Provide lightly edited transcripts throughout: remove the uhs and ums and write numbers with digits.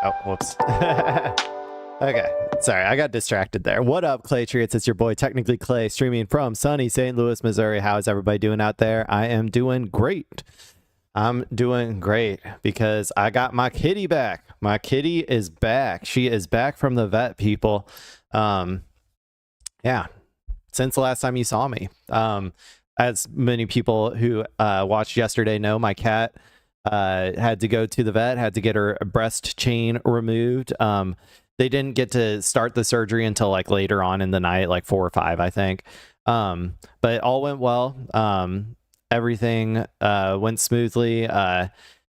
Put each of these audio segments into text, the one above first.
Oh, whoops. Okay, sorry, I got distracted there. What up, Clay Treats? It's your boy, Technically Clay, streaming from sunny St. Louis, Missouri. How's everybody doing out there? I am doing great. I'm doing great because I got my kitty back. My kitty is back. She is back from the vet, people. Yeah, since the last time you saw me. As many people who watched yesterday know, my cat had to go to the vet, had to get her breast chain removed. They didn't get to start the surgery until like later on in the night, like 4 or 5, I think. But it all went well. Everything went smoothly.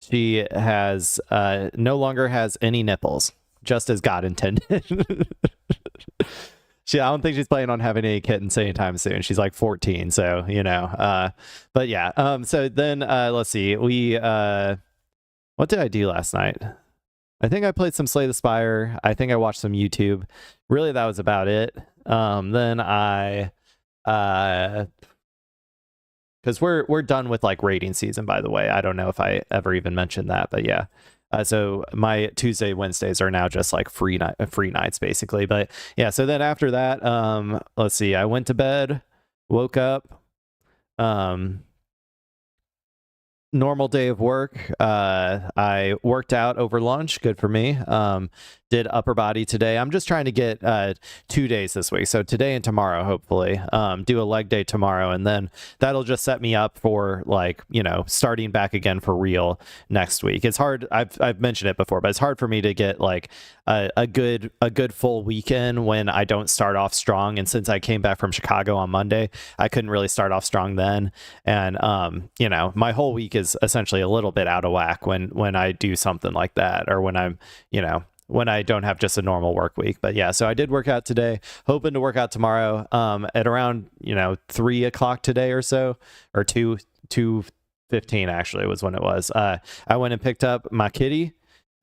She has no longer has any nipples, just as God intended. I don't think she's planning on having any kittens anytime soon. She's like 14, so you know. But yeah. So then let's see. What did I do last night? I think I played some Slay the Spire. I think I watched some YouTube. Really, that was about it. Then I because we're done with like rating season, by the way. I don't know if I ever even mentioned that, but yeah. So my Tuesday, Wednesdays are now just like free nights basically. But yeah, so then after that, let's see, I went to bed, woke up, normal day of work. I worked out over lunch. Good for me. Did upper body today. I'm just trying to get 2 days this week. So today and tomorrow, hopefully. Do a leg day tomorrow, and then that'll just set me up for like, you know, starting back again for real next week. It's hard. I've mentioned it before, but it's hard for me to get like a good full weekend when I don't start off strong. And since I came back from Chicago on Monday, I couldn't really start off strong then. And you know, my whole week is essentially a little bit out of whack when I do something like that, or when I'm, you know, when I don't have just a normal work week. But yeah, so I did work out today, hoping to work out tomorrow at around, you know, 3 o'clock today or so, or 2:15 actually was when it was. I went and picked up my kitty,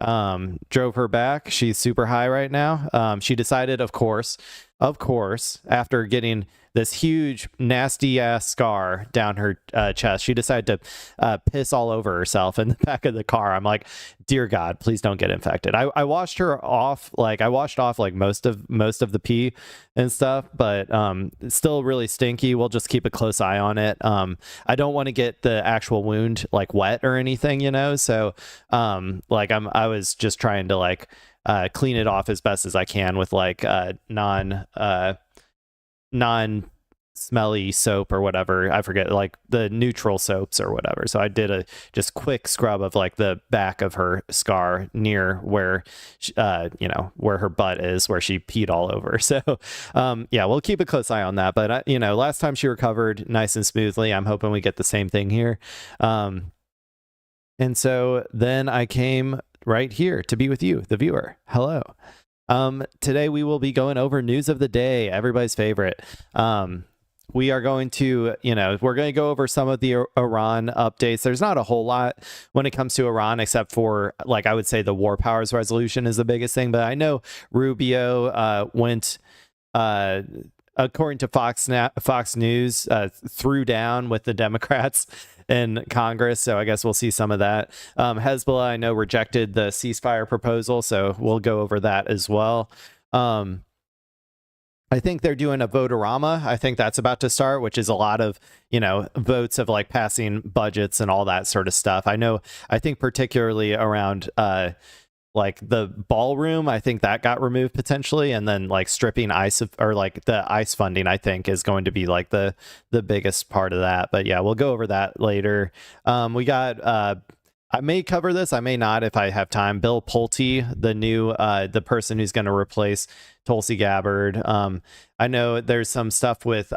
drove her back. She's super high right now. She decided, of course, after getting this huge nasty ass scar down her chest, she decided to piss all over herself in the back of the car. I'm like, dear God, please don't get infected. I washed her off, like I washed off like most of the pee and stuff, but it's still really stinky. We'll just keep a close eye on it. I don't want to get the actual wound like wet or anything, you know. So like I was just trying to like clean it off as best as I can with like non smelly soap or whatever. I forget, like the neutral soaps or whatever. So I did a just quick scrub of like the back of her scar near where you know, where her butt is, where she peed all over. So yeah, we'll keep a close eye on that. But you know, last time she recovered nice and smoothly. I'm hoping we get the same thing here. And so then I came right here to be with you, the viewer. Hello. Today we will be going over news of the day, everybody's favorite. We are going to, you know, we're going to go over some of the Iran updates. There's not a whole lot when it comes to Iran, except for, like, I would say the war powers resolution is the biggest thing. But I know Rubio went, according to Fox News, threw down with the Democrats in Congress. So I guess we'll see some of that. Hezbollah, I know, rejected the ceasefire proposal, so we'll go over that as well. I think they're doing a vote-a-rama. I think that's about to start, which is a lot of, you know, votes of like passing budgets and all that sort of stuff. I think particularly around like the ballroom, I think that got removed potentially, and then like stripping ICE or like the ICE funding, I think is going to be like the biggest part of that. But yeah, we'll go over that later. We got I may cover this, I may not if I have time. Bill Pulte, the new the person who's going to replace Tulsi Gabbard. I know there's some stuff with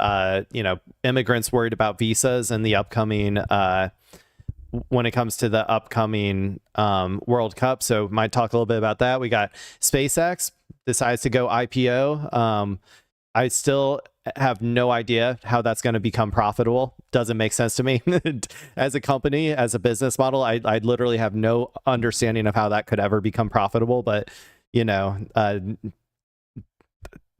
you know, immigrants worried about visas and the upcoming when it comes to the upcoming World Cup. So might talk a little bit about that. We got SpaceX decides to go IPO. I still have no idea how that's going to become profitable. Doesn't make sense to me as a company, as a business model. I literally have no understanding of how that could ever become profitable. But, you know,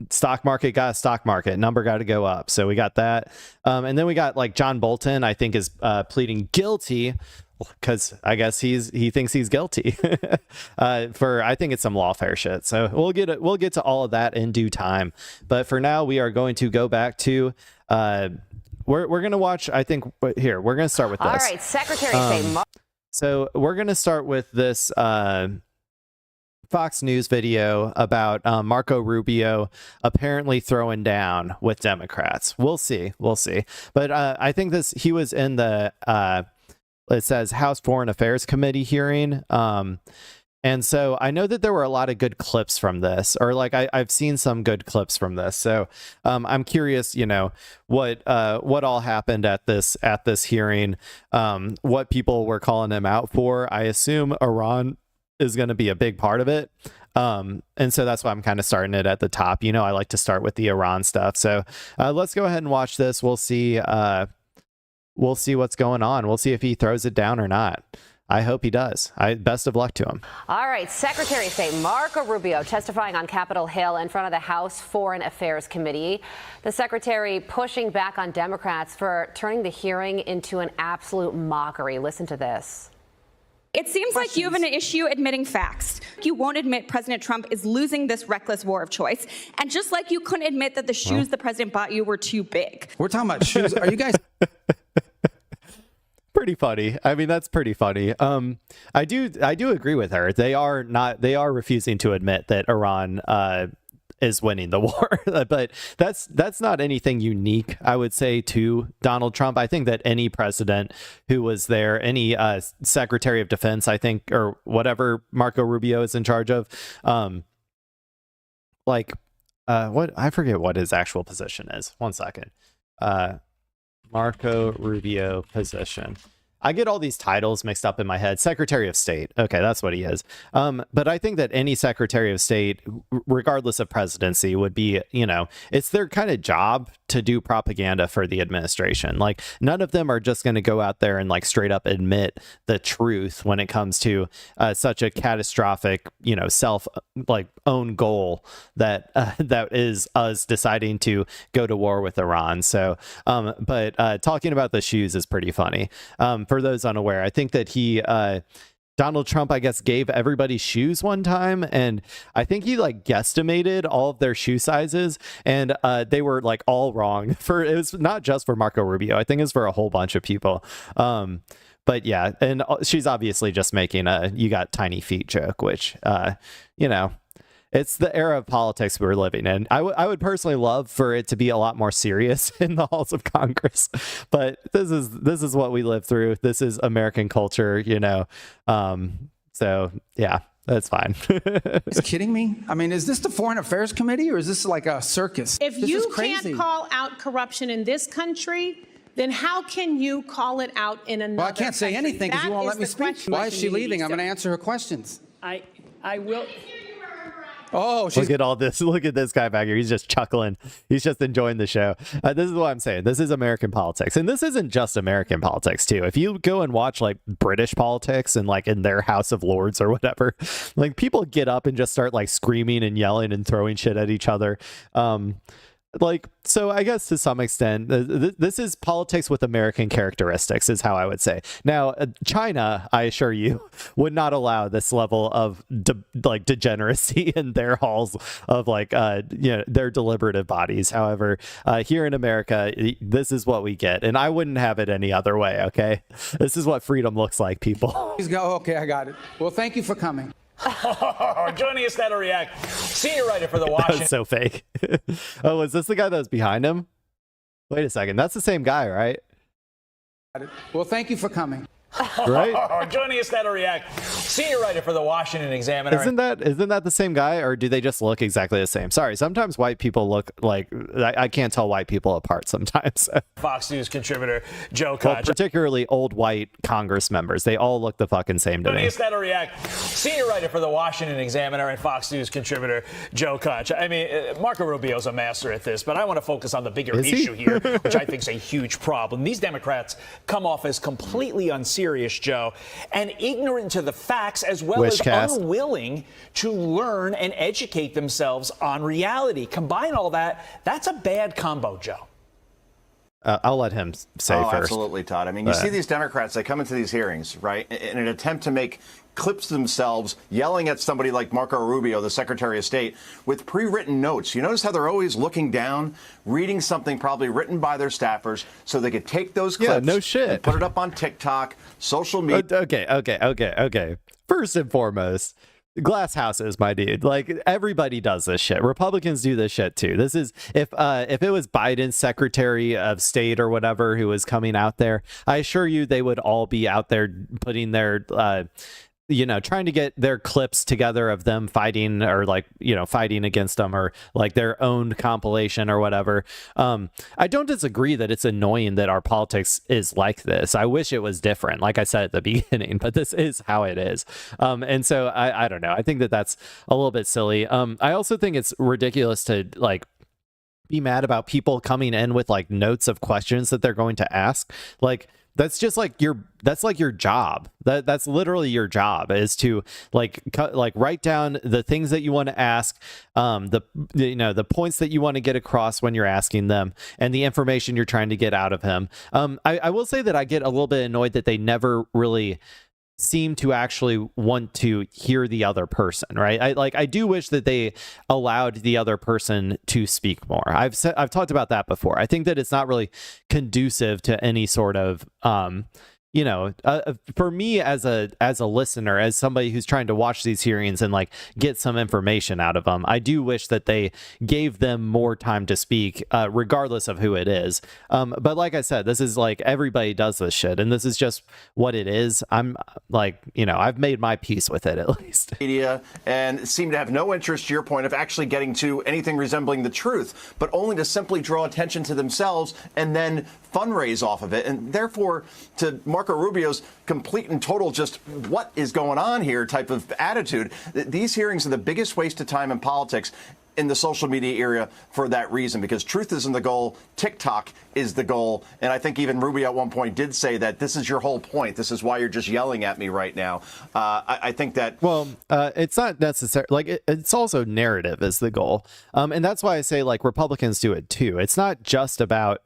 stock market got a stock market, number got to go up. So we got that. And then we got like John Bolton, I think, is pleading guilty because I guess he thinks he's guilty for, I think it's some lawfare shit. So we'll get to all of that in due time. But for now, we are going to go back to we're going to watch. I think here we're going to start with this. All right, Secretary so we're going to start with this Fox News video about Marco Rubio apparently throwing down with Democrats. We'll see. But I think he was in the it says House Foreign Affairs Committee hearing. And so I know that there were a lot of good clips from this, or like I've seen some good clips from this. So I'm curious, what all happened at this hearing, what people were calling him out for. I assume Iran is going to be a big part of it. And so that's why I'm kind of starting it at the top. I like to start with the Iran stuff. So let's go ahead and watch this. We'll see what's going on. We'll see if he throws it down or not. I hope he does. Best of luck to him. All right. Secretary of State Marco Rubio testifying on Capitol Hill in front of the House Foreign Affairs Committee. The secretary pushing back on Democrats for turning the hearing into an absolute mockery. Listen to this. It seems like you have an issue admitting facts. You won't admit President Trump is losing this reckless war of choice. And just like you couldn't admit that the shoes the president bought you were too big. We're talking about shoes. Are you guys... Pretty funny. I mean, that's pretty funny. I do agree with her. They are refusing to admit that Iran is winning the war, but that's not anything unique, I would say, to Donald Trump. I think that any president who was there, any Secretary of Defense, I think, or whatever Marco Rubio is in charge of, what I forget what his actual position is. One second. Marco Rubio position. I get all these titles mixed up in my head. Secretary of State. Okay, that's what he is. But I think that any Secretary of State, regardless of presidency, would be, it's their kind of job to do propaganda for the administration. Like, none of them are just going to go out there and like straight up admit the truth when it comes to such a catastrophic, own goal that is us deciding to go to war with Iran. So, but talking about the shoes is pretty funny. For those unaware, I think that Donald Trump, I guess, gave everybody shoes one time, and I think he like guesstimated all of their shoe sizes, and they were like all wrong. It was not just for Marco Rubio. I think it's for a whole bunch of people. But yeah, and she's obviously just making a "you got tiny feet" joke, which it's the era of politics we're living in. I would personally love for it to be a lot more serious in the halls of Congress, but this is what we live through. This is American culture, so yeah, that's fine. Is kidding me? I mean, is this the Foreign Affairs Committee or is this like a circus? If you can't call out corruption in this country, then how can you call it out in another Well, I can't say anything because you won't let me speak. Why is she leaving? I'm going to answer her questions. I will. Oh, look at all this. Look at this guy back here. He's just chuckling. He's just enjoying the show. This is what I'm saying. This is American politics. And this isn't just American politics, too. If you go and watch like British politics and like in their House of Lords or whatever, like people get up and just start like screaming and yelling and throwing shit at each other. So I guess to some extent, this is politics with American characteristics is how I would say. Now, China, I assure you, would not allow this level of degeneracy in their halls of their deliberative bodies. However, here in America, this is what we get. And I wouldn't have it any other way. OK, this is what freedom looks like, people. Please go. OK, I got it. Well, thank you for coming. Joining us now to react, senior writer for the Washington. That was so fake. Oh, is this the guy that was behind him? Wait a second. That's the same guy, right? Well, thank you for coming. Right? Joining us now to react, senior writer for the Washington Examiner. Isn't that the same guy, or do they just look exactly the same? Sorry, sometimes white people look like I can't tell white people apart sometimes. Fox News contributor Joe Koch. Well, particularly old white Congress members, they all look the fucking same to me. Joining us now to react, senior writer for the Washington Examiner and Fox News contributor Joe Koch. I mean, Marco Rubio's a master at this, but I want to focus on the bigger issue here, which I think is a huge problem. These Democrats come off as completely unserious, Joe, and ignorant to the facts, as well as unwilling to learn and educate themselves on reality. Combine all that, that's a bad combo, Joe. I'll let him say Oh, first. absolutely, Todd. I mean, you see these Democrats, they come into these hearings, right, in an attempt to make clips themselves yelling at somebody like Marco Rubio, the Secretary of State, with pre-written notes. You notice how they're always looking down, reading something probably written by their staffers so they could take those clips no shit. and put it up on TikTok, social media. Okay. First and foremost, glass houses, my dude. Like, everybody does this shit. Republicans do this shit too. This is if it was Biden's Secretary of State or whatever who was coming out there, I assure you they would all be out there putting their trying to get their clips together of them fighting or fighting against them or like their own compilation or whatever. I don't disagree that it's annoying that our politics is like this. I wish it was different, like I said at the beginning, but this is how it is. And so I don't know. I think that that's a little bit silly. I also think it's ridiculous to be mad about people coming in with notes of questions that they're going to ask. That's just your job. That's literally your job, is to write down the things that you want to ask, the points that you want to get across when you're asking them, and the information you're trying to get out of him. I will say that I get a little bit annoyed that they never really seem to actually want to hear the other person, right? I do wish that they allowed the other person to speak more. I've talked about that before. I think that it's not really conducive to any sort of for me as a listener, as somebody who's trying to watch these hearings and get some information out of them, I do wish that they gave them more time to speak, regardless of who it is. But like I said, this is everybody does this shit, and this is just what it is. I'm I've made my peace with it, at least. Media, and seem to have no interest, to your point, of actually getting to anything resembling the truth, but only to simply draw attention to themselves and then fundraise off of it. And therefore, to Marco Rubio's complete and total just what is going on here type of attitude, these hearings are the biggest waste of time in politics in the social media area for that reason, because truth isn't the goal. TikTok is the goal. And I think even Rubio at one point did say that this is your whole point. This is why you're just yelling at me right now. I think that... Well, it's not necessary. It's also narrative is the goal. And that's why I say Republicans do it too. It's not just about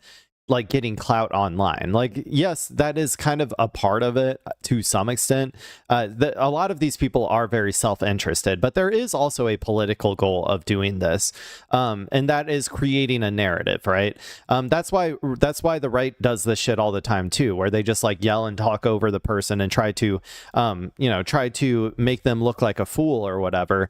getting clout online. Yes, that is kind of a part of it to some extent. A lot of these people are very self-interested, but there is also a political goal of doing this, and that is creating a narrative, right? That's why the right does this shit all the time too, where they just yell and talk over the person and try to make them look like a fool or whatever.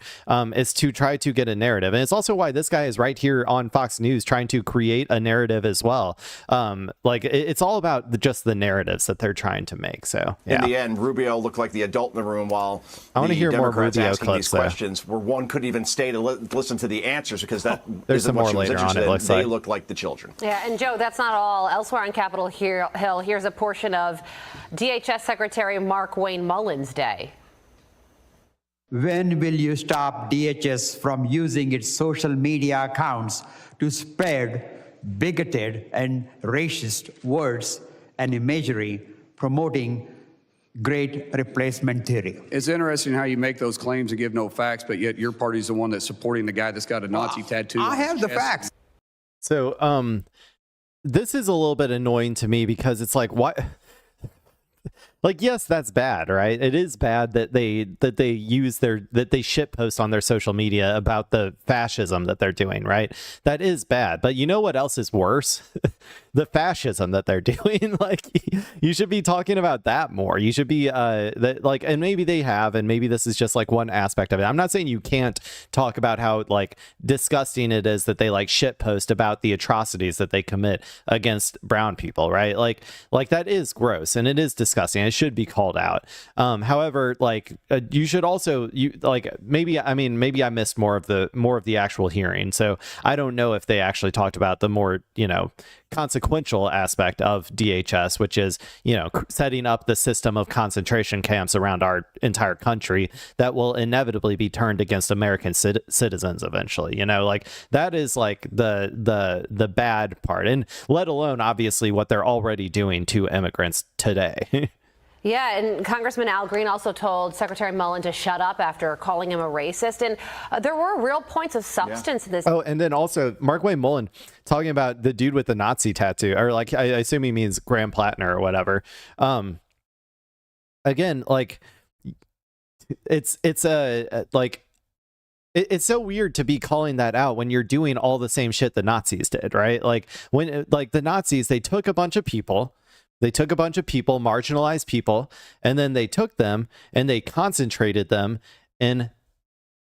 Is to try to get a narrative, and it's also why this guy is right here on Fox News trying to create a narrative as well. It's all about just the narratives that they're trying to make. So yeah. In the end, Rubio looked like the adult in the room while I want to hear Democrats more Rubio asking clips, these questions where one couldn't even stay to listen to the answers, because that there's isn't some what more she was later on. interested It in. looks They look like the children. Yeah, and Joe, that's not all. Elsewhere on Capitol Hill, here's a portion of DHS Secretary Mark Wayne Mullins' day. When will you stop DHS from using its social media accounts to spread bigoted and racist words and imagery promoting great replacement theory? It's interesting how you make those claims and give no facts, but yet your party's the one that's supporting the guy that's got a Nazi tattoo. I have the facts. So this is a little bit annoying to me, because it's why yes, that's bad, right? It is bad that they shitpost on their social media about the fascism that they're doing, right? That is bad. But you know what else is worse? The fascism that they're doing. You should be talking about that more. You should be and maybe they have, and maybe this is just one aspect of it. I'm not saying you can't talk about how disgusting it is that they shitpost about the atrocities that they commit against brown people, right? That is gross and it is disgusting. It should be called out. However, you should also maybe I missed more of the actual hearing, so I don't know if they actually talked about the more consequential aspect of DHS, which is setting up the system of concentration camps around our entire country that will inevitably be turned against American citizens eventually. That is the bad part, and let alone obviously what they're already doing to immigrants today. Yeah, and Congressman Al Green also told Secretary Mullen to shut up after calling him a racist. And there were real points of substance in this. Oh, and then also Markwayne Mullen talking about the dude with the Nazi tattoo, or like I assume he means Graham Plattner or whatever. Again, like it's so weird to be calling that out when you're doing all the same shit the Nazis did, right? Like when like the Nazis, they took a bunch of people. They took a bunch of people, marginalized people, and then they took them and they concentrated them in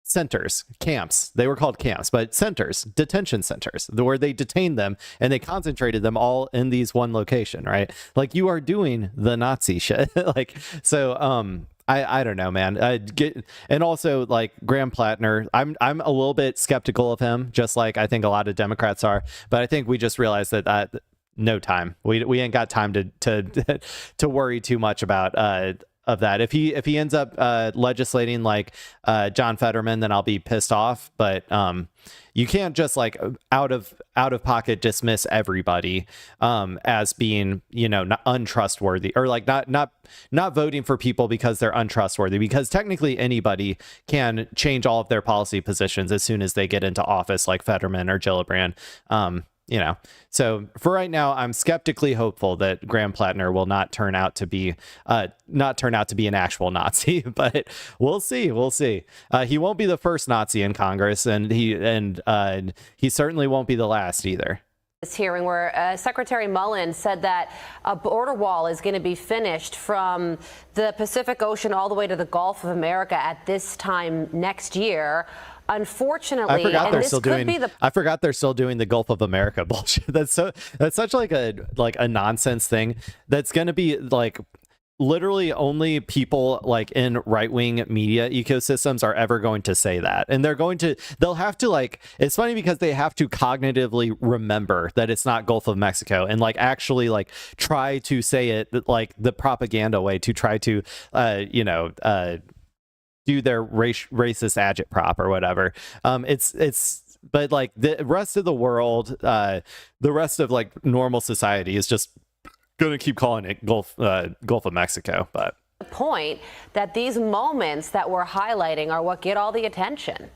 centers, camps. They were called camps, but centers, detention centers, where they detained them and they concentrated them all in these one location, right? Like you are doing the Nazi shit. Like, so, I don't know, man. And also like Graham Plattner, I'm a little bit skeptical of him, just like I think a lot of Democrats are, but I think we just realized that no time. We ain't got time to worry too much about of that. If he ends up legislating like John Fetterman, then I'll be pissed off. But you can't just like out of pocket dismiss everybody as being, you know, not untrustworthy, or like not voting for people because they're untrustworthy, because technically anybody can change all of their policy positions as soon as they get into office, like Fetterman or Gillibrand. You know, so for right now, I'm skeptically hopeful that Graham Plattner will not turn out to be an actual Nazi, but we'll see. We'll see. He won't be the first Nazi in Congress, and he certainly won't be the last either. This hearing where Secretary Mullen said that a border wall is going to be finished from the Pacific Ocean all the way to the Gulf of America at this time next year. Unfortunately, I forgot they're still doing the Gulf of America bullshit. That's such like a nonsense thing. That's going to be like literally only people like in right-wing media ecosystems are ever going to say that. And they'll have to like, it's funny because they have to cognitively remember that it's not Gulf of Mexico and like actually like try to say it like the propaganda way to try to, do their racist agitprop or whatever. But like the rest of the world, the rest of like normal society is just gonna keep calling it Gulf of Mexico. But the point that these moments that we're highlighting are what get all the attention.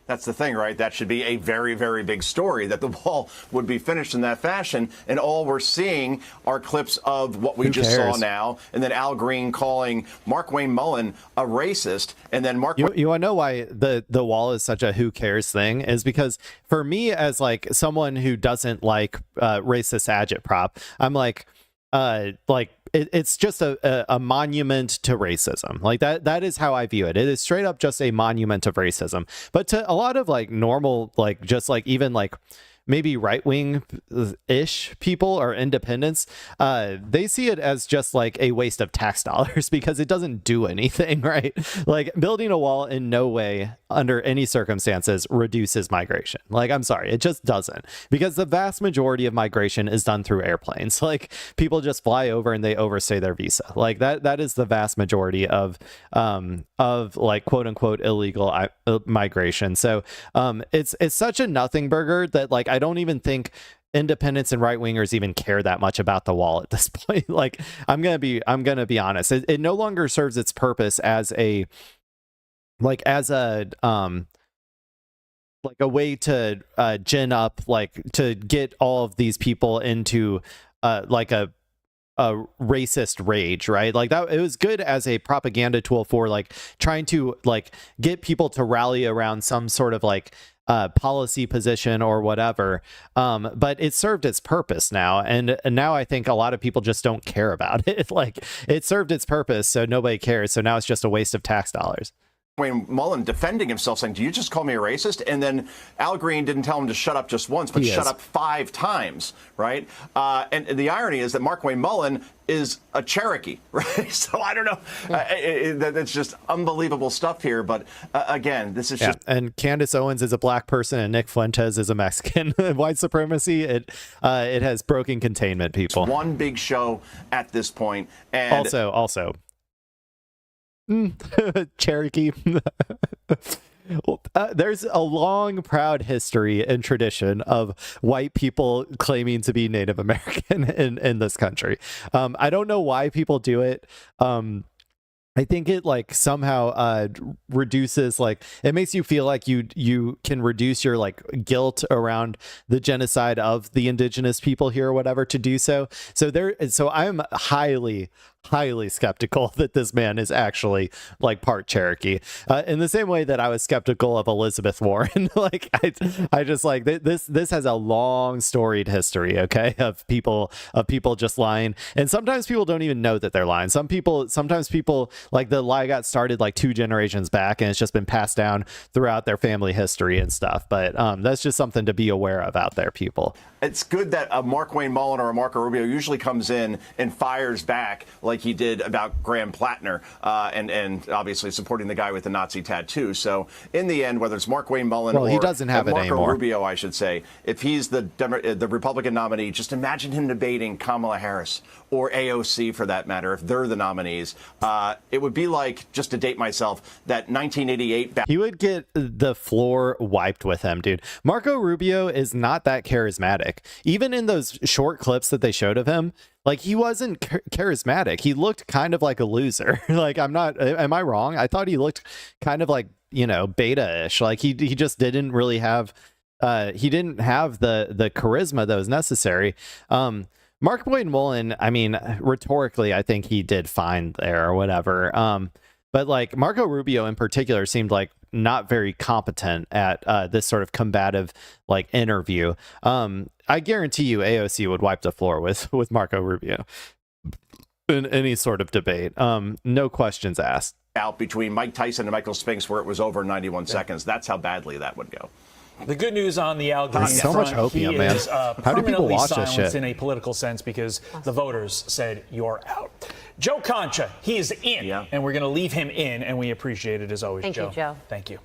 That's the thing, right? That should be a very, very big story, that the wall would be finished in that fashion. And all we're seeing are clips of what we just saw now. And then Al Green calling Markwayne Mullen a racist. And then you want to know why the wall is such a who cares thing? Is because for me, as like someone who doesn't like racist agitprop, I'm like it's just a monument to racism. Like that is how I view it. It is straight up just a monument of racism. But to a lot of like normal, like just like even like maybe right-wing-ish people or independents, they see it as just like a waste of tax dollars because it doesn't do anything, right? Like building a wall in no way under any circumstances reduces migration. Like, I'm sorry, it just doesn't, because the vast majority of migration is done through airplanes. Like people just fly over and they overstay their visa. Like that is the vast majority of like quote unquote illegal migration. So it's such a nothing burger that like I don't even think independents and right wingers even care that much about the wall at this point. Like I'm gonna be honest. It no longer serves its purpose as a way to gin up, like to get all of these people into like a racist rage, right? Like that, it was good as a propaganda tool for like trying to like get people to rally around some sort of like policy position or whatever, but it served its purpose now, and now I think a lot of people just don't care about it. Like it served its purpose, so nobody cares, so now it's just a waste of tax dollars. Wayne Mullen defending himself, saying, "Do you just call me a racist?" And then Al Green didn't tell him to shut up just once, but shut up 5 times, right? And the irony is that Markwayne Mullen is a Cherokee, right? So I don't know. That's just unbelievable stuff here. But again, this is just. And Candace Owens is a black person, and Nick Fuentes is a Mexican. White supremacy. It has broken containment. People. It's one big show at this point, and also. Cherokee. There's a long, proud history and tradition of white people claiming to be Native American in this country. I don't know why people do it. I think it like somehow reduces, like, it makes you feel like you can reduce your like guilt around the genocide of the indigenous people here or whatever to do so. So I'm highly skeptical that this man is actually like part Cherokee, in the same way that I was skeptical of Elizabeth Warren. Like I just like this has a long storied history, okay, of people just lying, and sometimes people don't even know that they're lying. Sometimes people like the lie got started like 2 generations back, and it's just been passed down throughout their family history and stuff. But that's just something to be aware of out there, people. It's good that a Markwayne Mullin or a Marco Rubio usually comes in and fires back like he did about Graham Plattner, and obviously supporting the guy with the Nazi tattoo. So in the end, whether it's Markwayne Mullin or he doesn't have Marco it anymore. Rubio, I should say, if he's the Republican nominee, just imagine him debating Kamala Harris or AOC for that matter, if they're the nominees. It would be like, just to date myself, that 1988. He would get the floor wiped with him, dude. Marco Rubio is not that charismatic. Even in those short clips that they showed of him, like, he wasn't charismatic. He looked kind of like a loser. Like, am I wrong? I thought he looked kind of like, beta-ish. Like he just didn't really have, he didn't have the charisma that was necessary. Markwayne Mullin, I mean, rhetorically, I think he did fine there or whatever. But like Marco Rubio in particular seemed like not very competent at this sort of combative like interview. I guarantee you AOC would wipe the floor with Marco Rubio in any sort of debate. No questions asked. Out between Mike Tyson and Michael Spinks where it was over 91 seconds. That's how badly that would go. The good news on the Al Green There's so front, much opium, he man. is How do people watch this silenced shit? in a political sense because the voters said you're out. Joe Concha, he is in, and we're going to leave him in, and we appreciate it as always, Thank Joe. you, Joe. Thank you.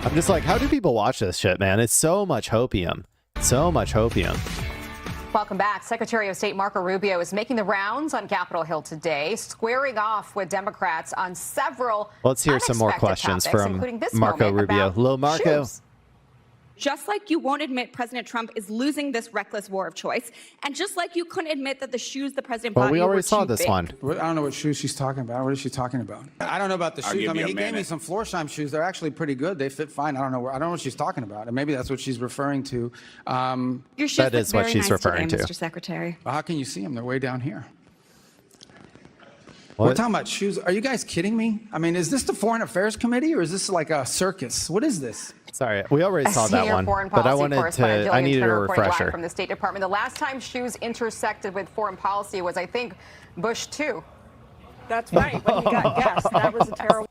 I'm just like, how do people watch this shit, man? It's so much hopium. So much hopium. Welcome back. Secretary of State Marco Rubio is making the rounds on Capitol Hill today, squaring off with Democrats on several Let's hear some more questions topics, from including this Marco moment Rubio. about Lil Marco. shoes. Just like you won't admit President Trump is losing this reckless war of choice, and just like you couldn't admit that the shoes the president bought We you already were saw too this big. one. I don't know what shoes she's talking about. What is she talking about? I don't know about the shoes. I mean, he gave me some Florsheim shoes. They're actually pretty good. They fit fine. I don't know what she's talking about. And maybe that's what she's referring to. Your shoes That look is what very she's nice referring today, to. Mr. Secretary. Well, how can you see them? They're way down here. What? We're talking about shoes. Are you guys kidding me? I mean, is this the Foreign Affairs Committee or is this like a circus? What is this? Sorry, we already saw that Senior one, foreign but I policy wanted correspondent to. I Jillian needed a Turner reporting live refresher. from the State Department. The last time shoes intersected with foreign policy was, I think, Bush 2. That's right, when he got guessed. That was a terrible.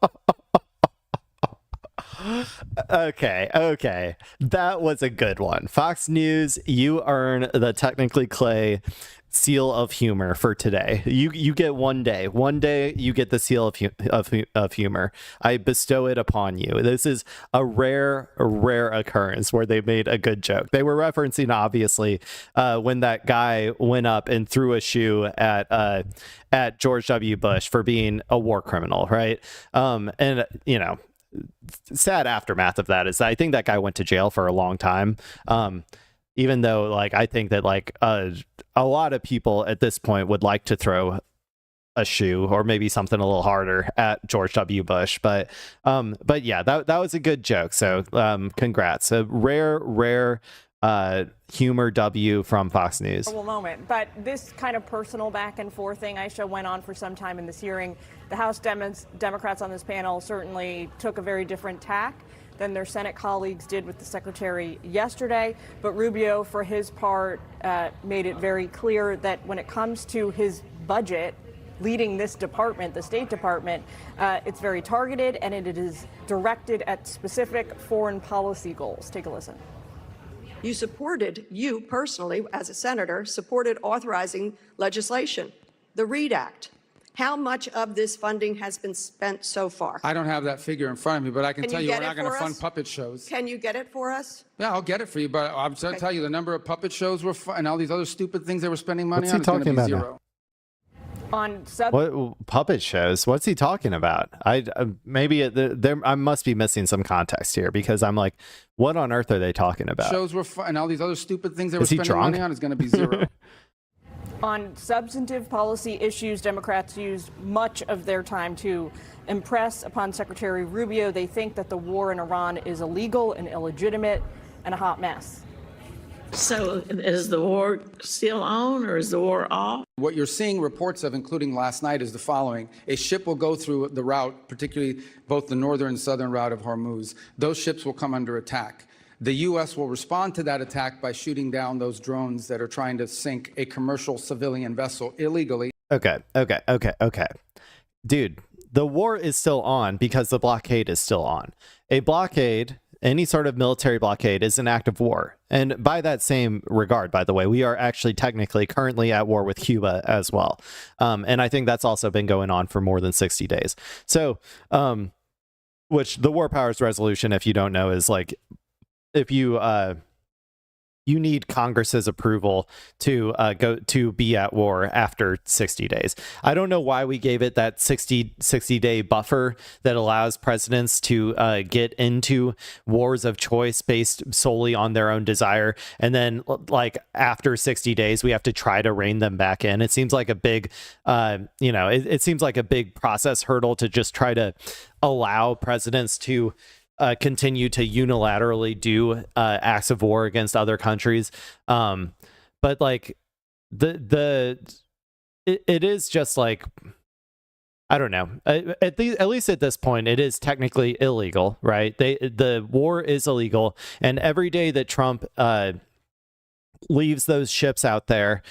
Okay. That was a good one. Fox News, you earn the Technically Clay seal of humor for today. You get one day. One day you get the seal of humor. I bestow it upon you. This is a rare occurrence where they made a good joke. They were referencing, obviously, when that guy went up and threw a shoe at George W. Bush for being a war criminal, right? And sad aftermath of that is I think that guy went to jail for a long time. Even though, like, I think that like a lot of people at this point would like to throw a shoe or maybe something a little harder at George W. Bush, but yeah, that was a good joke. So congrats, a rare humor W from Fox News. Moment, but this kind of personal back and forth thing, Aisha, went on for some time in this hearing. The House Democrats on this panel certainly took a very different tack than their Senate colleagues did with the secretary yesterday. But Rubio, for his part, made it very clear that when it comes to his budget, leading this department, the State Department, it's very targeted and it is directed at specific foreign policy goals. Take a listen. You personally, as a senator, supported authorizing legislation, the READ Act. How much of this funding has been spent so far? I don't have that figure in front of me, but I can tell you we're not going to fund us? puppet shows. Can you get it for us? Yeah, I'll get it for you, but I'm going to tell you the number of puppet shows and all these other stupid things they were spending money What's he on is going to talking be about zero. On What puppet shows? What's he talking about? I must be missing some context here, because I'm like, what on earth are they talking about? Shows were fun, and all these other stupid things they were Is he spending drunk? money on is going to be zero. On substantive policy issues, Democrats used much of their time to impress upon Secretary Rubio. They think that the war in Iran is illegal and illegitimate and a hot mess. So is the war still on, or is the war off? What you're seeing reports of, including last night, is the following. A ship will go through the route, particularly both the northern and southern route of Hormuz. Those ships will come under attack. The U.S. will respond to that attack by shooting down those drones that are trying to sink a commercial civilian vessel illegally. Okay. Dude, the war is still on because the blockade is still on. A blockade, any sort of military blockade, is an act of war. And by that same regard, by the way, we are actually technically currently at war with Cuba as well. And I think that's also been going on for more than 60 days. So, which the War Powers Resolution, if you don't know, is like, if you need Congress's approval to go to be at war after 60 days. I don't know why we gave it that 60-day buffer that allows presidents to get into wars of choice based solely on their own desire. And then like after 60 days, we have to try to rein them back in. It seems like a big, it seems like a big process hurdle to just try to allow presidents to continue to unilaterally do acts of war against other countries. But like it is just like, I don't know. At least at this point, it is technically illegal, right? The war is illegal, and every day that Trump leaves those ships out there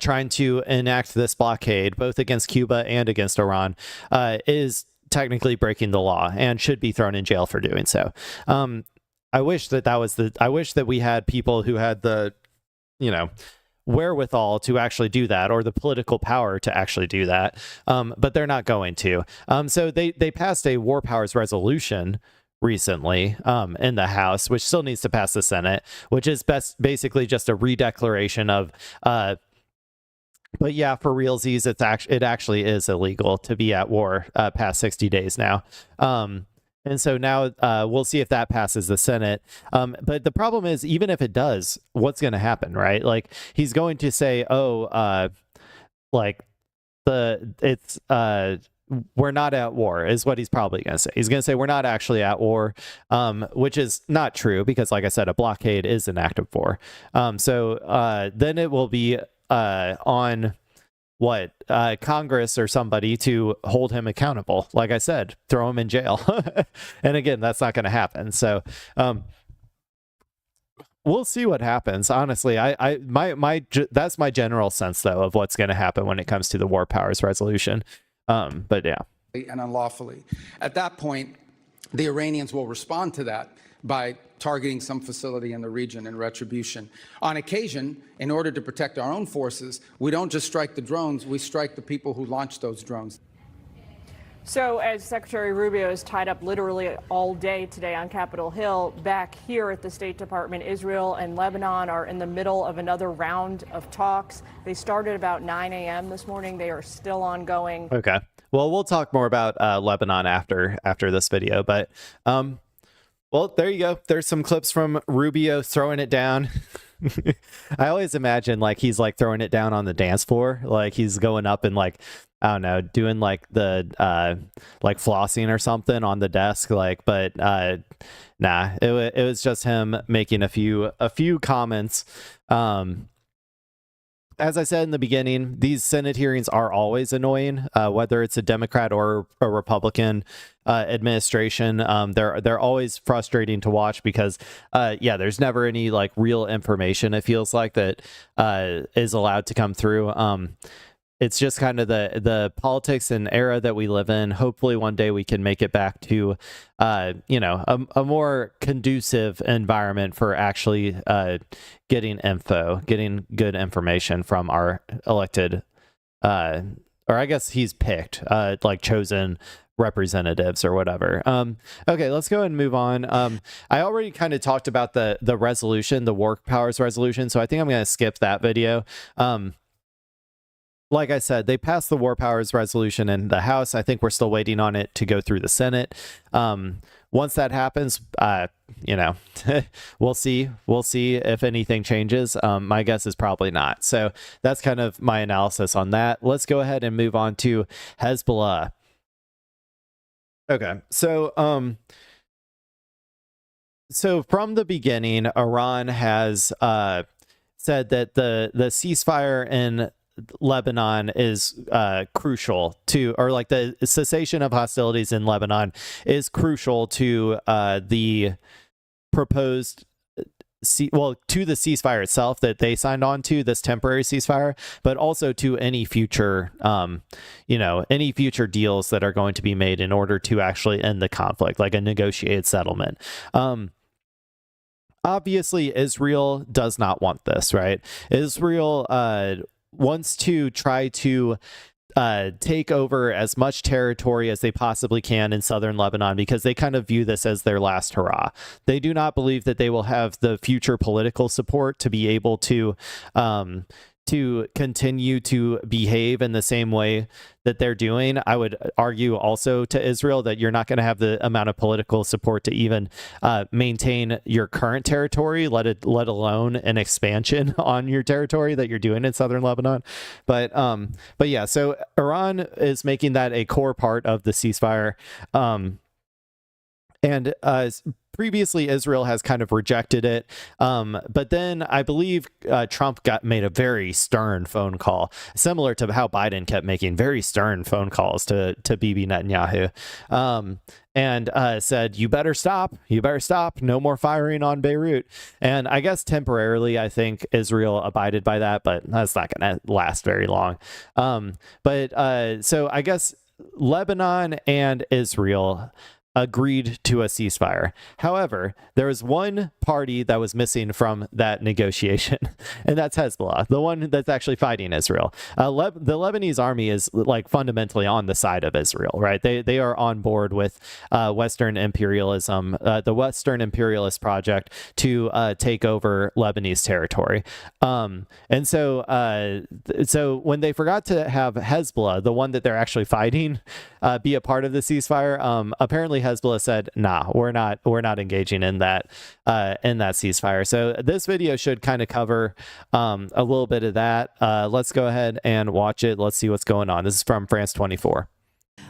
trying to enact this blockade, both against Cuba and against Iran, is technically breaking the law and should be thrown in jail for doing so. I wish that we had people who had the, wherewithal to actually do that, or the political power to actually do that. But they're not going to. So they passed a War Powers Resolution recently in the House, which still needs to pass the Senate, which is basically just a redeclaration of but yeah, for realsies, it actually is illegal to be at war past 60 days now. And so now we'll see if that passes the Senate. But the problem is, even if it does, what's going to happen, right? Like, he's going to say, we're not at war, is what he's probably going to say. He's going to say we're not actually at war, which is not true, because like I said, a blockade is an act of war. So then it will be on Congress or somebody to hold him accountable. Like I said, throw him in jail. And again, that's not going to happen. So we'll see what happens. Honestly, that's my general sense, though, of what's going to happen when it comes to the War Powers Resolution. But yeah. And unlawfully. At that point, the Iranians will respond to that by targeting some facility in the region in retribution. On occasion, in order to protect our own forces, we don't just strike the drones, we strike the people who launch those drones. So as Secretary Rubio is tied up literally all day today on Capitol Hill, back here at the State Department, Israel and Lebanon are in the middle of another round of talks. They started about 9 a.m. this morning. They are still ongoing. Okay. Well, we'll talk more about Lebanon after this video, but well, there you go. There's some clips from Rubio throwing it down. I always imagine like he's like throwing it down on the dance floor, like he's going up and like, I don't know, doing like the like flossing or something on the desk, like, but nah, it was just him making a few comments. As I said in the beginning, these Senate hearings are always annoying, whether it's a Democrat or a Republican administration. They're always frustrating to watch because, there's never any like real information, it feels like, that is allowed to come through. It's just kind of the politics and era that we live in. Hopefully one day we can make it back to, a more conducive environment for actually getting good information from our elected, or I guess he's picked, like chosen representatives or whatever. Okay, let's go ahead and move on. I already kind of talked about the resolution, the War Powers Resolution, so I think I'm going to skip that video. like I said, they passed the War Powers resolution in the House. I think we're still waiting on it to go through the Senate. Once that happens, we'll see. We'll see if anything changes. My guess is probably not. So that's kind of my analysis on that. Let's go ahead and move on to Hezbollah. Okay, so from the beginning, Iran has said that the ceasefire in Lebanon is crucial to, or like the cessation of hostilities in Lebanon is crucial to the proposed to the ceasefire itself that they signed on to, this temporary ceasefire, but also to any future any future deals that are going to be made in order to actually end the conflict, like a negotiated settlement. Obviously, Israel does not want this, right? Israel wants to try to take over as much territory as they possibly can in southern Lebanon because they kind of view this as their last hurrah. They do not believe that they will have the future political support to be able to continue to behave in the same way that they're doing. I would argue also to Israel that you're not going to have the amount of political support to even maintain your current territory, let alone an expansion on your territory that you're doing in southern Lebanon. But yeah, so Iran is making that a core part of the ceasefire. And previously, Israel has kind of rejected it. But then I believe Trump made a very stern phone call, similar to how Biden kept making very stern phone calls to Bibi Netanyahu, and said, you better stop, no more firing on Beirut. And I guess temporarily, I think Israel abided by that, but that's not going to last very long. So I guess Lebanon and Israel agreed to a ceasefire. However, there was one party that was missing from that negotiation, and that's Hezbollah, the one that's actually fighting Israel. The Lebanese army is like fundamentally on the side of Israel, right? They are on board with Western imperialism, the Western imperialist project to take over Lebanese territory. And so when they forgot to have Hezbollah, the one that they're actually fighting, be a part of the ceasefire, apparently Hezbollah said, nah, we're not engaging in that ceasefire. So this video should kind of cover a little bit of that. Let's go ahead and watch it. Let's see what's going on. This is from France 24.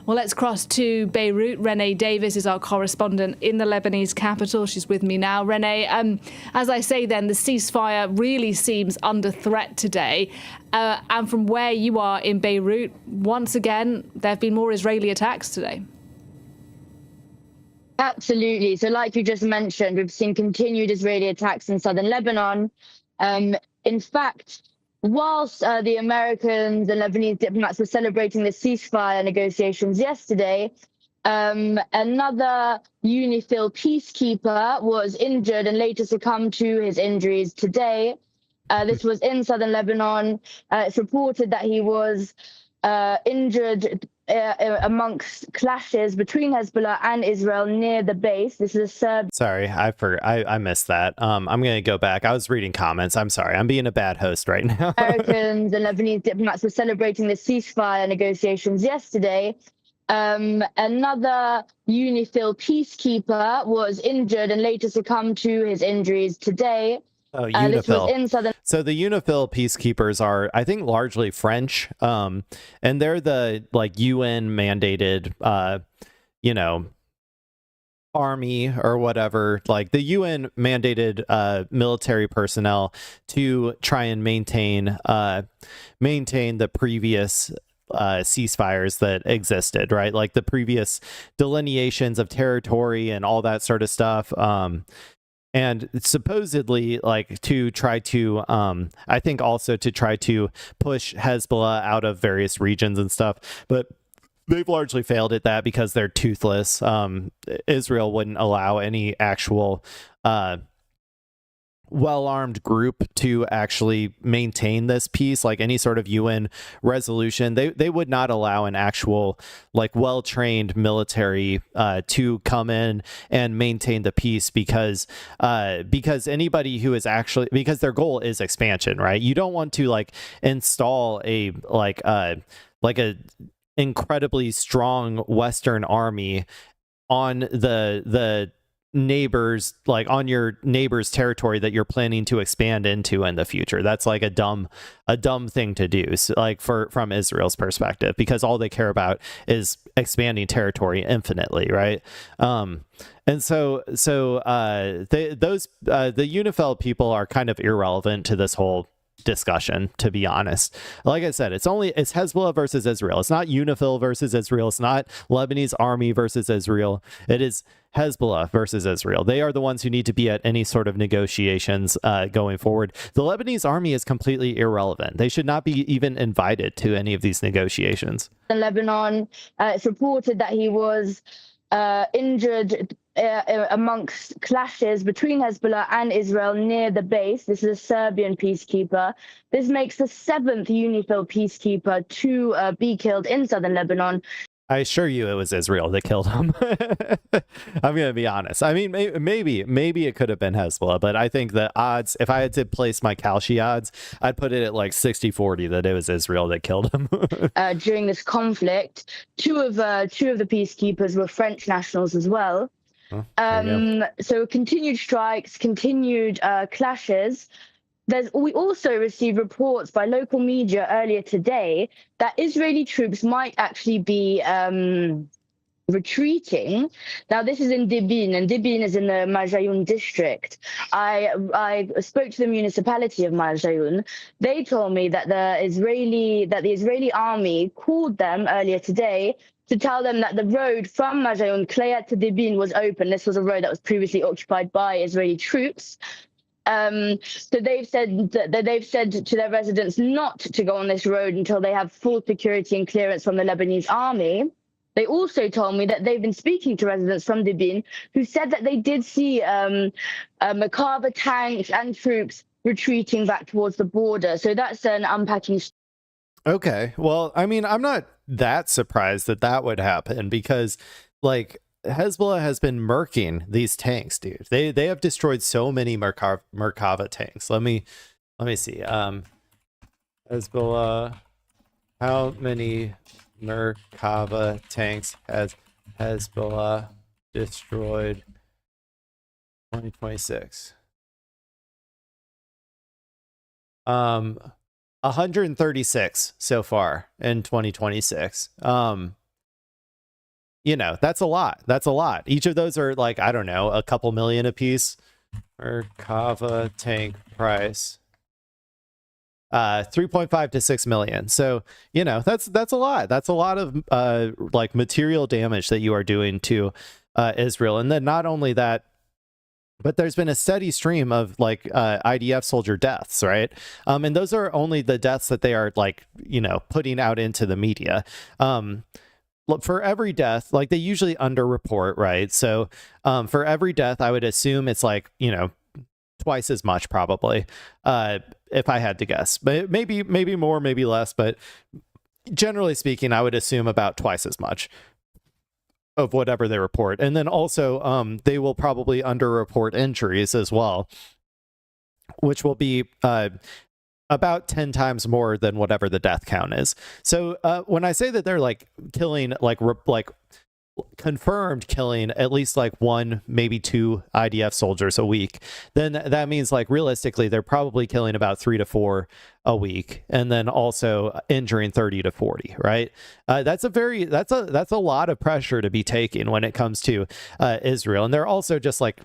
Well, let's cross to Beirut. Renee Davis is our correspondent in the Lebanese capital. She's with me now. Renee, as I say then, the ceasefire really seems under threat today. And from where you are in Beirut, once again, there have been more Israeli attacks today. Absolutely. So like you just mentioned, we've seen continued Israeli attacks in southern Lebanon. In fact, whilst the Americans and Lebanese diplomats were celebrating the ceasefire negotiations yesterday, another UNIFIL peacekeeper was injured and later succumbed to his injuries today. This was in southern Lebanon. It's reported that he was injured amongst clashes between Hezbollah and Israel near the base. This is a Serb. Sorry, I missed that. I'm going to go back. I was reading comments. I'm sorry. I'm being a bad host right now. Americans and Lebanese diplomats were celebrating the ceasefire negotiations yesterday. Another UNIFIL peacekeeper was injured and later succumbed to his injuries today. Oh, UNIFIL. This was in southern. So the UNIFIL peacekeepers are, I think, largely French, and they're the like UN mandated, army or whatever, like the UN mandated military personnel to try and maintain the previous ceasefires that existed, right? Like the previous delineations of territory and all that sort of stuff. And supposedly, like, to try to, I think also to try to push Hezbollah out of various regions and stuff. But they've largely failed at that because they're toothless. Israel wouldn't allow any actual well-armed group to actually maintain this peace, like any sort of UN resolution. They would not allow an actual like well-trained military to come in and maintain the peace because anybody who is actually, because their goal is expansion, right? You don't want to like install a incredibly strong Western army on the neighbors, like on your neighbor's territory that you're planning to expand into in the future. That's like a dumb thing to do, so, like from Israel's perspective, because all they care about is expanding territory infinitely, right? And so the UNIFIL people are kind of irrelevant to this whole discussion, to be honest. Like I said, it's Hezbollah versus Israel. It's not UNIFIL versus Israel. It's not Lebanese army versus Israel. It is Hezbollah versus Israel. They are the ones who need to be at any sort of negotiations going forward. The Lebanese army is completely irrelevant. They should not be even invited to any of these negotiations. In Lebanon, it's reported that he was injured amongst clashes between Hezbollah and Israel near the base. This is a Serbian peacekeeper. This makes the 7th UNIFIL peacekeeper to be killed in southern Lebanon. I assure you it was Israel that killed him. I'm going to be honest. I mean, maybe it could have been Hezbollah, but I think the odds, if I had to place my Kalshi odds, I'd put it at like 60-40 that it was Israel that killed him. During this conflict, two of the peacekeepers were French nationals as well. So continued strikes, continued clashes. We also received reports by local media earlier today that Israeli troops might actually be retreating. Now, this is in Dibin, and Dibin is in the Marjayoun district. I spoke to the municipality of Marjayoun. They told me that the Israeli army called them earlier today to tell them that the road from Marjayoun, Clayat to Dibin was open. This was a road that was previously occupied by Israeli troops. So they've said to their residents not to go on this road until they have full security and clearance from the Lebanese army. They also told me that they've been speaking to residents from Dibin who said that they did see Merkava tanks and troops retreating back towards the border. So that's an unpacking. Okay, well, I mean, I'm not that surprised that would happen, because like Hezbollah has been murking these tanks, dude. They have destroyed so many Merkava tanks. Let me see. Hezbollah, how many Merkava tanks has Hezbollah destroyed 2026? 136 so far in 2026. You know, that's a lot. Each of those are like, I don't know, a couple million a piece. Merkava tank price 3.5 to 6 million. So, you know, that's a lot. That's a lot of like material damage that you are doing to Israel. And then not only that, but there's been a steady stream of like IDF soldier deaths, right? And those are only the deaths that they are like, you know, putting out into the media. For every death, like they usually underreport, right? So for every death, I would assume it's like, you know, twice as much probably, if I had to guess. But maybe more, maybe less. But generally speaking, I would assume about twice as much of whatever they report. And then also they will probably underreport injuries as well, which will be about 10 times more than whatever the death count is. So when I say that they're like killing, like confirmed killing at least like 1, maybe 2 IDF soldiers a week, then that means like realistically they're probably killing about 3 to 4 a week, and then also injuring 30 to 40, right? That's a lot of pressure to be taken when it comes to Israel. And they're also just like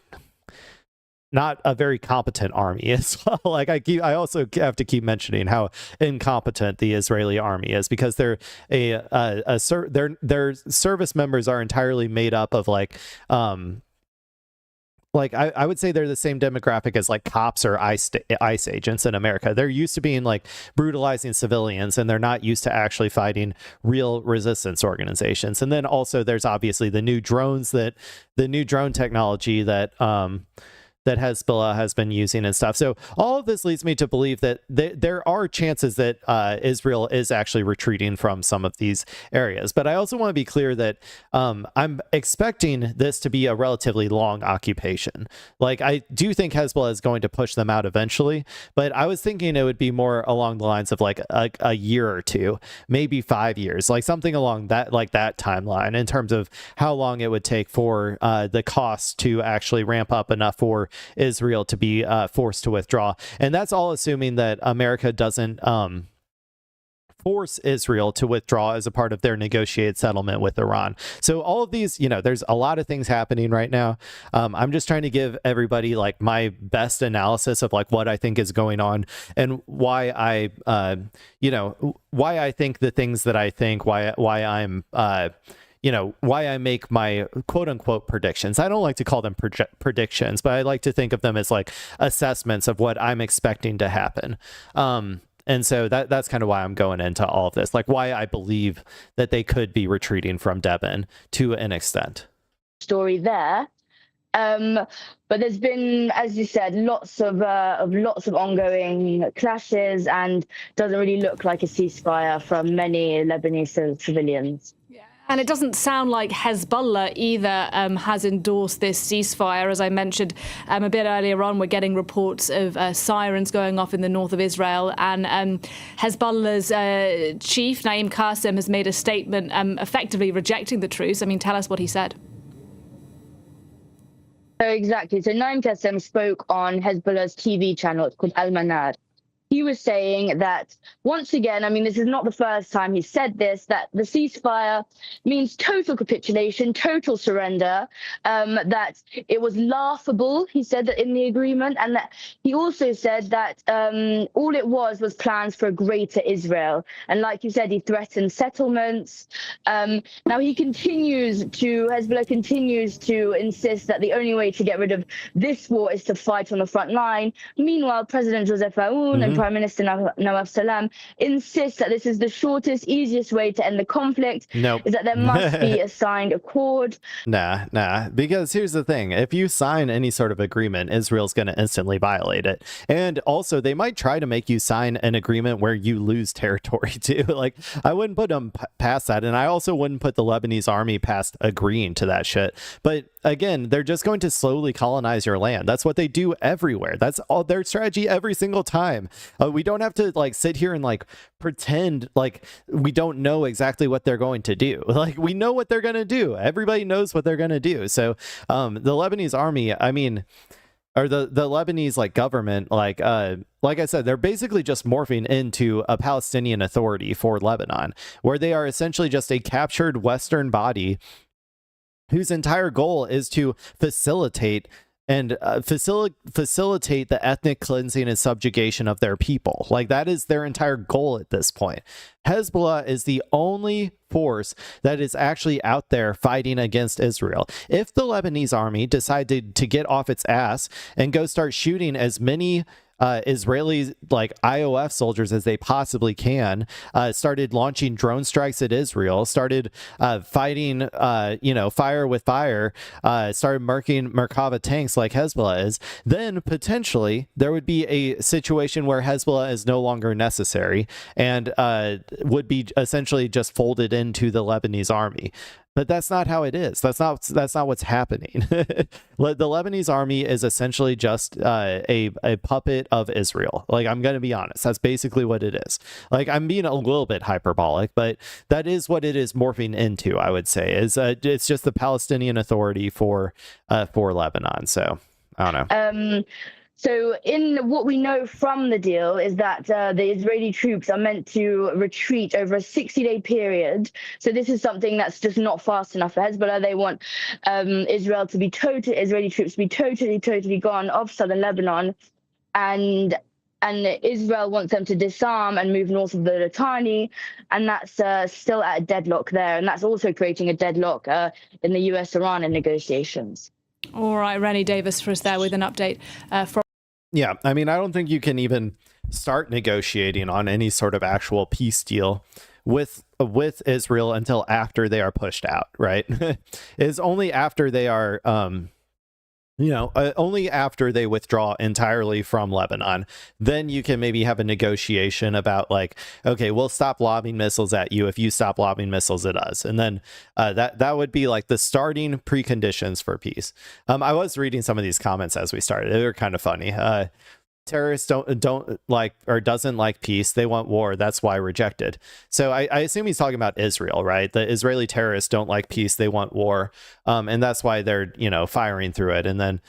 not a very competent army as well. Like I also have to keep mentioning how incompetent the Israeli army is, because their service members are entirely made up of like I would say they're the same demographic as like cops or ICE agents in America. They're used to being like brutalizing civilians, and they're not used to actually fighting real resistance organizations. And then also there's obviously the new drone technology that that Hezbollah has been using and stuff. So all of this leads me to believe that there are chances that Israel is actually retreating from some of these areas. But I also want to be clear that I'm expecting this to be a relatively long occupation. Like, I do think Hezbollah is going to push them out eventually, but I was thinking it would be more along the lines of like a year or two, maybe 5 years, like something along that, like that timeline, in terms of how long it would take for the cost to actually ramp up enough for Israel to be forced to withdraw. And that's all assuming that America doesn't force Israel to withdraw as a part of their negotiated settlement with Iran. So all of these, there's a lot of things happening right now. I'm just trying to give everybody like my best analysis of like what I think is going on and why I, why I think the things that I think, why I'm, why I make my quote unquote predictions. I don't like to call them predictions, but I like to think of them as like assessments of what I'm expecting to happen. And so that's kind of why I'm going into all of this, like why I believe that they could be retreating from Devon to an extent. Story there. But there's been, as you said, lots of ongoing clashes, and doesn't really look like a ceasefire from many Lebanese civilians. And it doesn't sound like Hezbollah either has endorsed this ceasefire. As I mentioned a bit earlier on, we're getting reports of sirens going off in the north of Israel. And Hezbollah's chief, Naim Qassem, has made a statement effectively rejecting the truce. I mean, tell us what he said. So exactly. So Naim Qassem spoke on Hezbollah's TV channel. It's called Al-Manar. He was saying that, once again, I mean, this is not the first time he said this, that the ceasefire means total capitulation, total surrender, that it was laughable, he said, that in the agreement, and that he also said that all it was plans for a greater Israel. And like you said, he threatened settlements. Now Hezbollah continues to insist that the only way to get rid of this war is to fight on the front line. Meanwhile, President Joseph Aoun and Prime Minister Nawaf Salam insist that this is the shortest, easiest way to end the conflict. Nope. Is that there must be a signed accord. Nah. Because here's the thing. If you sign any sort of agreement, Israel's going to instantly violate it. And also, they might try to make you sign an agreement where you lose territory too. Like, I wouldn't put them past that. And I also wouldn't put the Lebanese army past agreeing to that shit. But again, they're just going to slowly colonize your land. That's what they do everywhere. That's all their strategy every single time. We don't have to like sit here and like pretend like we don't know exactly what they're going to do. Like, we know what they're going to do. Everybody knows what they're going to do. So the Lebanese army, I mean, or the Lebanese like government, like I said, they're basically just morphing into a Palestinian Authority for Lebanon, where they are essentially just a captured Western body whose entire goal is to facilitate the ethnic cleansing and subjugation of their people. Like, that is their entire goal at this point. Hezbollah is the only force that is actually out there fighting against Israel. If the Lebanese army decided to get off its ass and go start shooting as many Israeli like IOF soldiers as they possibly can, started launching drone strikes at Israel, started fighting fire with fire, started murking Merkava tanks like Hezbollah is, then potentially there would be a situation where Hezbollah is no longer necessary and would be essentially just folded into the Lebanese army. But that's not how it is. That's not what's happening. The Lebanese army is essentially just a puppet of Israel. Like, I'm going to be honest. That's basically what it is. Like, I'm being a little bit hyperbolic, but that is what it is morphing into, I would say. It's just the Palestinian Authority for Lebanon. So, I don't know. So in what we know from the deal is that the Israeli troops are meant to retreat over a 60-day period. So this is something that's just not fast enough for Hezbollah. They want Israeli troops to be totally gone off southern Lebanon. And Israel wants them to disarm and move north of the Litani, and that's still at a deadlock there. And that's also creating a deadlock in the US-Iran negotiations. All right, Rennie Davis for us there with an update from. Yeah, I mean, I don't think you can even start negotiating on any sort of actual peace deal with Israel until after they are pushed out, right? It's only after they are only after they withdraw entirely from Lebanon, then you can maybe have a negotiation about like, okay, we'll stop lobbing missiles at you if you stop lobbing missiles at us. And then that would be like the starting preconditions for peace. I was reading some of these comments as we started. They were kind of funny. Terrorists don't like or doesn't like peace. They want war. That's why rejected. So I assume he's talking about Israel, right? The Israeli terrorists don't like peace. They want war. And that's why they're, firing through it. And then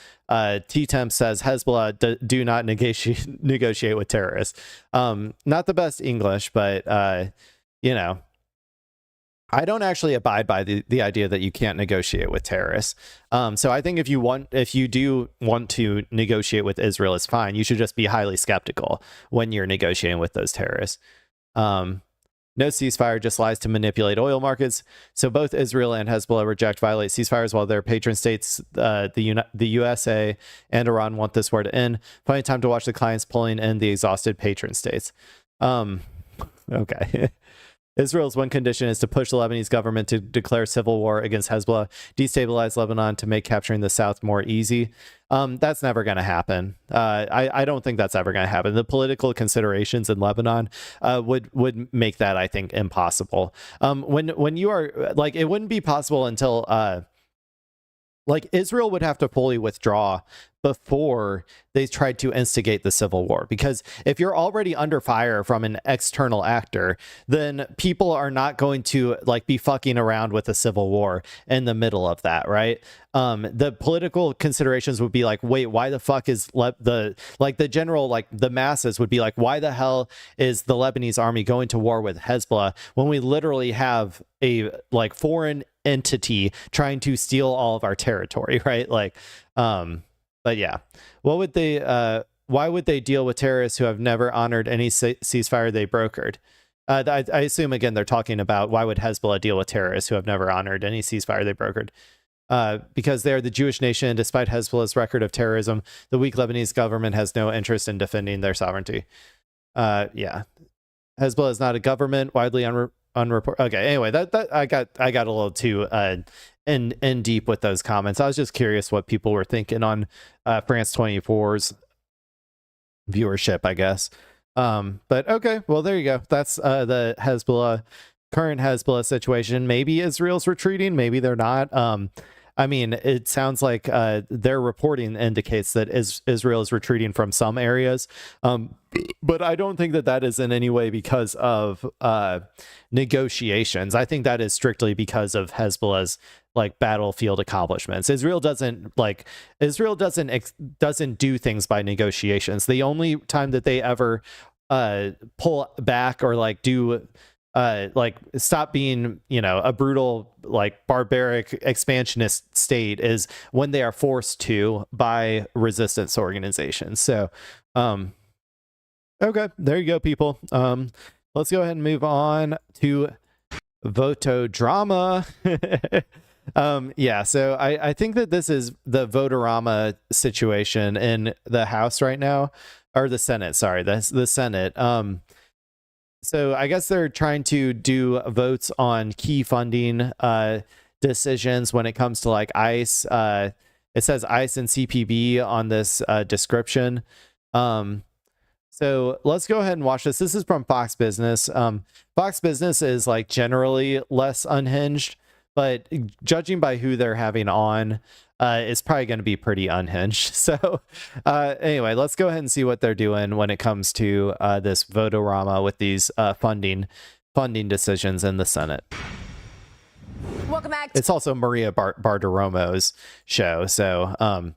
T-Temp says Hezbollah do not negotiate with terrorists. Not the best English, but, I don't actually abide by the idea that you can't negotiate with terrorists. So I think if you do want to negotiate with Israel, it's fine. You should just be highly skeptical when you're negotiating with those terrorists. No ceasefire, just lies to manipulate oil markets. So both Israel and Hezbollah violate ceasefires while their patron states, the USA and Iran, want this war to end. Plenty of time to watch the clients pulling in the exhausted patron states. Okay. Israel's one condition is to push the Lebanese government to declare civil war against Hezbollah, destabilize Lebanon to make capturing the south more easy. That's never going to happen. I don't think that's ever going to happen. The political considerations in Lebanon would make that, I think, impossible. When you are like, it wouldn't be possible until Israel would have to fully withdraw before they tried to instigate the civil war. Because if you're already under fire from an external actor, then people are not going to be fucking around with a civil war in the middle of that, right? The political considerations would be like, wait, why the fuck is the general, the masses would be like, why the hell is the Lebanese army going to war with Hezbollah when we literally have a foreign entity trying to steal all of our territory, right? But yeah, why would they deal with terrorists who have never honored any ceasefire they brokered? I assume, again, they're talking about why would Hezbollah deal with terrorists who have never honored any ceasefire they brokered? Because they're the Jewish nation. Despite Hezbollah's record of terrorism, the weak Lebanese government has no interest in defending their sovereignty. Yeah, Hezbollah is not a government, widely unreported. Okay, anyway, that I got a little too in deep with those comments. I was just curious what people were thinking on France 24's viewership, I guess. But okay, well, there you go. That's the current Hezbollah situation. Maybe Israel's retreating, maybe they're not. I mean, it sounds like their reporting indicates that Israel is retreating from some areas. But I don't think that is in any way because of negotiations. I think that is strictly because of Hezbollah's battlefield accomplishments. Israel doesn't do things by negotiations. The only time that they ever pull back or do stop being, a brutal, barbaric expansionist state is when they are forced to by resistance organizations. So, okay, there you go, people. Let's go ahead and move on to vote-a-rama. Yeah, so I think that this is the vote-a-rama situation in the House right now, or the Senate, sorry, the Senate. So I guess they're trying to do votes on key funding decisions when it comes to ICE. It says ICE and CPB on this description. So let's go ahead and watch this. This is from Fox Business. Fox Business is generally less unhinged, but judging by who they're having on, it's probably going to be pretty unhinged. So anyway, let's go ahead and see what they're doing when it comes to this vote-a-rama with these funding decisions in the Senate. Welcome back. It's also Maria Bartiromo's show. So,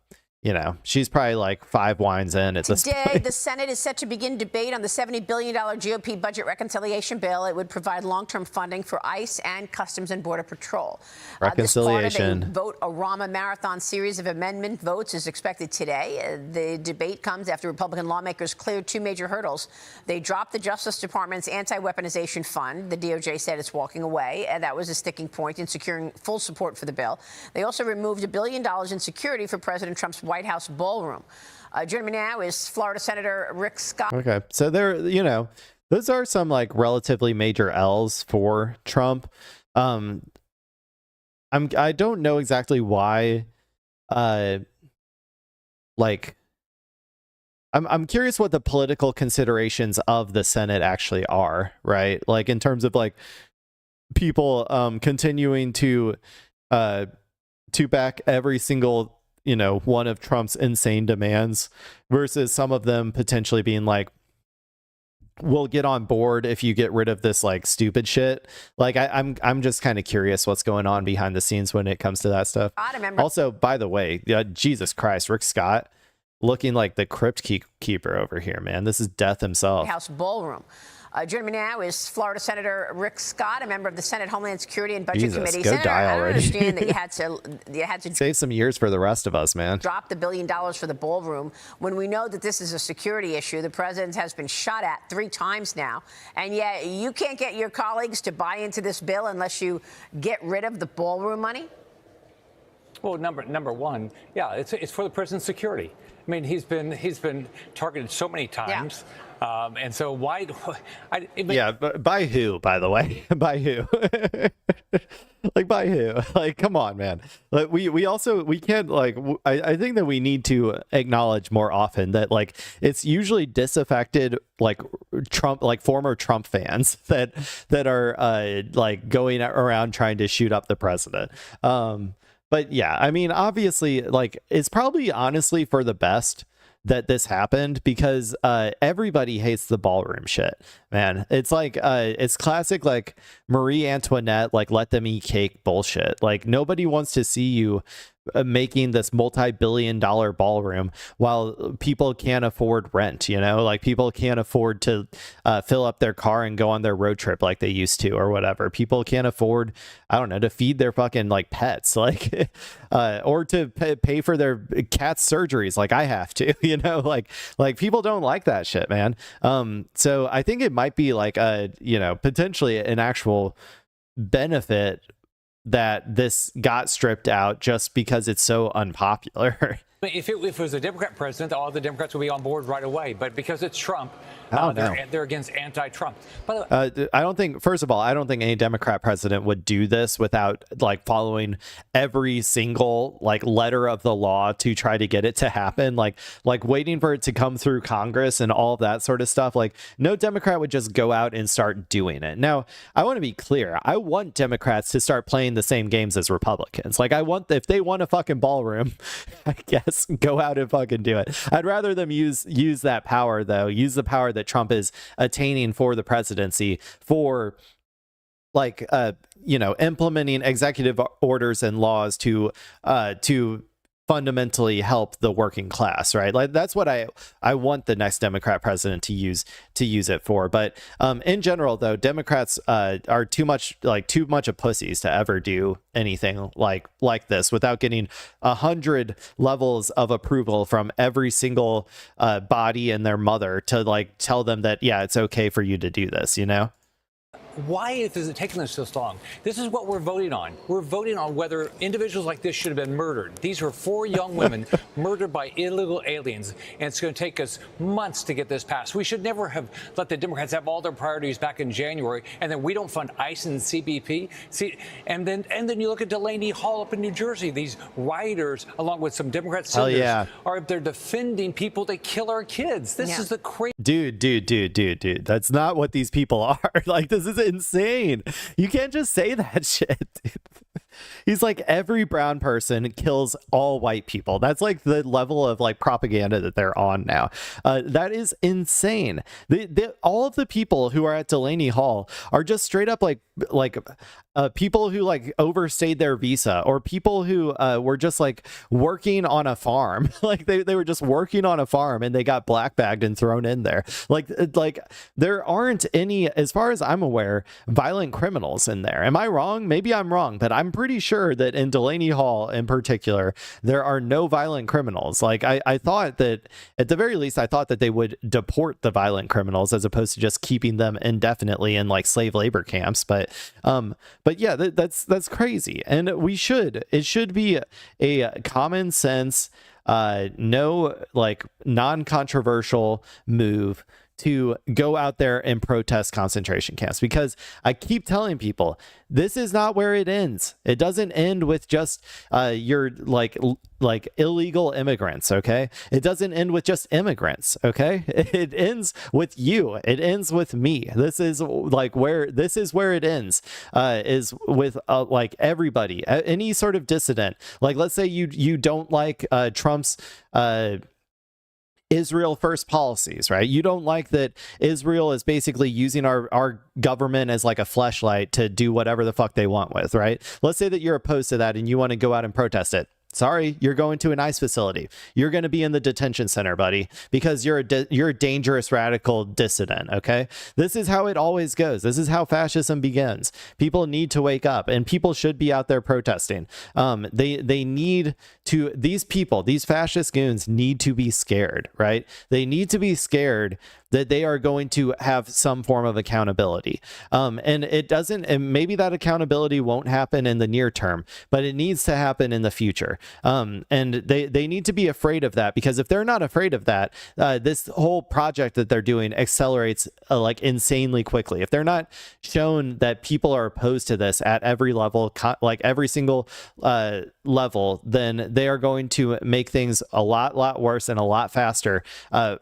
she's probably 5 wines in at this point. Today, the Senate is set to begin debate on the $70 billion GOP budget reconciliation bill. It would provide long-term funding for ICE and Customs and Border Patrol. Reconciliation. This part of a vote-a-rama marathon series of amendment votes is expected today. The debate comes after Republican lawmakers cleared 2 major hurdles. They dropped the Justice Department's anti-weaponization fund. The DOJ said it's walking away, and that was a sticking point in securing full support for the bill. They also removed $1 billion in security for President Trump's White House ballroom. Joining me now is Florida Senator Rick Scott. Okay, so there, those are some relatively major L's for Trump. I don't know exactly why like, I'm curious what the political considerations of the Senate actually are, right? Like in terms of like people continuing to back every single, you know, one of Trump's insane demands versus some of them potentially being like, we'll get on board if you get rid of this like stupid shit. Like I'm just kind of curious what's going on behind the scenes when it comes to that stuff. Also, by the way, Jesus Christ, Rick Scott looking like the crypt keeper over here, man. This is death himself. House ballroom. Joining me now is Florida Senator Rick Scott, a member of the Senate Homeland Security and Budget Committee. Go Senator, die I already. understand that you had to save some years for the rest of us, man. drop the $1 billion for the ballroom when we know that this is a security issue. The president has been shot at 3 times now, and yet you can't get your colleagues to buy into this bill unless you get rid of the ballroom money. Well, number one, yeah, it's for the president's security. I mean, he's been targeted so many times. Yeah. And so why? Yeah, but by who, by the way? By who? Like, by who? Like, come on, man. Like, we can't, like, I think that we need to acknowledge more often that, like, it's usually disaffected, like, Trump, like former Trump fans that are like going around trying to shoot up the president. But yeah, I mean, obviously, like, it's probably honestly for the best that this happened because everybody hates the ballroom shit, man. It's like it's classic like Marie Antoinette, like let them eat cake bullshit. Like nobody wants to see you making this multi-billion-dollar ballroom while people can't afford rent, you know, like people can't afford to fill up their car and go on their road trip like they used to or whatever. People can't afford, I don't know, to feed their fucking like pets, like or to pay for their cat's surgeries like I have to, you know, like people don't like that shit, man. So I think it might be like you know, potentially an actual benefit that this got stripped out just because it's so unpopular. If it was a Democrat president, all the Democrats would be on board right away. But because it's Trump, they're against anti-Trump. By the way, I don't think, first of all, I don't think any Democrat president would do this without like following every single like letter of the law to try to get it to happen. Like waiting for it to come through Congress and all of that sort of stuff. Like no Democrat would just go out and start doing it. Now, I want to be clear. I want Democrats to start playing the same games as Republicans. Like I want, if they want a fucking ballroom, I guess go out and fucking do it. I'd rather them use that power though. Use the power that Trump is attaining for the presidency for like you know, implementing executive orders and laws to fundamentally help the working class, right? Like that's what I want the next Democrat president to use it for. But in general, though, Democrats are too much of pussies to ever do anything like this without getting 100 levels of approval from every single body and their mother to like tell them that, yeah, it's okay for you to do this, you know? why is it taking us so long? This is what we're voting on. We're voting on whether individuals like this should have been murdered. These were 4 young women murdered by illegal aliens, and it's going to take us months to get this passed. We should never have let the Democrats have all their priorities back in January, and then we don't fund ICE and CBP. And then you look at Delaney Hall up in New Jersey. These rioters, along with some Democrat senators, are up there defending people that kill our kids. This is the crazy. Dude. That's not what these people are. Like, this is insane. You can't just say that shit. He's like, every brown person kills all white people. That's like the level of like propaganda that they're on now. That is insane. All of the people who are at Delaney Hall are just straight up like people who like overstayed their visa, or people who were just like working on a farm. Like they were just working on a farm and they got black bagged and thrown in there. Like there aren't any, as far as I'm aware, violent criminals in there. Am I wrong? Maybe I'm wrong, but I'm pretty sure that in Delaney Hall in particular, there are no violent criminals. Like I thought that at the very least, I thought that they would deport the violent criminals as opposed to just keeping them indefinitely in like slave labor camps. But yeah, that's crazy. And it should be a common sense, no like non-controversial move to go out there and protest concentration camps, because I keep telling people this is not where it ends. It doesn't end with just your like illegal immigrants. OK, it doesn't end with just immigrants. OK, it ends with you. It ends with me. This is where it ends, is with like everybody, any sort of dissident. Like, let's say you don't like Trump's Israel first policies, right? You don't like that Israel is basically using our government as like a fleshlight to do whatever the fuck they want with, right? Let's say that you're opposed to that and you want to go out and protest it. Sorry, you're going to an ICE facility. You're going to be in the detention center, buddy, because you're a dangerous radical dissident. Okay, this is how it always goes. This is how fascism begins. People need to wake up, and people should be out there protesting. They need to. These people, these fascist goons, need to be scared, right? They need to be scared that they are going to have some form of accountability. And it doesn't, and maybe that accountability won't happen in the near term, but it needs to happen in the future. And they need to be afraid of that, because if they're not afraid of that, this whole project that they're doing accelerates like insanely quickly. If they're not shown that people are opposed to this at every level, like every single level, then they are going to make things a lot worse and a lot faster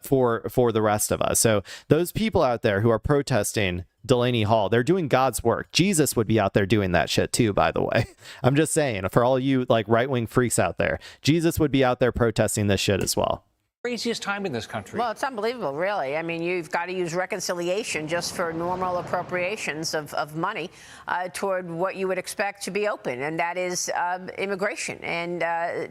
for the rest of us. So those people out there who are protesting Delaney Hall, they're doing God's work. Jesus would be out there doing that shit too, by the way. I'm just saying, for all you like right-wing freaks out there, Jesus would be out there protesting this shit as well. Craziest time in this country. Well, it's unbelievable, really. I mean, you've got to use reconciliation just for normal appropriations of money toward what you would expect to be open, and that is immigration and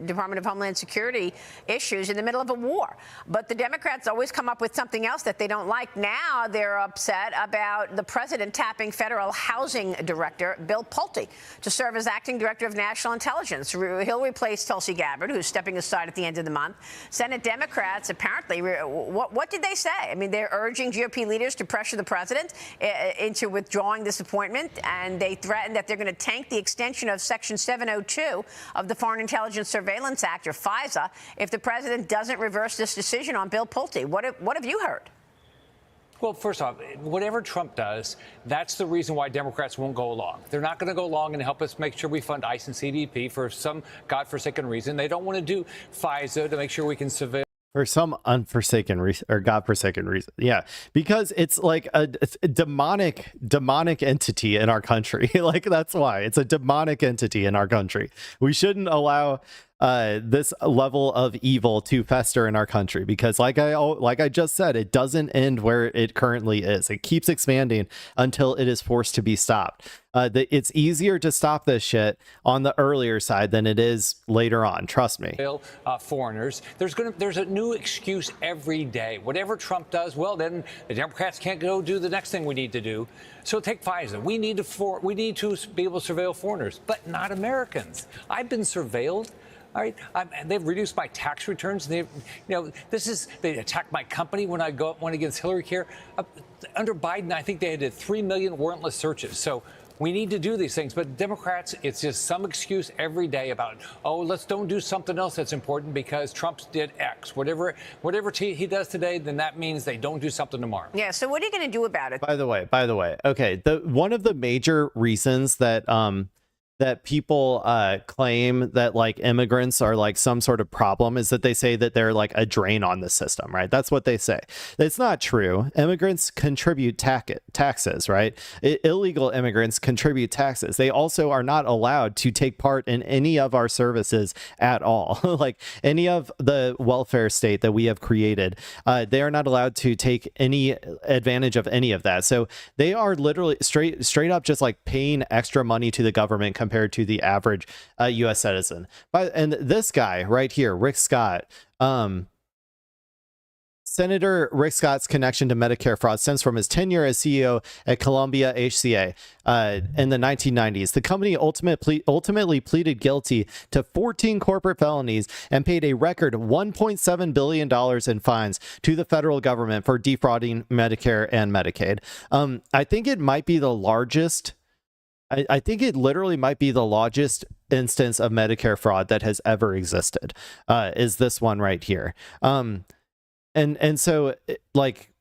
Department of Homeland Security issues in the middle of a war. But the Democrats always come up with something else that they don't like. Now they're upset about the president tapping federal housing director Bill Pulte to serve as acting director of national intelligence. He'll replace Tulsi Gabbard, who's stepping aside at the end of the month. Senate Democrats apparently, what did they say? I mean, they're urging GOP leaders to pressure the president into withdrawing this appointment, and they threatened that they're going to tank the extension of Section 702 of the Foreign Intelligence Surveillance Act, or FISA, if the president doesn't reverse this decision on Bill Pulte. What have you heard? Well, first off, whatever Trump does, that's the reason why Democrats won't go along. They're not going to go along and help us make sure we fund ICE and CDP for some godforsaken reason. They don't want to do FISA to make sure we can surveil. For some unforsaken reason or godforsaken reason. Yeah, because it's like a demonic entity in our country. Like, that's why it's a demonic entity in our country. We shouldn't allow this level of evil to fester in our country, because like I just said, it doesn't end where it currently is. It keeps expanding until it is forced to be stopped. It's easier to stop this shit on the earlier side than it is later on. Trust me. Foreigners. There's a new excuse every day. Whatever Trump does, well, then the Democrats can't go do the next thing we need to do. So take FISA. We need to be able to surveil foreigners, but not Americans. I've been surveilled. All right, they've reduced my tax returns. They attacked my company when I went against Hillary Care. Under Biden, I think they did 3 million warrantless searches. So we need to do these things. But Democrats, it's just some excuse every day about, don't do something else that's important because Trump did X. Whatever he does today, then that means they don't do something tomorrow. Yeah. So what are you going to do about it? By the way, okay. One of the major reasons that that people claim that like immigrants are like some sort of problem is that they say that they're like a drain on the system, right? That's what they say. It's not true. Immigrants contribute taxes, right? Illegal immigrants contribute taxes. They also are not allowed to take part in any of our services at all. Like any of the welfare state that we have created, they are not allowed to take any advantage of any of that. So they are literally straight up just like paying extra money to the government compared to the average U.S. citizen. And this guy right here, Rick Scott, Senator Rick Scott's connection to Medicare fraud stems from his tenure as CEO at Columbia HCA in the 1990s. The company ultimately pleaded guilty to 14 corporate felonies and paid a record $1.7 billion in fines to the federal government for defrauding Medicare and Medicaid. I think it might be the largest. I think it literally might be the largest instance of Medicare fraud that has ever existed, is this one right here. And so, like,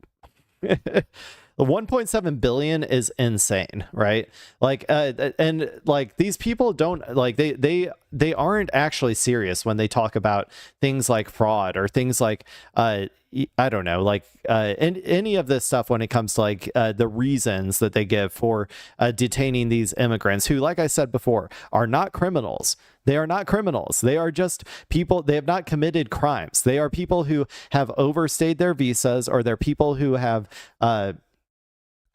1.7 billion is insane, right? Like, and like these people don't like they aren't actually serious when they talk about things like fraud or things like I don't know, like any of this stuff when it comes to like the reasons that they give for detaining these immigrants who, like I said before, are not criminals. They are not criminals. They are just people. They have not committed crimes. They are people who have overstayed their visas, or they're people who have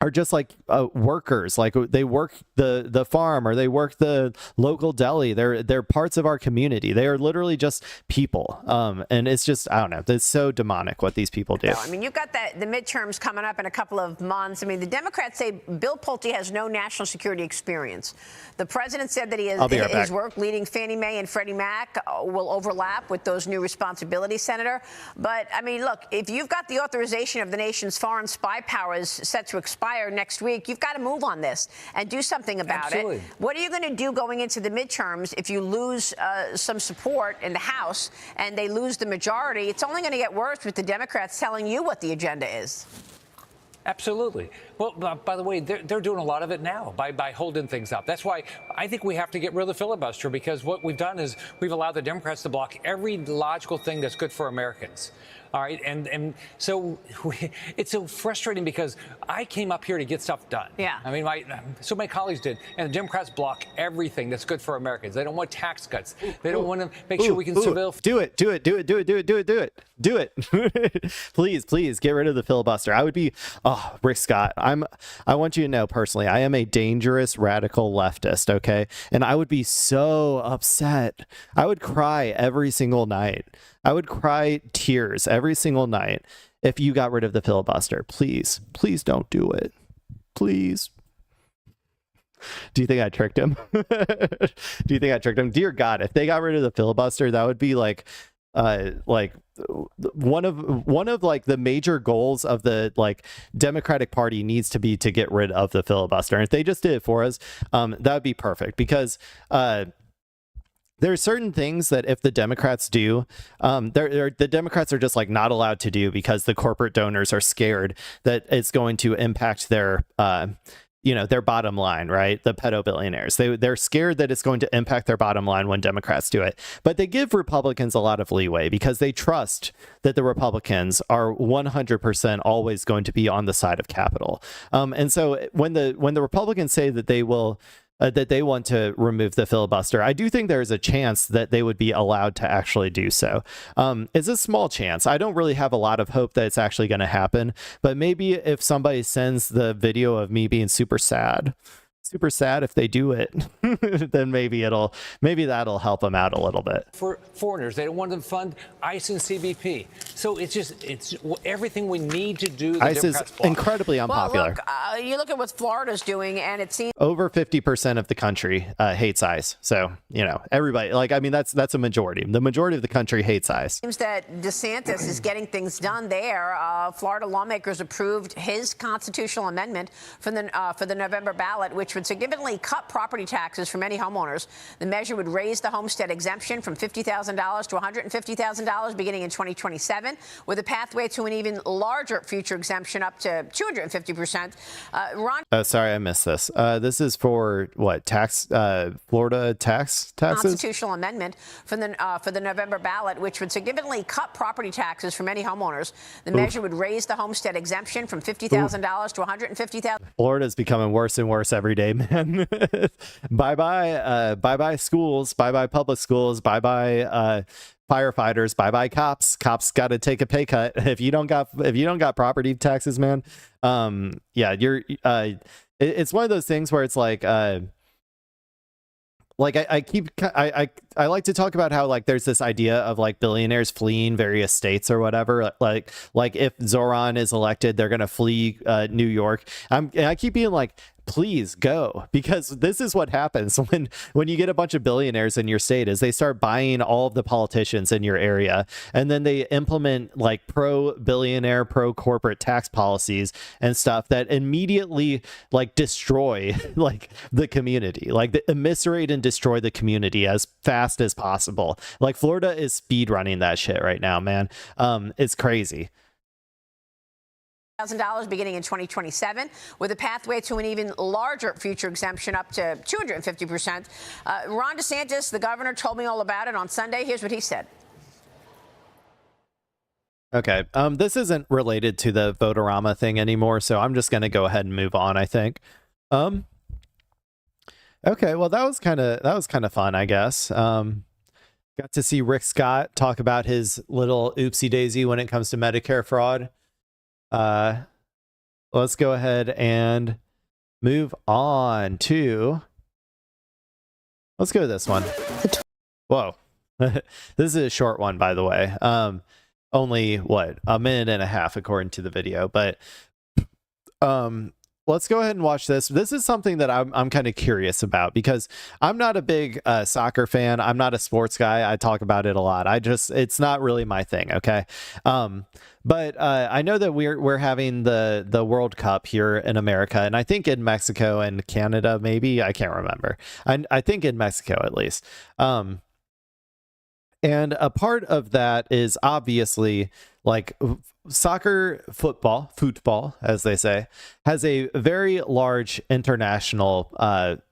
are just like workers, like they work the farm or they work the local deli. They're parts of our community. They are literally just people. And it's just, I don't know, it's so demonic what these people do. No, I mean, you've got the midterms coming up in a couple of months. I mean, the Democrats say Bill Pulte has no national security experience. The president said that his work leading Fannie Mae and Freddie Mac will overlap with those new responsibilities, Senator. But I mean, look, if you've got the authorization of the nation's foreign spy powers set to expire next week, you've got to move on this and do something about it. What are you going to do going into the midterms if you lose some support in the House and they lose the majority? It's only going to get worse with the Democrats telling you what the agenda is. Absolutely. Well, by the way, they're doing a lot of it now by holding things up. That's why I think we have to get rid of the filibuster, because what we've done is we've allowed the Democrats to block every logical thing that's good for Americans. All right. And so it's so frustrating because I came up here to get stuff done. Yeah. I mean, my colleagues did. And the Democrats block everything that's good for Americans. They don't want tax cuts. They don't want to make sure we can surveil. Do it. Please get rid of the filibuster. I would be, Rick Scott, I want you to know personally, I am a dangerous radical leftist. Okay. And I would be so upset. I would cry every single night. I would cry tears every single night if you got rid of the filibuster. Please don't do it. Please. Do you think I tricked him? Dear God, if they got rid of the filibuster, that would be like one of like the major goals of the like Democratic Party needs to be to get rid of the filibuster. And if they just did it for us, that would be perfect, because there are certain things that if the Democrats do, the Democrats are just like not allowed to do because the corporate donors are scared that it's going to impact their their bottom line, right? The pedo billionaires. They're scared that it's going to impact their bottom line when Democrats do it. But they give Republicans a lot of leeway because they trust that the Republicans are 100% always going to be on the side of capital. And so when the Republicans say that they will that they want to remove the filibuster, I do think there's a chance that they would be allowed to actually do so. It's a small chance. I don't really have a lot of hope that it's actually going to happen, but maybe if somebody sends the video of me being super sad if they do it, then maybe that'll help them out a little bit. For foreigners, they don't want them to fund ICE and CBP. So it's everything we need to do. ICE is incredibly unpopular. Well, look, you look at what Florida's doing, and it seems over 50% of the country hates ICE. So everybody, like, I mean, that's a majority. The majority of the country hates ICE. Seems that DeSantis is getting things done there. Florida lawmakers approved his constitutional amendment for the November ballot, which would significantly cut property taxes for many homeowners. The measure would raise the homestead exemption from $50,000 to $150,000 beginning in 2027, with a pathway to an even larger future exemption up to 250%. Ron, sorry, I missed this. This is for what Florida taxes? Constitutional amendment for the November ballot, which would significantly cut property taxes for many homeowners. The measure would raise the homestead exemption from $50,000 to $150,000. Florida's becoming worse and worse every day, man. Bye-bye schools, bye-bye public schools, bye-bye firefighters, bye-bye cops. Cops got to take a pay cut if you don't got property taxes, man. It's one of those things where it's like I like to talk about how like there's this idea of like billionaires fleeing various states or whatever. Like if Zoran is elected, they're gonna flee New York. I keep being like, please go, because this is what happens when you get a bunch of billionaires in your state is they start buying all of the politicians in your area, and then they implement like pro-billionaire, pro-corporate tax policies and stuff that immediately like destroy like the community, like they eviscerate and destroy the community as fast as possible. Like Florida is speed running that shit right now, man. It's crazy. $1,000 beginning in 2027, with a pathway to an even larger future exemption up to 250%. Ron DeSantis, the governor, told me all about it on Sunday. Here's what he said. Okay, this isn't related to the vote-a-rama thing anymore, so I'm just going to go ahead and move on, I think. Okay, well, that was kind of fun, I guess. Got to see Rick Scott talk about his little oopsie daisy when it comes to Medicare fraud. Let's go ahead and move on to. Let's go to this one. Whoa, this is a short one, by the way. Only what, a minute and a half according to the video, but let's go ahead and watch this. This is something that I'm kind of curious about because I'm not a big soccer fan. I'm not a sports guy. I talk about it a lot. It's not really my thing. Okay. But I know that we're having the World Cup here in America, and I think in Mexico and Canada, maybe, I can't remember. I think in Mexico at least. And a part of that is obviously like soccer, football, as they say, has a very large international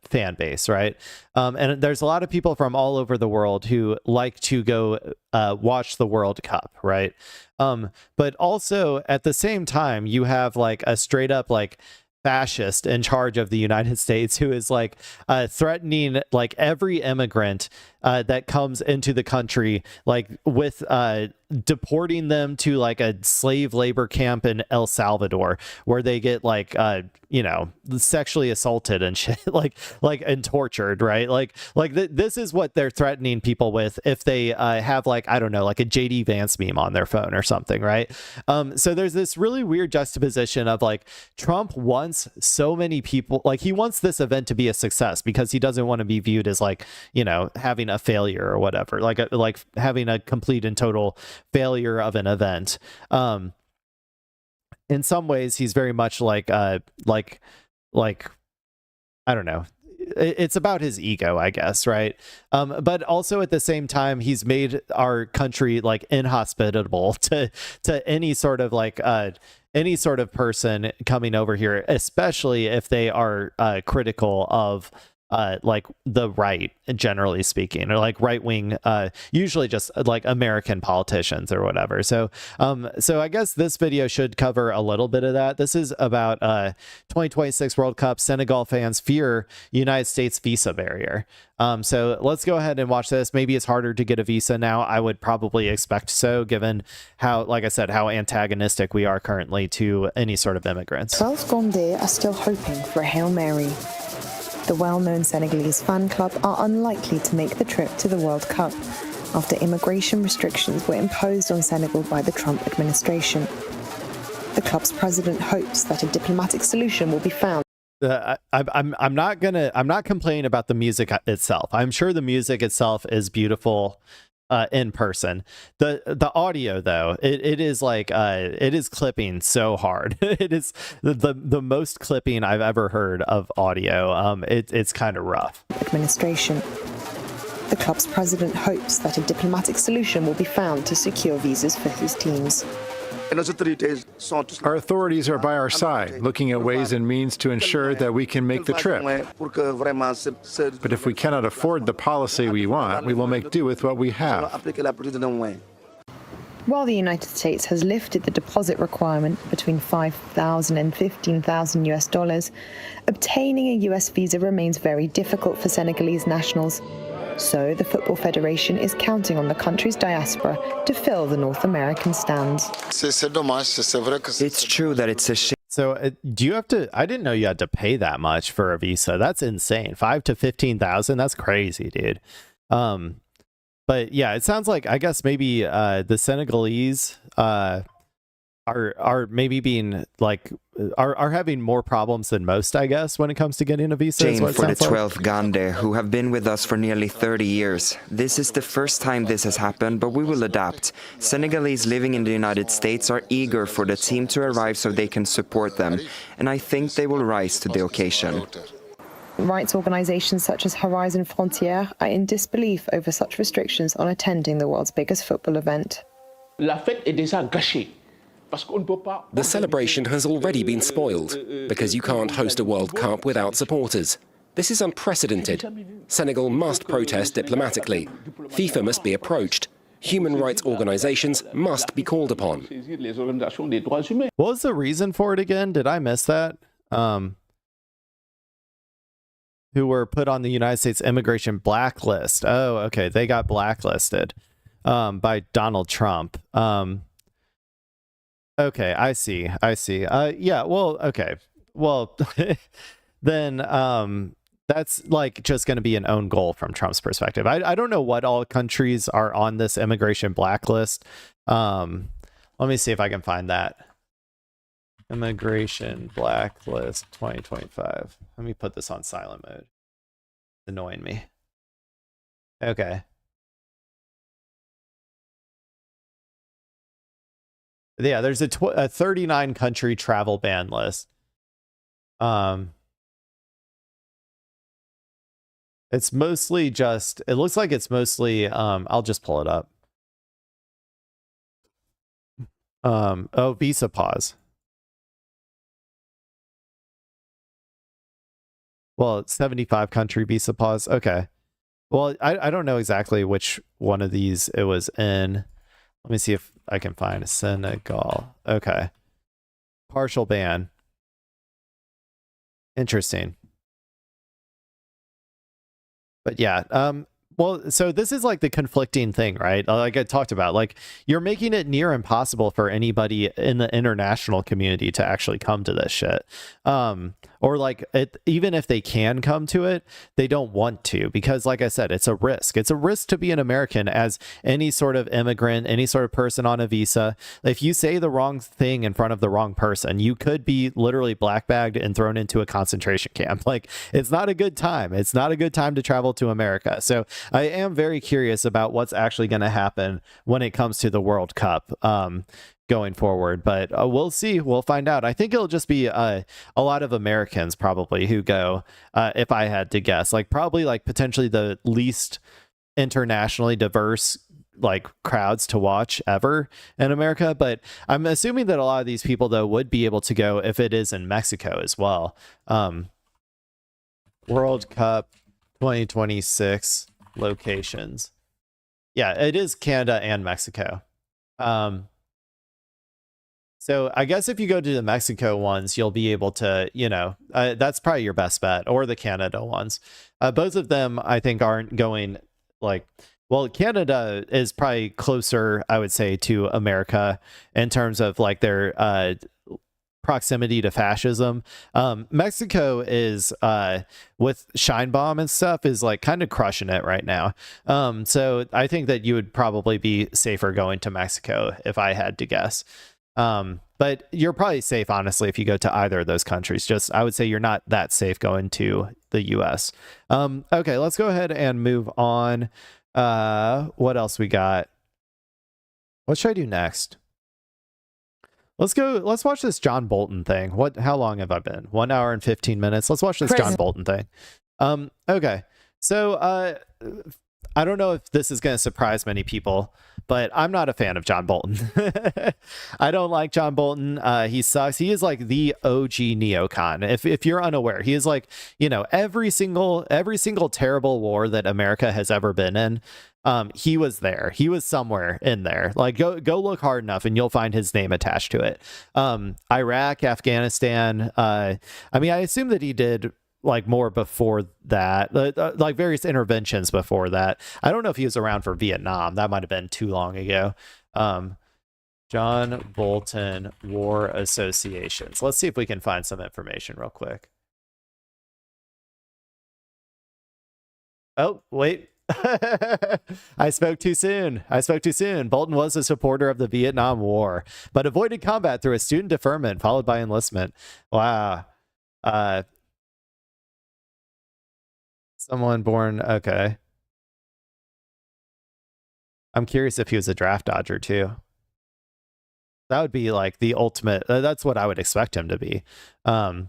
fan base, right? And there's a lot of people from all over the world who like to go watch the World Cup, right? But also at the same time, you have like a straight up like fascist in charge of the United States who is like threatening like every immigrant that comes into the country, like with deporting them to like a slave labor camp in El Salvador where they get like sexually assaulted and shit, like and tortured, right? Like this is what they're threatening people with if they have like, I don't know, like a JD Vance meme on their phone or something, right? So there's this really weird juxtaposition of like Trump wants so many people, like he wants this event to be a success because he doesn't want to be viewed as like, having a failure or whatever, like having a complete and total failure of an event. In some ways he's very much like I don't know, it's about his ego, I guess, right? But also at the same time he's made our country like inhospitable to any sort of like any sort of person coming over here, especially if they are critical of like the right, generally speaking, or like right wing, usually just like American politicians or whatever. So I guess this video should cover a little bit of that. This is about 2026 World Cup. Senegal fans fear United States visa barrier. So let's go ahead and watch this. Maybe it's harder to get a visa now. I would probably expect so, given how, like I said, how antagonistic we are currently to any sort of immigrants. 12 gone deer are still hoping for a Hail Mary. The well-known Senegalese fan club are unlikely to make the trip to the World Cup after immigration restrictions were imposed on Senegal by the Trump administration. The club's president hopes that a diplomatic solution will be found. I'm not complaining about the music itself. I'm sure the music itself is beautiful in person. The audio though, it is like it is clipping so hard. It is the most clipping I've ever heard of audio. It's kind of rough. Administration. The club's president hopes that a diplomatic solution will be found to secure visas for his teams. Our authorities are by our side, looking at ways and means to ensure that we can make the trip. But if we cannot afford the policy we want, we will make do with what we have. While the United States has lifted the deposit requirement between $5,000 and $15,000 US, obtaining a US visa remains very difficult for Senegalese nationals. So the Football Federation is counting on the country's diaspora to fill the North American stands. It's true that it's a shame. So do you have to, I didn't know you had to pay that much for a visa. That's insane. 5 to 15,000. That's crazy, dude. But yeah, it sounds like, I guess maybe the Senegalese are maybe being like are having more problems than most, I guess, when it comes to getting a visa. Shame for the 12 Gande who have been with us for nearly 30 years. This is the first time this has happened, but we will adapt. Senegalese living in the United States are eager for the team to arrive so they can support them, and I think they will rise to the occasion. Rights organizations such as Horizon Frontières are in disbelief over such restrictions on attending the world's biggest football event. La fête est déjà gâchée. The celebration has already been spoiled because you can't host a World Cup without supporters. This is unprecedented. Senegal must protest diplomatically. FIFA must be approached. Human rights organizations must be called upon. What was the reason for it again? Did I miss that? Who were put on the United States immigration blacklist. Oh, okay. They got blacklisted by Donald Trump. Okay, I see. Yeah, well, okay. Well, then that's like just going to be an own goal from Trump's perspective. I don't know what all countries are on this immigration blacklist. Let me see if I can find that. Immigration blacklist 2025. Let me put this on silent mode. It's annoying me. Okay. Yeah, there's a 39 country travel ban list. It's mostly just, it looks like it's mostly, I'll just pull it up. Oh, visa pause. Well, it's 75 country visa pause. Okay. Well, I don't know exactly which one of these it was in. Let me see if I can find Senegal. Okay. Partial ban. Interesting. But yeah, well, so this is like the conflicting thing, right? Like I talked about, like you're making it near impossible for anybody in the international community to actually come to this shit. Or like even if they can come to it, they don't want to, because like I said, it's a risk. It's a risk to be an American as any sort of immigrant, any sort of person on a visa. If you say the wrong thing in front of the wrong person, you could be literally black bagged and thrown into a concentration camp. Like it's not a good time. It's not a good time to travel to America. So I am very curious about what's actually going to happen when it comes to the World Cup. Going forward, but we'll see. We'll find out. I think it'll just be a lot of Americans probably who go, if I had to guess, like probably like potentially the least internationally diverse like crowds to watch ever in America. But I'm assuming that a lot of these people though would be able to go if it is in Mexico as well. World Cup 2026 locations. Yeah, it is Canada and Mexico. So I guess if you go to the Mexico ones, you'll be able to, you know, that's probably your best bet, or the Canada ones. Both of them, I think, aren't going like, well, Canada is probably closer, I would say, to America in terms of like their proximity to fascism. Mexico is with Scheinbaum and stuff is like kind of crushing it right now. So I think that you would probably be safer going to Mexico if I had to guess. But you're probably safe, honestly, if you go to either of those countries. Just, I would say you're not that safe going to the US. Okay, let's go ahead and move on. What else we got? What should I do next? Let's watch this John Bolton thing. How long have I been? 1 hour and 15 minutes. Let's watch this John Bolton thing. Okay. So, I don't know if this is going to surprise many people, but I'm not a fan of John Bolton. I don't like John Bolton. He sucks. He is like the OG neocon. If you're unaware, he is like, you know, every single terrible war that America has ever been in. He was there. He was somewhere in there. Like go look hard enough and you'll find his name attached to it. Iraq, Afghanistan. I mean, I assume that he did like more before that, like various interventions before that. I don't know if he was around for Vietnam. That might have been too long ago. John Bolton War Associations. Let's see if we can find some information real quick. Oh, wait. I spoke too soon. Bolton was a supporter of the Vietnam War, but avoided combat through a student deferment followed by enlistment. Wow. Someone born, okay. I'm curious if he was a draft dodger too. That would be like the ultimate, that's what I would expect him to be. But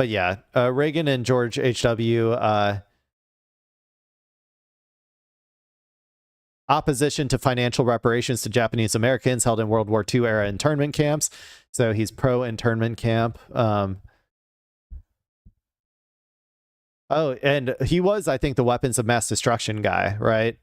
yeah, Reagan and George H.W. opposition to financial reparations to Japanese Americans held in World War II era internment camps. So he's pro internment camp. Oh, and he was, I think, the weapons of mass destruction guy, right?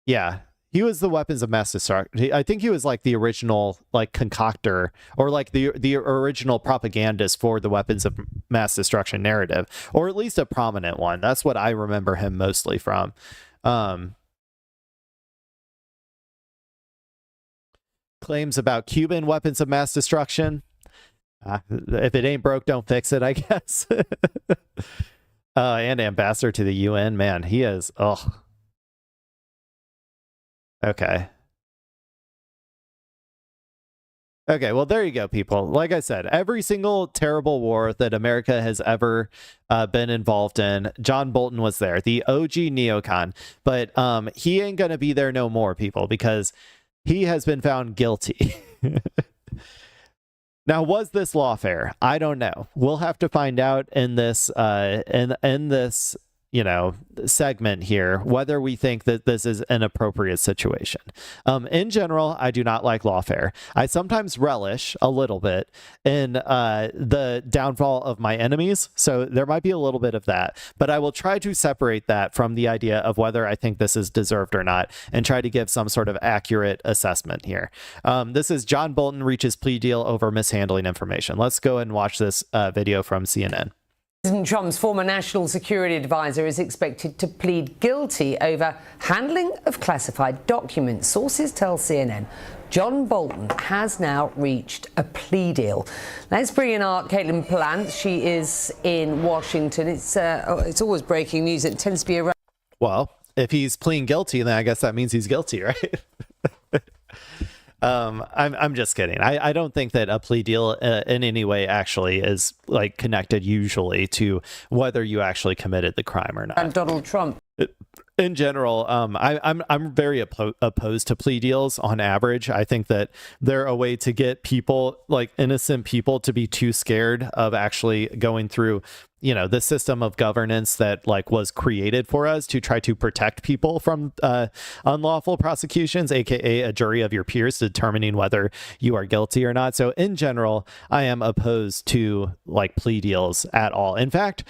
Yeah, he was the weapons of mass destruction. I think he was like the original like concoctor, or like the original propagandist for the weapons of mass destruction narrative, or at least a prominent one. That's what I remember him mostly from. Claims about Cuban weapons of mass destruction. If it ain't broke, don't fix it, I guess. And ambassador to the UN. Man, he is. Oh. Okay. Okay, well, there you go, people. Like I said, every single terrible war that America has ever been involved in, John Bolton was there, the OG neocon. But he ain't going to be there no more, people, because he has been found guilty. Now, was this lawfare? I don't know. We'll have to find out in this in this segment here whether we think that this is an appropriate situation. In general, I do not like lawfare. I sometimes relish a little bit in the downfall of my enemies, so there might be a little bit of that, but I will try to separate that from the idea of whether I think this is deserved or not and try to give some sort of accurate assessment here. This is John Bolton reaches plea deal over mishandling information. Let's go and watch this video from CNN. President Trump's former national security advisor is expected to plead guilty over handling of classified documents. Sources tell CNN John Bolton has now reached a plea deal. Let's bring in our Caitlin Plant. She is in Washington. It's always breaking news. It tends to be around. Well, if he's pleading guilty, then I guess that means he's guilty, right? I'm just kidding. I don't think that a plea deal in any way actually is like connected usually to whether you actually committed the crime or not. And Donald Trump. In general, I'm very opposed to plea deals on average. I think that they're a way to get people, like innocent people, to be too scared of actually going through, the system of governance that like was created for us to try to protect people from unlawful prosecutions, aka a jury of your peers determining whether you are guilty or not. So in general, I am opposed to like plea deals at all. In fact,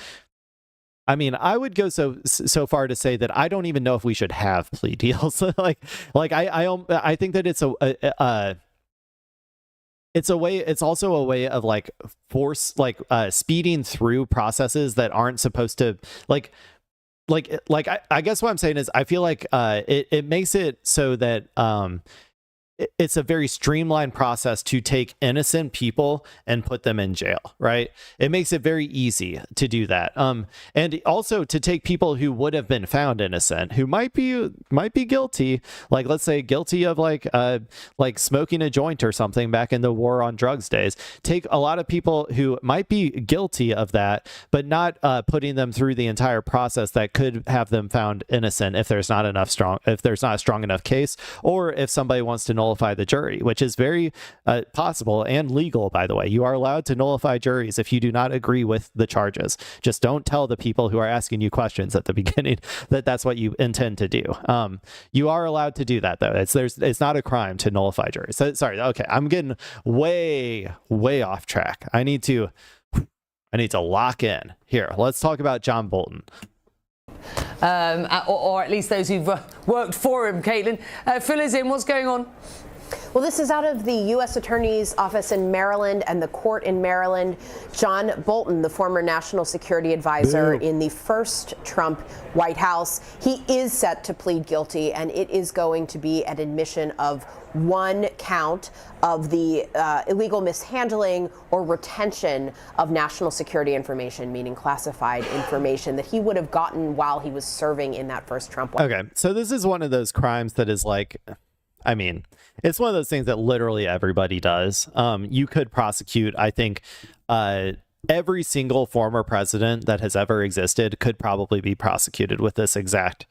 I mean, I would go so far to say that I don't even know if we should have plea deals. I think that it's also a way of like speeding through processes that aren't supposed to I guess what I'm saying is I feel like it makes it so that it's a very streamlined process to take innocent people and put them in jail, right? It makes it very easy to do that. And also to take people who would have been found innocent, who might be guilty, like let's say guilty of like smoking a joint or something back in the war on drugs days. Take a lot of people who might be guilty of that, but not putting them through the entire process that could have them found innocent if there's not a strong enough case, or if somebody wants to nullify the jury, which is very possible and legal, by the way. You are allowed to nullify juries if you do not agree with the charges. Just don't tell the people who are asking you questions at the beginning that that's what you intend to do. You are allowed to do that, though. It's not a crime to nullify juries. So, sorry. Okay, I'm getting way off track. I need to lock in here. Let's talk about John Bolton. Or at least those who've worked for him. Caitlin, fill us in. What's going on? Well, this is out of the U.S. Attorney's Office in Maryland and the court in Maryland. John Bolton, the former national security advisor in the first Trump White House, he is set to plead guilty, and it is going to be an admission of one count of the illegal mishandling or retention of national security information, meaning classified information that he would have gotten while he was serving in that first Trump White House. Okay, so this is one of those crimes that is like, I mean, it's one of those things that literally everybody does. You could prosecute, I think, every single former president that has ever existed could probably be prosecuted with this exact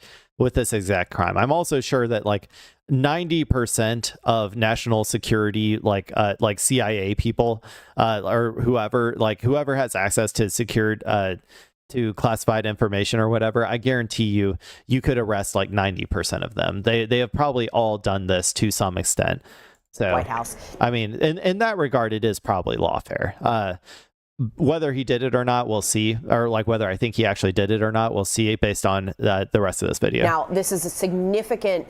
crime. I'm also sure that like 90% of national security, like CIA people, or whoever has access to secured to classified information or whatever, I guarantee you could arrest like 90% of them. They have probably all done this to some extent. So, White House. I mean, in that regard, it is probably lawfare. Whether he did it or not, we'll see. Or like whether I think he actually did it or not, we'll see based on the rest of this video. Now, this is a significant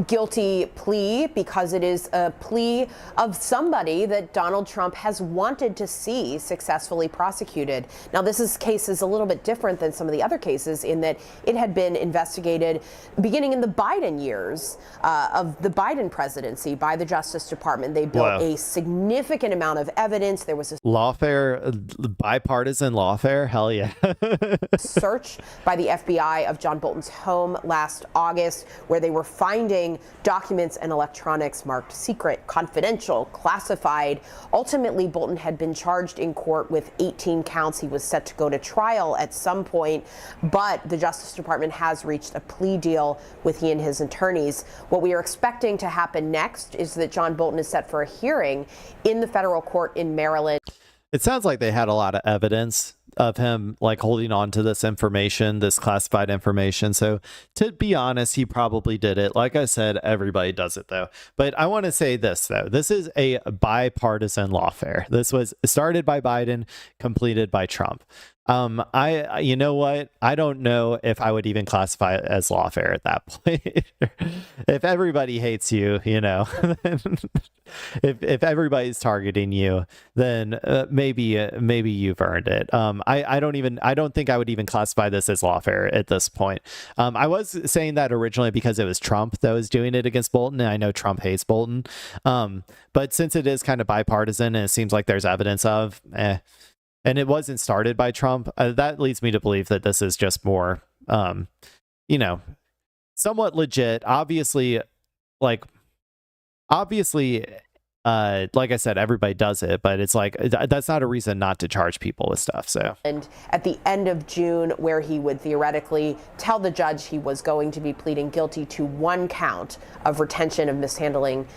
guilty plea because it is a plea of somebody that Donald Trump has wanted to see successfully prosecuted. Now, this case is a little bit different than some of the other cases in that it had been investigated beginning in the Biden years of the Biden presidency by the Justice Department. They built a significant amount of evidence. There was a lawfare, bipartisan lawfare. Hell yeah. search by the FBI of John Bolton's home last August, where they were finding documents and electronics marked secret, confidential, classified. Ultimately, Bolton had been charged in court with 18 counts. He was set to go to trial at some point, but the Justice Department has reached a plea deal with he and his attorneys. What we are expecting to happen next is that John Bolton is set for a hearing in the federal court in Maryland. It sounds like they had a lot of evidence of him like holding on to this information, this classified information. So to be honest, he probably did it. Like I said, everybody does it though. But I want to say this though. This is a bipartisan lawfare. This was started by Biden, completed by Trump. You know what? I don't know if I would even classify it as lawfare at that point. If everybody hates you, you know, if everybody's targeting you, then maybe you've earned it. I don't think I would even classify this as lawfare at this point. I was saying that originally because it was Trump that was doing it against Bolton, and I know Trump hates Bolton. But since it is kind of bipartisan and it seems like there's evidence of, and it wasn't started by Trump, that leads me to believe that this is just more, you know, somewhat legit. Obviously, like I said, everybody does it, but it's like that's not a reason not to charge people with stuff. So, and at the end of June, where he would theoretically tell the judge he was going to be pleading guilty to one count of retention of mishandling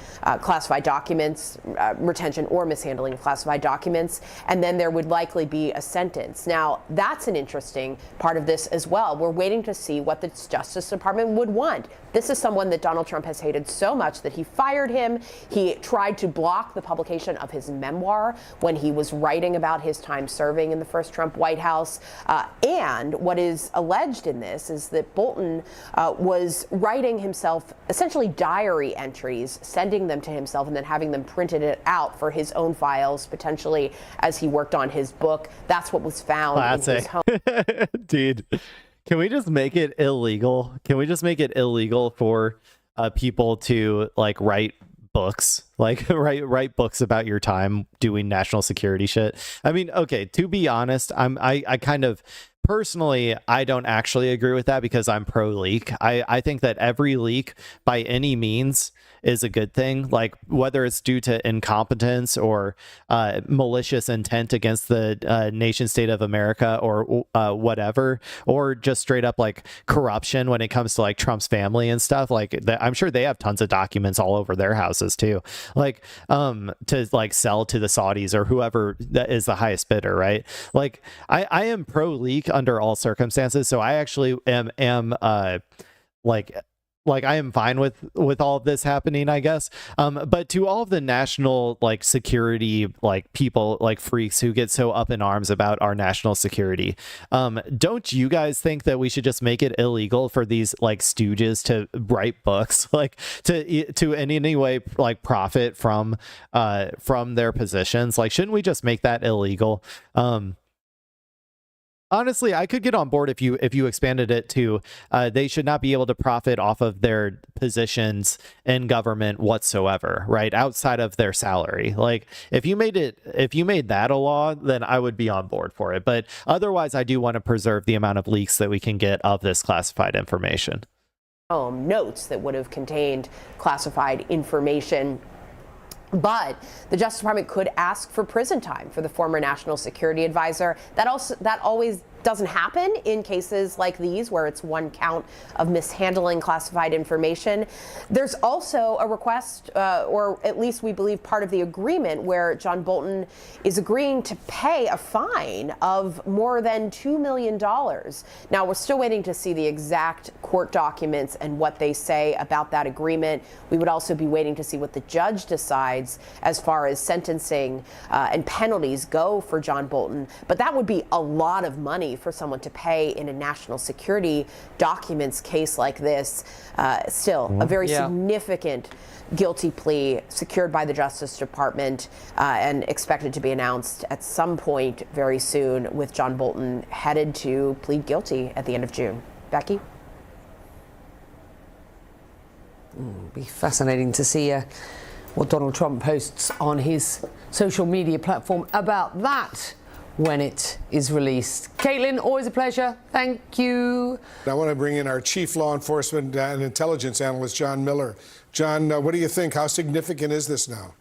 classified documents, retention or mishandling of classified documents, and then there would likely be a sentence. Now, that's an interesting part of this as well. We're waiting to see what the Justice Department would want. This is someone that Donald Trump has hated so much that he fired him. He tried to block the publication of his memoir when he was writing about his time serving in the first Trump White House. And what is alleged in this is that Bolton was writing himself essentially diary entries, sending them to himself and then having them printed it out for his own files, potentially as he worked on his book. That's what was found in his home. Dude, can we just make it illegal? Can we just make it illegal for people to like write books, like write books about your time doing national security shit? I mean, okay, to be honest, I kind of personally, I don't actually agree with that because I'm pro leak. I think that every leak by any means is a good thing, like whether it's due to incompetence or malicious intent against the nation state of America or whatever, or just straight up like corruption when it comes to like Trump's family and stuff. Like I'm sure they have tons of documents all over their houses too, like to like sell to the Saudis or whoever that is the highest bidder, right? Like I am pro leak under all circumstances, so I actually am like I am fine with all of this happening, I guess. But to all of the national like security like people like freaks who get so up in arms about our national security, don't you guys think that we should just make it illegal for these like stooges to write books, like to in any way like profit from their positions? Like, shouldn't we just make that illegal? Honestly, I could get on board if you expanded it to they should not be able to profit off of their positions in government whatsoever, right? Outside of their salary. Like if you made that a law, then I would be on board for it. But otherwise, I do want to preserve the amount of leaks that we can get of this classified information. Notes that would have contained classified information. But the Justice Department could ask for prison time for the former national security advisor. That always doesn't happen in cases like these where it's one count of mishandling classified information. There's also a request, or at least we believe part of the agreement, where John Bolton is agreeing to pay a fine of more than $2 million. Now, we're still waiting to see the exact court documents and what they say about that agreement. We would also be waiting to see what the judge decides as far as sentencing and penalties go for John Bolton. But that would be a lot of money for someone to pay in a national security documents case like this. Still, a very significant guilty plea secured by the Justice Department and expected to be announced at some point very soon, with John Bolton headed to plead guilty at the end of June. Becky? Be fascinating to see what Donald Trump posts on his social media platform about that when it is released. Caitlin, always a pleasure. Thank you. I want to bring in our chief law enforcement and intelligence analyst, John Miller. John, what do you think? How significant is this now?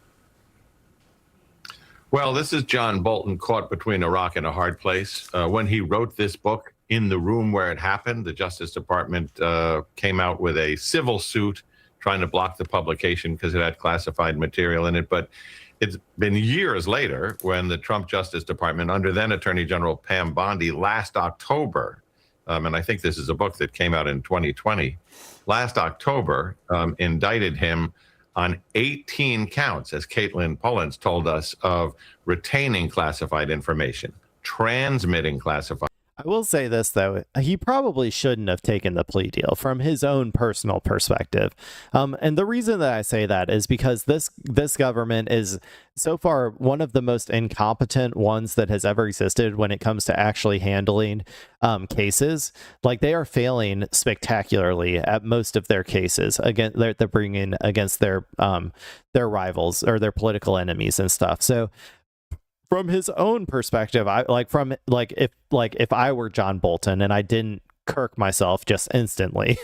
Well, this is John Bolton caught between a rock and a hard place. When he wrote this book, in the room where it happened, the Justice Department came out with a civil suit trying to block the publication because it had classified material in it. But it's been years later when the Trump Justice Department, under then Attorney General Pam Bondi, last October, and I think this is a book that came out in 2020, last October, indicted him on 18 counts, as Caitlin Pullins told us, of retaining classified information, transmitting classified. I will say this, though. He probably shouldn't have taken the plea deal from his own personal perspective. And the reason that I say that is because this government is so far one of the most incompetent ones that has ever existed when it comes to actually handling cases. Like, they are failing spectacularly at most of their cases. Again, they're bringing against their rivals or their political enemies and stuff. So, from his own perspective, if I were John Bolton and I didn't kirk myself just instantly,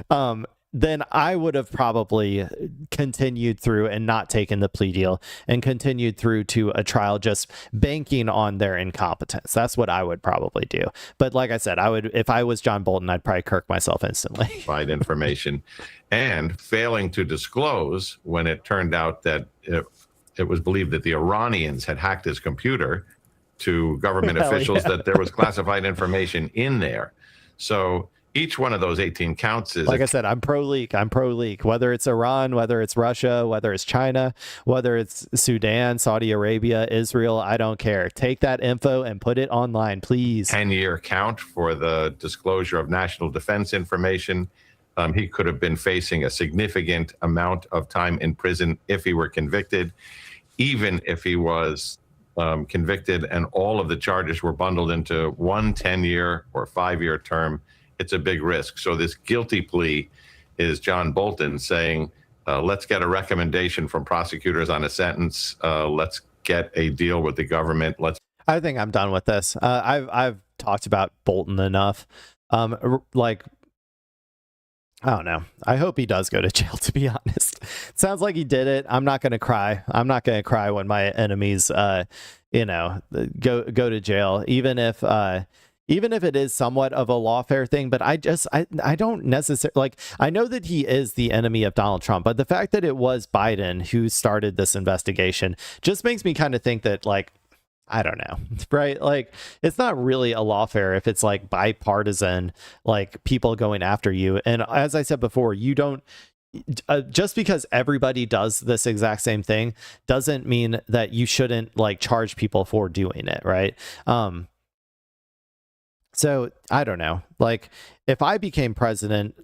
then I would have probably continued through and not taken the plea deal and continued through to a trial, just banking on their incompetence. That's what I would probably do. But like I said, if I was John Bolton, I'd probably kirk myself instantly. Information and failing to disclose when it turned out that it was believed that the Iranians had hacked his computer to government officials, that there was classified information in there. So each one of those 18 counts is... Like I said, I'm pro-leak. Whether it's Iran, whether it's Russia, whether it's China, whether it's Sudan, Saudi Arabia, Israel, I don't care. Take that info and put it online, please. 10-year count for the disclosure of national defense information. He could have been facing a significant amount of time in prison if he were convicted. Even if he was convicted and all of the charges were bundled into one 10-year or 5-year term, it's a big risk. So this guilty plea is John Bolton saying, let's get a recommendation from prosecutors on a sentence. Let's get a deal with the government. I think I'm done with this. I've talked about Bolton enough. I don't know. I hope he does go to jail, to be honest. It sounds like he did it. I'm not going to cry. I'm not going to cry when my enemies, go to jail, even if it is somewhat of a lawfare thing. But I don't necessarily, I know that he is the enemy of Donald Trump, but the fact that it was Biden who started this investigation just makes me kind of think that, I don't know, right? Like, it's not really a lawfare if it's bipartisan, people going after you. And as I said before, you don't, just because everybody does this exact same thing doesn't mean that you shouldn't charge people for doing it, right? So I don't know, if I became president,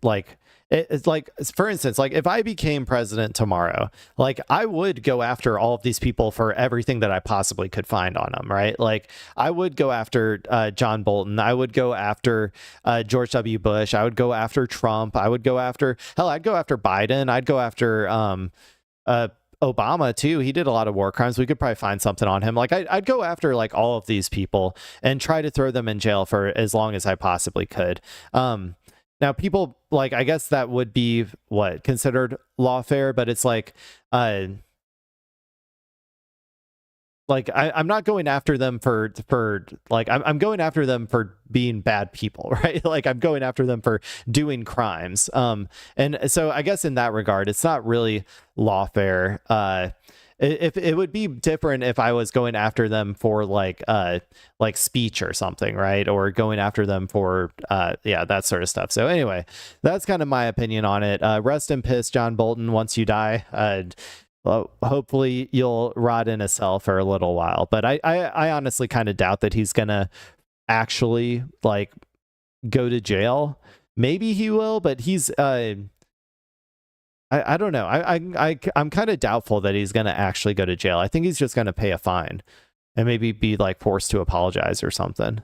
it's for instance, if I became president tomorrow, I would go after all of these people for everything that I possibly could find on them, right? I would go after John Bolton. I would go after George W. Bush. I would go after Trump. I'd go after Biden. I'd go after Obama too. He did a lot of war crimes. We could probably find something on him. I'd go after all of these people and try to throw them in jail for as long as I possibly could. Now, people, I guess that would be considered lawfare, but it's like I'm not going after them for like I'm going after them for being bad people, right? Like I'm going after them for doing crimes. And so I guess in that regard, it's not really lawfare. If it would be different if I was going after them for like speech or something, right? Or going after them for yeah, that sort of stuff. So anyway, that's kind of my opinion on it. Rest in peace, John Bolton. Once you die, well, hopefully you'll rot in a cell for a little while. But I honestly kind of doubt that he's gonna actually like go to jail. Maybe he will, but he's I don't know. I'm kind of doubtful that he's gonna actually go to jail. I think he's just gonna pay a fine and maybe be like forced to apologize or something.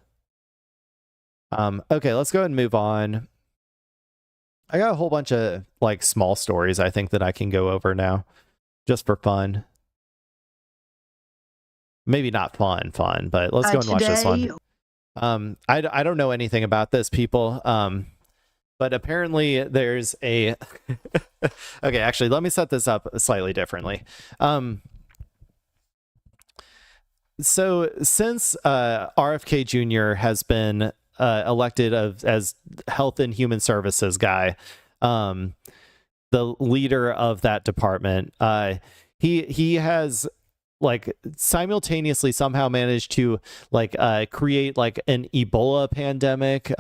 Okay, let's go ahead and move on. I got a whole bunch of like small stories I think that I can go over now, just for fun. Maybe not fun, but let's go and watch this one. I don't know anything about this, people. But apparently there's a okay, actually, let me set this up slightly differently. So since RFK Jr. has been elected as Health and Human Services guy, the leader of that department, he has like simultaneously somehow managed to like create like an Ebola pandemic,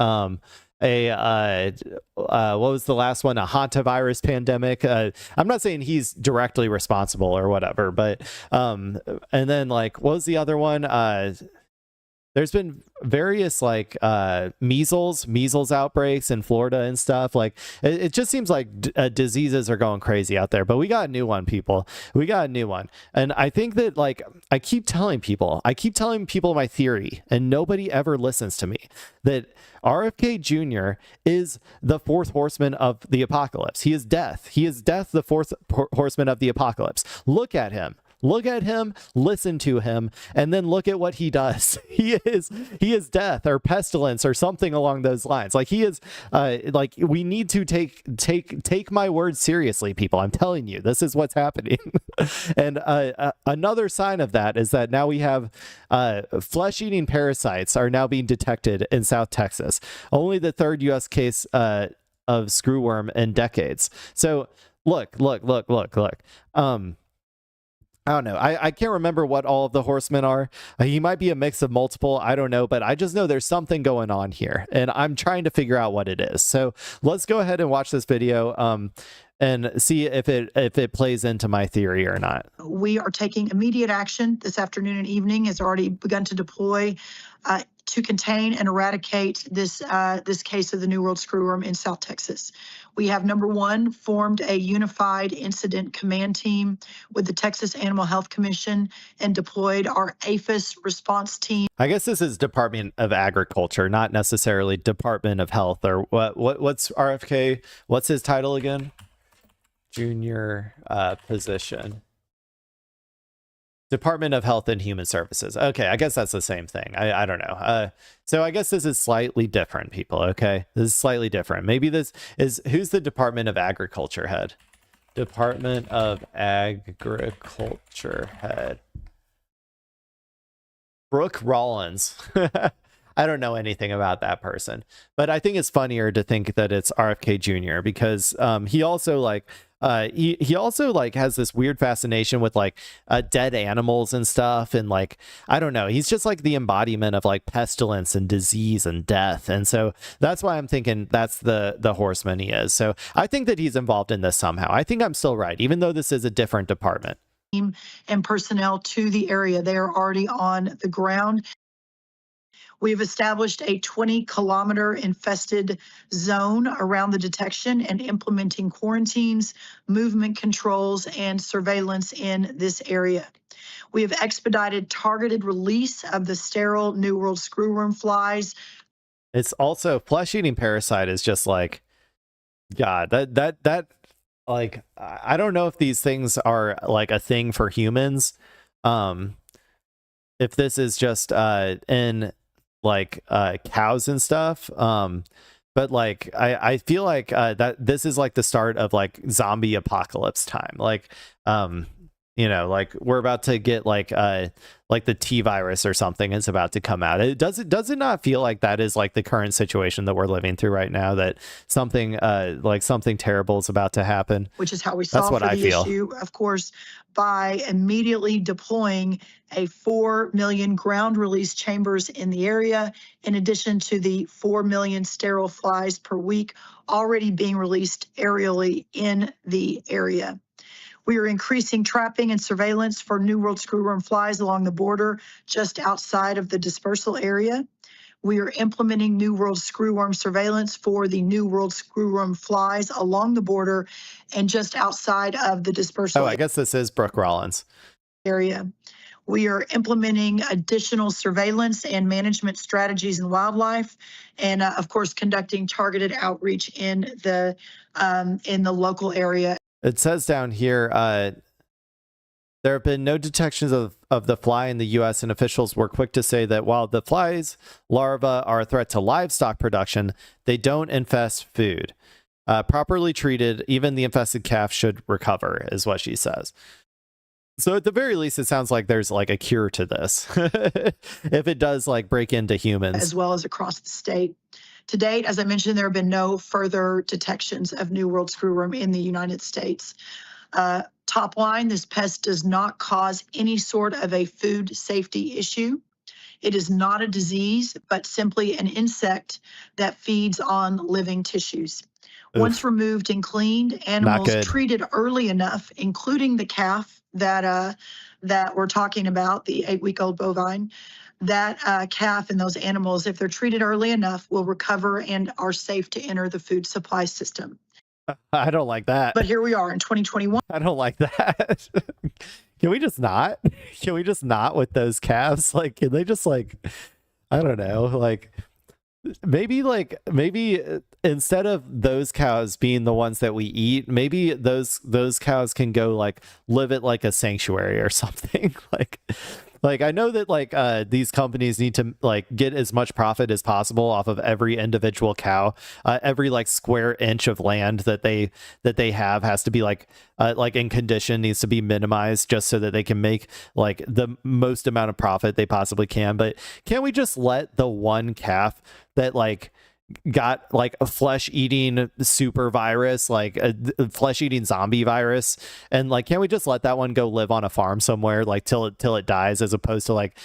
what was the last one? A hantavirus pandemic. I'm not saying he's directly responsible or whatever, but and then like what was the other one? There's been various like measles outbreaks in Florida and stuff. Like it just seems like diseases are going crazy out there. But we got a new one, people. We got a new one. And I think that like I keep telling people my theory, and nobody ever listens to me, that RFK Jr. is the fourth horseman of the apocalypse. He is death. He is death, the fourth horseman of the apocalypse. Look at him. Look at him, listen to him, and then look at what he does. He is death or pestilence or something along those lines. Like he is like we need to take my words seriously, people. I'm telling you, this is what's happening. And another sign of that is that now we have flesh-eating parasites are now being detected in South Texas. Only the third U.S. case of screwworm in decades. So look. I don't know. I can't remember what all of the horsemen are. He might be a mix of multiple. I don't know, but I just know there's something going on here, and I'm trying to figure out what it is. So let's go ahead and watch this video and see if it plays into my theory or not. We are taking immediate action this afternoon and evening. Has already begun to deploy to contain and eradicate this case of the New World Screwworm in South Texas. We have, number one, formed a unified incident command team with the Texas Animal Health Commission and deployed our APHIS response team. I guess this is Department of Agriculture, not necessarily Department of Health. Or what's RFK? What's his title again? Junior position. Department of Health and Human Services. Okay, I guess that's the same thing. I don't know. So I guess this is slightly different, people. Okay, this is slightly different. Maybe this is, who's the Department of Agriculture head? Department of Agriculture head. Brooke Rollins. I don't know anything about that person, but I think it's funnier to think that it's RFK Jr. because he also like he also like has this weird fascination with like dead animals and stuff, and like I don't know, he's just like the embodiment of like pestilence and disease and death, and so that's why I'm thinking that's the horseman he is. So I think that he's involved in this somehow. I think I'm still right, even though this is a different department. And personnel to the area. They are already on the ground. We've established a 20-kilometer infested zone around the detection and implementing quarantines, movement controls, and surveillance in this area. We have expedited targeted release of the sterile New World screwworm flies. It's also flesh-eating parasite is just like, God, that like, I don't know if these things are like a thing for humans. If this is just in like cows and stuff, but like I feel like that this is like the start of like zombie apocalypse time. Like You know, like we're about to get like the T virus or something is about to come out. Does it not feel like that is like the current situation that we're living through right now, that something like something terrible is about to happen? Which is how we solve for the issue, of course, by immediately deploying a 4 million ground release chambers in the area, in addition to the 4 million sterile flies per week already being released aerially in the area. We are increasing trapping and surveillance for New World screwworm flies along the border just outside of the dispersal area. We are implementing New World screwworm surveillance for the New World screwworm flies along the border and just outside of the dispersal. Oh, I guess this is Brooke Rollins area. We are implementing additional surveillance and management strategies in wildlife, and of course, conducting targeted outreach in the local area. It says down here, there have been no detections of the fly in the U.S., and officials were quick to say that while the fly's larvae are a threat to livestock production, they don't infest food. Properly treated, even the infested calf should recover, is what she says. So at the very least, it sounds like there's like a cure to this if it does like break into humans. As well as across the state. To date, as I mentioned, there have been no further detections of New World screwworm in the United States. Top line, this pest does not cause any sort of a food safety issue. It is not a disease, but simply an insect that feeds on living tissues. Oof. Once removed and cleaned, animals treated early enough, including the calf that we're talking about, the 8-week-old bovine, that calf and those animals, if they're treated early enough, will recover and are safe to enter the food supply system. I don't like that. But here we are in 2021. I don't like that. Can we just not? Can we just not with those calves? Like, can they just like, I don't know, like maybe instead of those cows being the ones that we eat, maybe those cows can go like live at like a sanctuary or something. Like I know that like these companies need to like get as much profit as possible off of every individual cow. Every like square inch of land that they have has to be like in condition, needs to be minimized just so that they can make like the most amount of profit they possibly can. But can't we just let the one calf that like got like a flesh-eating super virus, like a flesh-eating zombie virus, and like can't we just let that one go live on a farm somewhere like till it dies, as opposed to like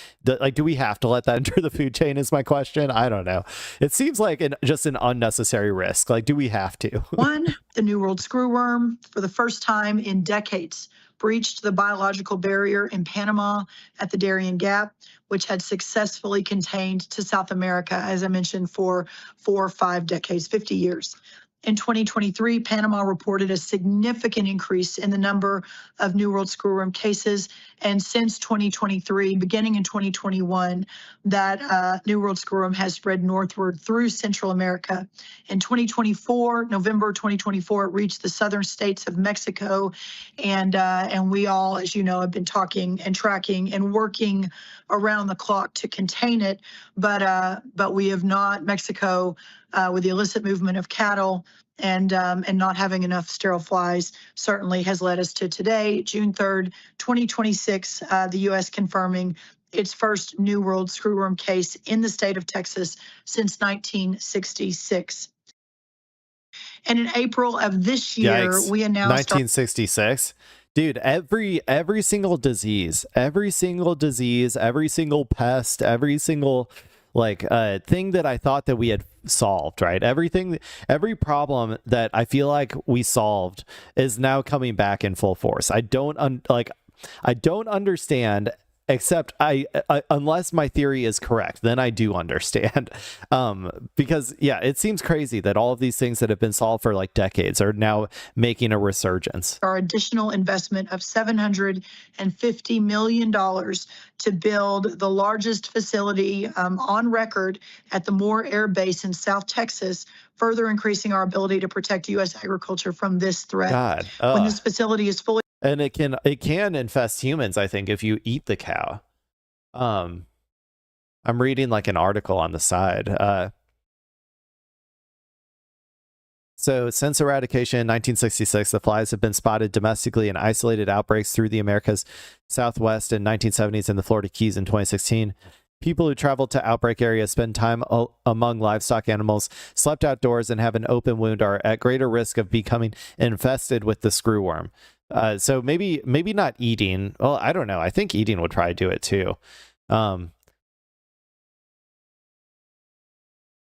do we have to let that enter the food chain is my question. I don't know, it seems like just an unnecessary risk. Like, do we have to? One, the New World screwworm for the first time in decades breached the biological barrier in Panama at the Darien Gap, which had successfully contained to South America, as I mentioned, for 4 or 5 decades, 50 years. In 2023, Panama reported a significant increase in the number of New World screwworm cases. And since 2023, beginning in 2021, that New World screwworm has spread northward through Central America. In 2024, November 2024, it reached the southern states of Mexico. And we all, as you know, have been talking and tracking and working around the clock to contain it. But we have not, Mexico, with the illicit movement of cattle and not having enough sterile flies, certainly has led us to today, June 3rd, 2026, the U.S. confirming its first New World screwworm case in the state of Texas since 1966. And in April of this year, Yikes. we announced 1966. Dude, every single disease, every single pest, every single like thing that I thought that we had solved, right? Every problem that I feel like we solved is now coming back in full force. I don't understand, except unless my theory is correct, then I do understand. Because yeah, it seems crazy that all of these things that have been solved for like decades are now making a resurgence. Our additional investment of $750 million to build the largest facility on record at the Moore Air Base in South Texas, further increasing our ability to protect U.S. agriculture from this threat. God, when this facility is fully... And it can infest humans, I think, if you eat the cow. I'm reading like an article on the side. So since eradication in 1966, the flies have been spotted domestically in isolated outbreaks through the Americas Southwest in 1970s and the Florida Keys in 2016. People who travel to outbreak areas spend time among livestock animals, slept outdoors, and have an open wound are at greater risk of becoming infested with the screwworm. So maybe not eating. Well, I don't know. I think eating would probably do it too.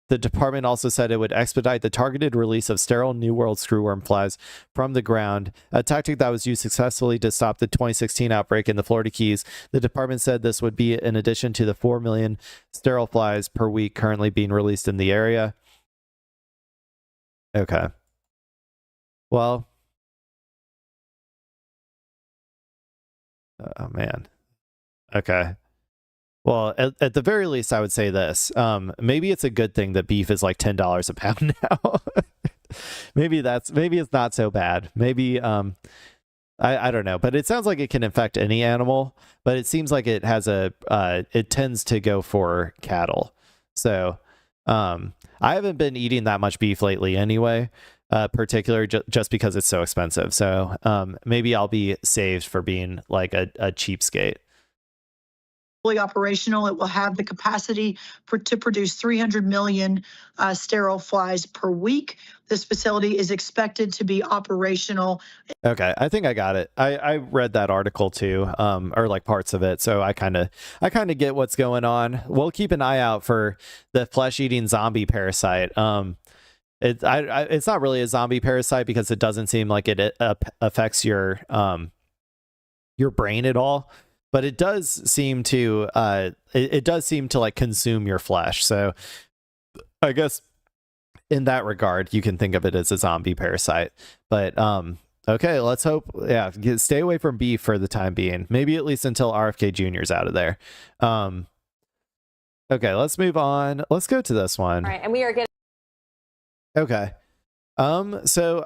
The department also said it would expedite the targeted release of sterile New World screwworm flies from the ground, a tactic that was used successfully to stop the 2016 outbreak in the Florida Keys. The department said this would be in addition to the 4 million sterile flies per week currently being released in the area. Okay. Well. Oh, man. Okay. Well, at the very least, I would say this. Maybe it's a good thing that beef is like $10 a pound now. maybe it's not so bad. Maybe I don't know, but it sounds like it can infect any animal. But it seems like it has it tends to go for cattle. So I haven't been eating that much beef lately anyway. Particularly just because it's so expensive. So maybe I'll be saved for being like a cheapskate. Operational, it will have the capacity to produce 300 million sterile flies per week. This facility is expected to be operational. Okay, I think I got it. I read that article too, or like parts of it. So I kind of get what's going on. We'll keep an eye out for the flesh-eating zombie parasite. It's not really a zombie parasite because it doesn't seem like it affects your brain at all. But it does seem to like consume your flesh. So I guess in that regard, you can think of it as a zombie parasite. But okay, let's hope. Yeah, stay away from beef for the time being. Maybe at least until RFK Jr.'s out of there. Okay, let's move on. Let's go to this one. All right, and we are getting. Okay. So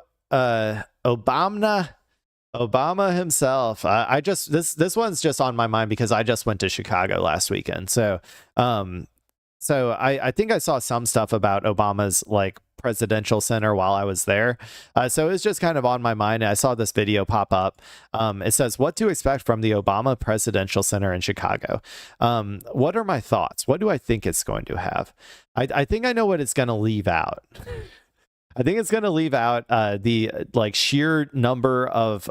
Obama himself. This one's just on my mind because I just went to Chicago last weekend. So I think I saw some stuff about Obama's like presidential center while I was there. So it's just kind of on my mind. I saw this video pop up. It says what to expect from the Obama Presidential Center in Chicago. What are my thoughts? What do I think it's going to have? I think I know what it's going to leave out. I think it's going to leave out the like sheer number of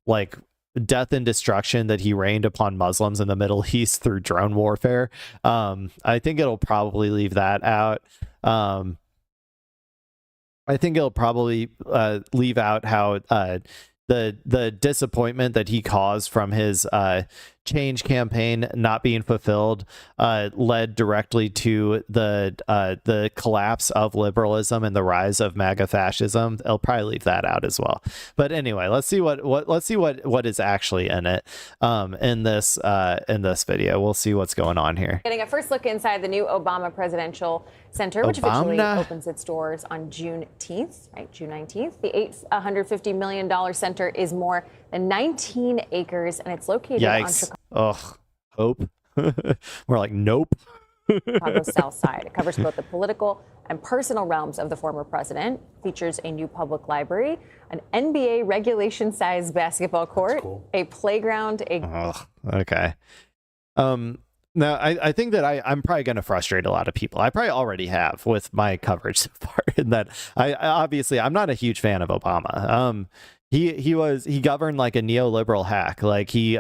like death and destruction that he rained upon Muslims in the Middle East through drone warfare. I think it'll probably leave that out. I think it'll probably leave out how the disappointment that he caused from his change campaign not being fulfilled led directly to the collapse of liberalism and the rise of MAGA fascism. I'll probably leave that out as well. But anyway, let's see what is actually in it in this video. We'll see what's going on here. Getting a first look inside the new Obama Presidential Center, which officially opens its doors on Juneteenth, right? June 19th. The $850 million center is more than 19 acres, and it's located on Chicago's hope. We're like, nope. South Side. It covers both the political and personal realms of the former president, features a new public library, an NBA regulation-sized basketball court, a playground. Okay. Now, I think that I'm probably going to frustrate a lot of people. I probably already have with my coverage so far. In that, I'm not a huge fan of Obama. He governed like a neoliberal hack. Like he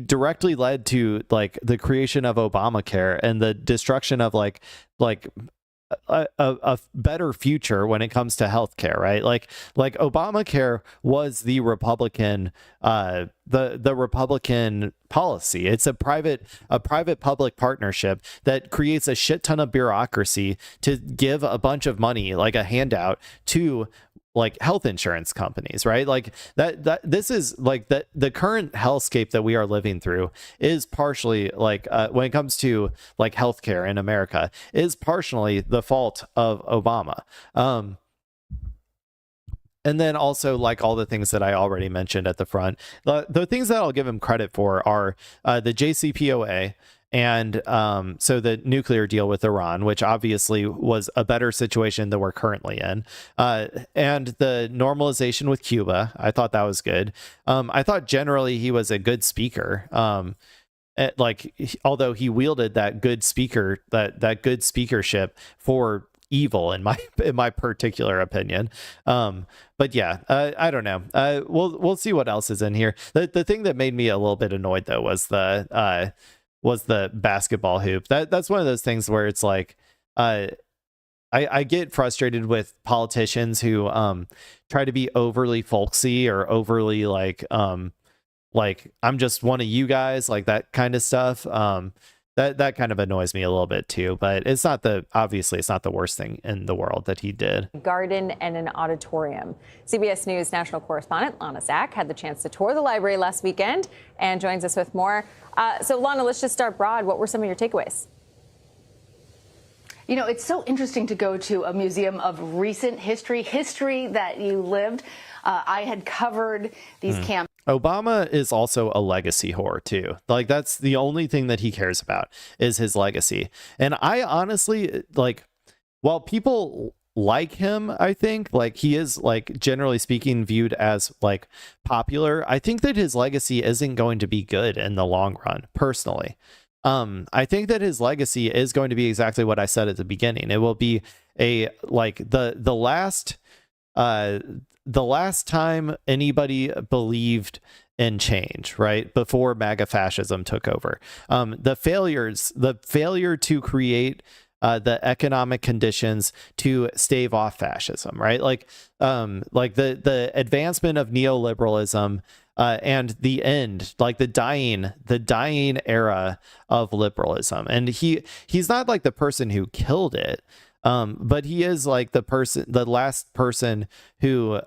directly led to like the creation of Obamacare and the destruction of like a better future when it comes to healthcare, right? Like Obamacare was the Republican the Republican policy. It's a private public partnership that creates a shit ton of bureaucracy to give a bunch of money, like a handout, to like health insurance companies, right? Like that this is like the current hellscape that we are living through is partially like when it comes to like healthcare in America is partially the fault of Obama. And then also like all the things that I already mentioned at the front, the things that I'll give him credit for are the JCPOA and so the nuclear deal with Iran, which obviously was a better situation than we're currently in, and the normalization with Cuba. I thought that was good. I thought generally he was a good speaker. Although he wielded that good speakership for evil in my particular opinion. But yeah, I don't know. We'll see what else is in here. The thing that made me a little bit annoyed though was the basketball hoop. That's one of those things where it's like I get frustrated with politicians who try to be overly folksy or overly like I'm just one of you guys, like that kind of stuff. That kind of annoys me a little bit too, but obviously it's not the worst thing in the world that he did. Garden and an auditorium. CBS News national correspondent Lana Zak had the chance to tour the library last weekend and joins us with more. So Lana, let's just start broad. What were some of your takeaways? You know, it's so interesting to go to a museum of recent history that you lived. I had covered these camps. Obama is also a legacy whore too. Like that's the only thing that he cares about is his legacy. And I honestly while people like him, I think like he is like generally speaking viewed as like popular. I think that his legacy isn't going to be good in the long run personally. I think that his legacy is going to be exactly what I said at the beginning. It will be the last time anybody believed in change, right? Before MAGA fascism took over. The failure to create the economic conditions to stave off fascism, right? Like the advancement of neoliberalism and the end, like the dying era of liberalism. And he's not like the person who killed it. But he is like the last person who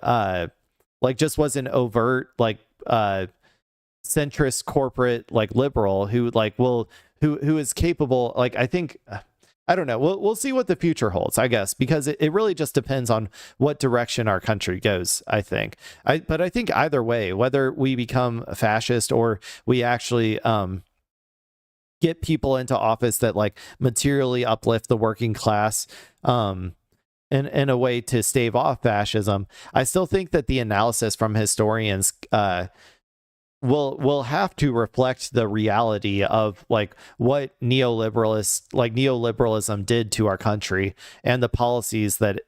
just was an overt centrist corporate liberal who who is capable. I think I don't know. We'll see what the future holds, I guess, because it really just depends on what direction our country goes, I think. But I think either way, whether we become a fascist or we actually get people into office that materially uplift the working class in a way to stave off fascism, I still think that the analysis from historians will have to reflect the reality of what neoliberalism did to our country and the policies that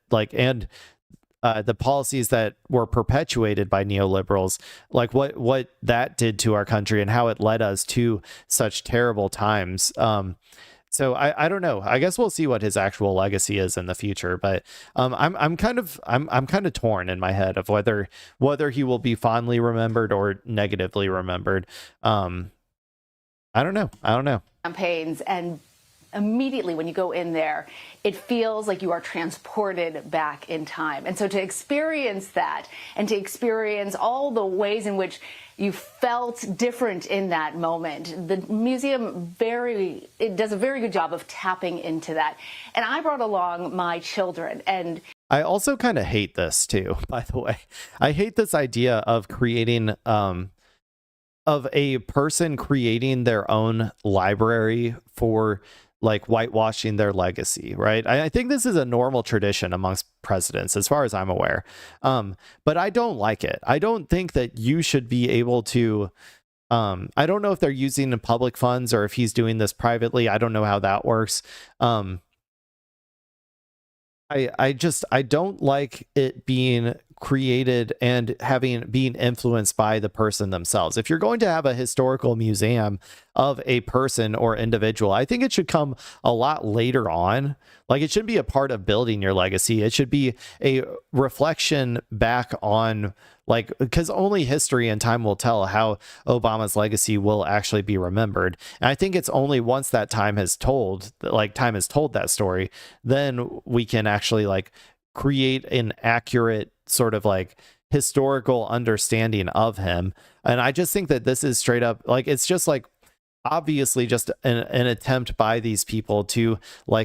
the policies that were perpetuated by neoliberals, what that did to our country and how it led us to such terrible times. So I don't know. I guess we'll see what his actual legacy is in the future. But I'm kind of torn in my head of whether he will be fondly remembered or negatively remembered. I don't know. Campaigns, and immediately when you go in there, it feels like you are transported back in time. And so to experience that and to experience all the ways in which you felt different in that moment, the museum does a very good job of tapping into that. And I brought along my children, and I also kind of hate this too, by the way. I hate this idea of creating of a person creating their own library for whitewashing their legacy, right? I think this is a normal tradition amongst presidents, as far as I'm aware. But I don't like it. I don't think that you should be able to. I don't know if they're using public funds or if he's doing this privately. I don't know how that works. I don't like it being created and being influenced by the person themselves. If you're going to have a historical museum of a person or individual, I think it should come a lot later on. It shouldn't be a part of building your legacy. It should be a reflection back on because only history and time will tell how Obama's legacy will actually be remembered. And I think it's only once that time has told that story, then we can actually create an accurate sort of historical understanding of him. And I just think that this is straight up it's just obviously just an attempt by these people to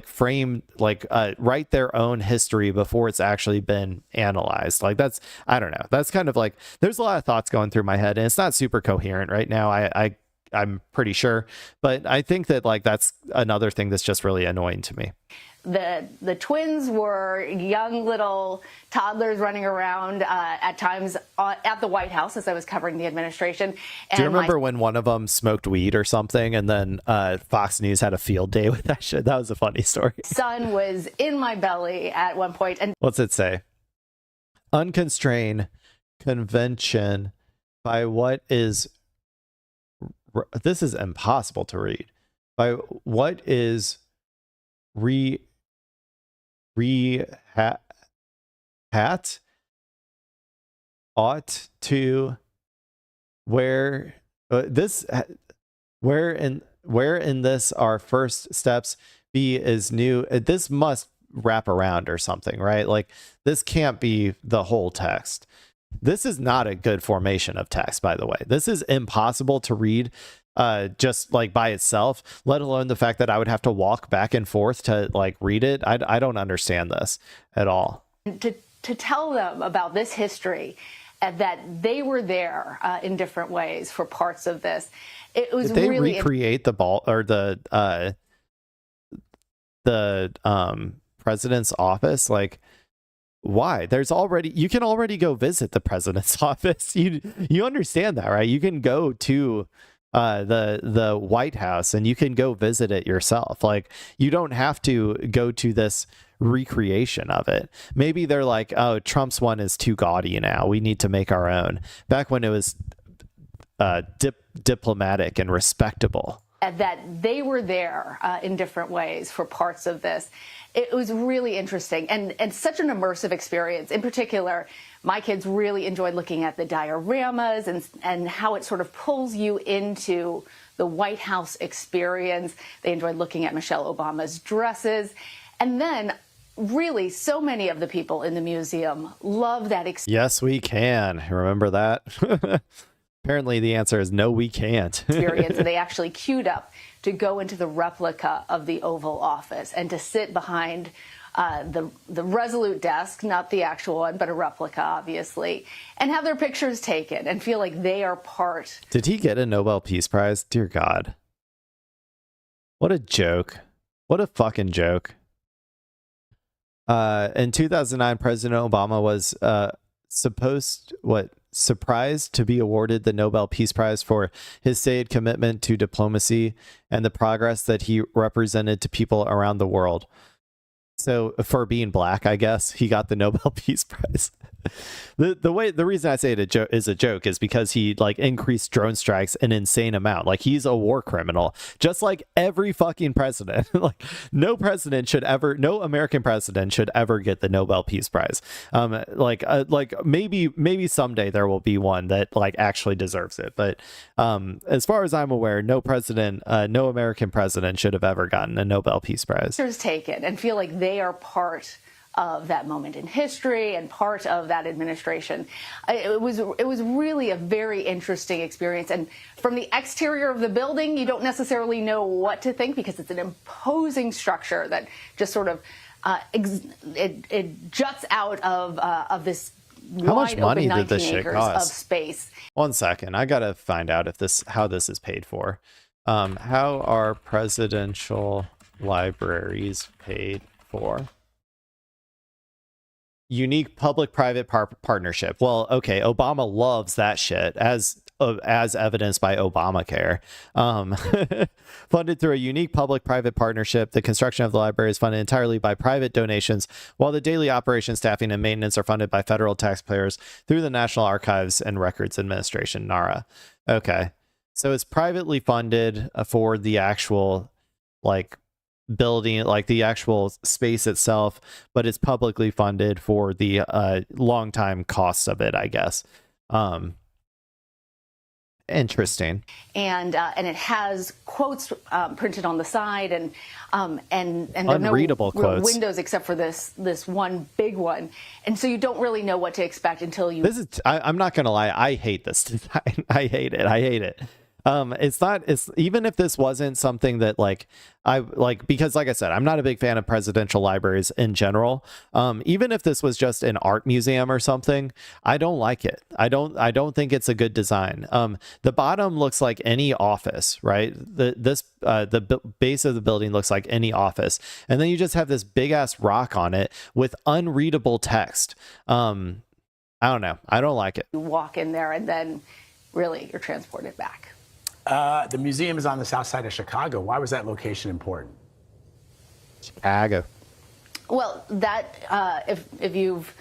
frame write their own history before it's actually been analyzed. That's, I don't know, that's kind of there's a lot of thoughts going through my head and it's not super coherent right now. I I'm pretty sure. But I think that like that's another thing that's just really annoying to me. The twins were young little toddlers running around at times at the White House as I was covering the administration. And do you remember when one of them smoked weed or something, and then Fox News had a field day with that shit? That was a funny story. Son was in my belly at one point. And what's it say? Unconstrained convention by what is, this is impossible to read, by what is hat ought to where this where in this our first steps be is new. This must wrap around or something, right? Like this can't be the whole text. This is not a good formation of text, by the way. This is impossible to read just like by itself, let alone the fact that I would have to walk back and forth to like read it. I don't understand this at all. To tell them about this history and that they were there in different ways for parts of this, it was Did they really recreate the ball or the president's office. Like, why? There's already, you can already go visit the president's office. You understand that, right? You can go to the White House and you can go visit it yourself. Like, you don't have to go to this recreation of it. Maybe they're like, oh, Trump's one is too gaudy now, we need to make our own. Back when it was diplomatic and respectable. That they were there in different ways for parts of this. It was really interesting and such an immersive experience. In particular, my kids really enjoyed looking at the dioramas and how it sort of pulls you into the White House experience. They enjoyed looking at Michelle Obama's dresses. And then really so many of the people in the museum love that experience. Yes, we can. Remember that? Apparently the answer is no, we can't. And they actually queued up to go into the replica of the Oval Office and to sit behind the Resolute desk, not the actual one, but a replica, obviously, and have their pictures taken and feel like they are part. Did he get a Nobel Peace Prize? Dear God. What a joke. What a fucking joke. In 2009, President Obama was surprised to be awarded the Nobel Peace Prize for his stated commitment to diplomacy and the progress that he represented to people around the world. So for being black, I guess he got the Nobel Peace Prize. The reason I say it is a joke is because he like increased drone strikes an insane amount. Like, he's a war criminal, just like every fucking president. Like, no American president should ever get the Nobel Peace Prize. Maybe someday there will be one that like actually deserves it. But as far as I'm aware, no American president should have ever gotten a Nobel Peace Prize. Taken and feel like they are part of that moment in history and part of that administration. It was really a very interesting experience. And from the exterior of the building, you don't necessarily know what to think because it's an imposing structure that just sort of it juts out of this how much money open did this shit cost? Of space. 1 second, I gotta find out how this is paid for. How are presidential libraries paid for? Unique public-private partnership. Well, okay, Obama loves that shit, as evidenced by Obamacare. Funded through a unique public-private partnership, the construction of the library is funded entirely by private donations, while the daily operation, staffing, and maintenance are funded by federal taxpayers through the National Archives and Records Administration, NARA. Okay, so it's privately funded for the actual, like, building, like the actual space itself, but it's publicly funded for the long time costs of it, I guess. Interesting. And it has quotes printed on the side and unreadable quotes. Windows except for this one big one, and so you don't really know what to expect until you. I'm not gonna lie, I hate this design. I hate it. It's not, it's even if this wasn't something that like I like, because like I said, I'm not a big fan of presidential libraries in general. Even if this was just an art museum or something, I don't like it. I don't think it's a good design. The bottom looks like any office, right? The base of the building looks like any office. And then you just have this big ass rock on it with unreadable text. I don't know. I don't like it. You walk in there and then really you're transported back. The museum is on the south side of Chicago. Why was that location important? Chicago. Well, that if you've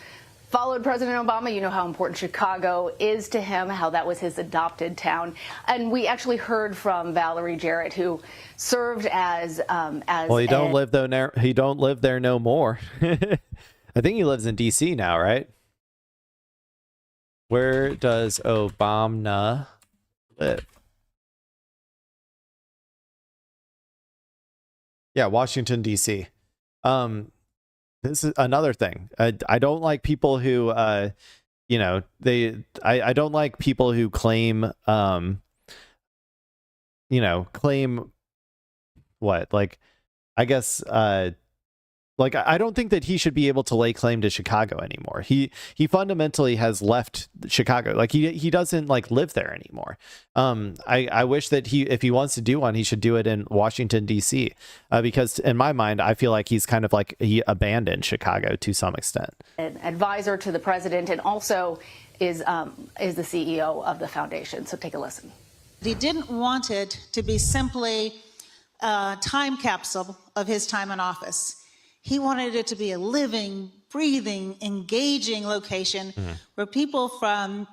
followed President Obama, you know how important Chicago is to him, how that was his adopted town. And we actually heard from Valerie Jarrett, who served as well, he don't live there. He don't live there no more. I think he lives in D.C. now, right? Where does Obama live? Yeah, Washington, D.C. This is another thing. I don't like people who, you know, I don't like people who claim, you know, claim what? Like, I guess, like, I don't think that he should be able to lay claim to Chicago anymore. He fundamentally has left Chicago. Like he doesn't like live there anymore. I wish that if he wants to do one, he should do it in Washington, D.C. Because in my mind, I feel like he's kind of like he abandoned Chicago to some extent. An advisor to the president and also is the CEO of the foundation. So take a listen. He didn't want it to be simply a time capsule of his time in office. He wanted it to be a living, breathing, engaging location where people from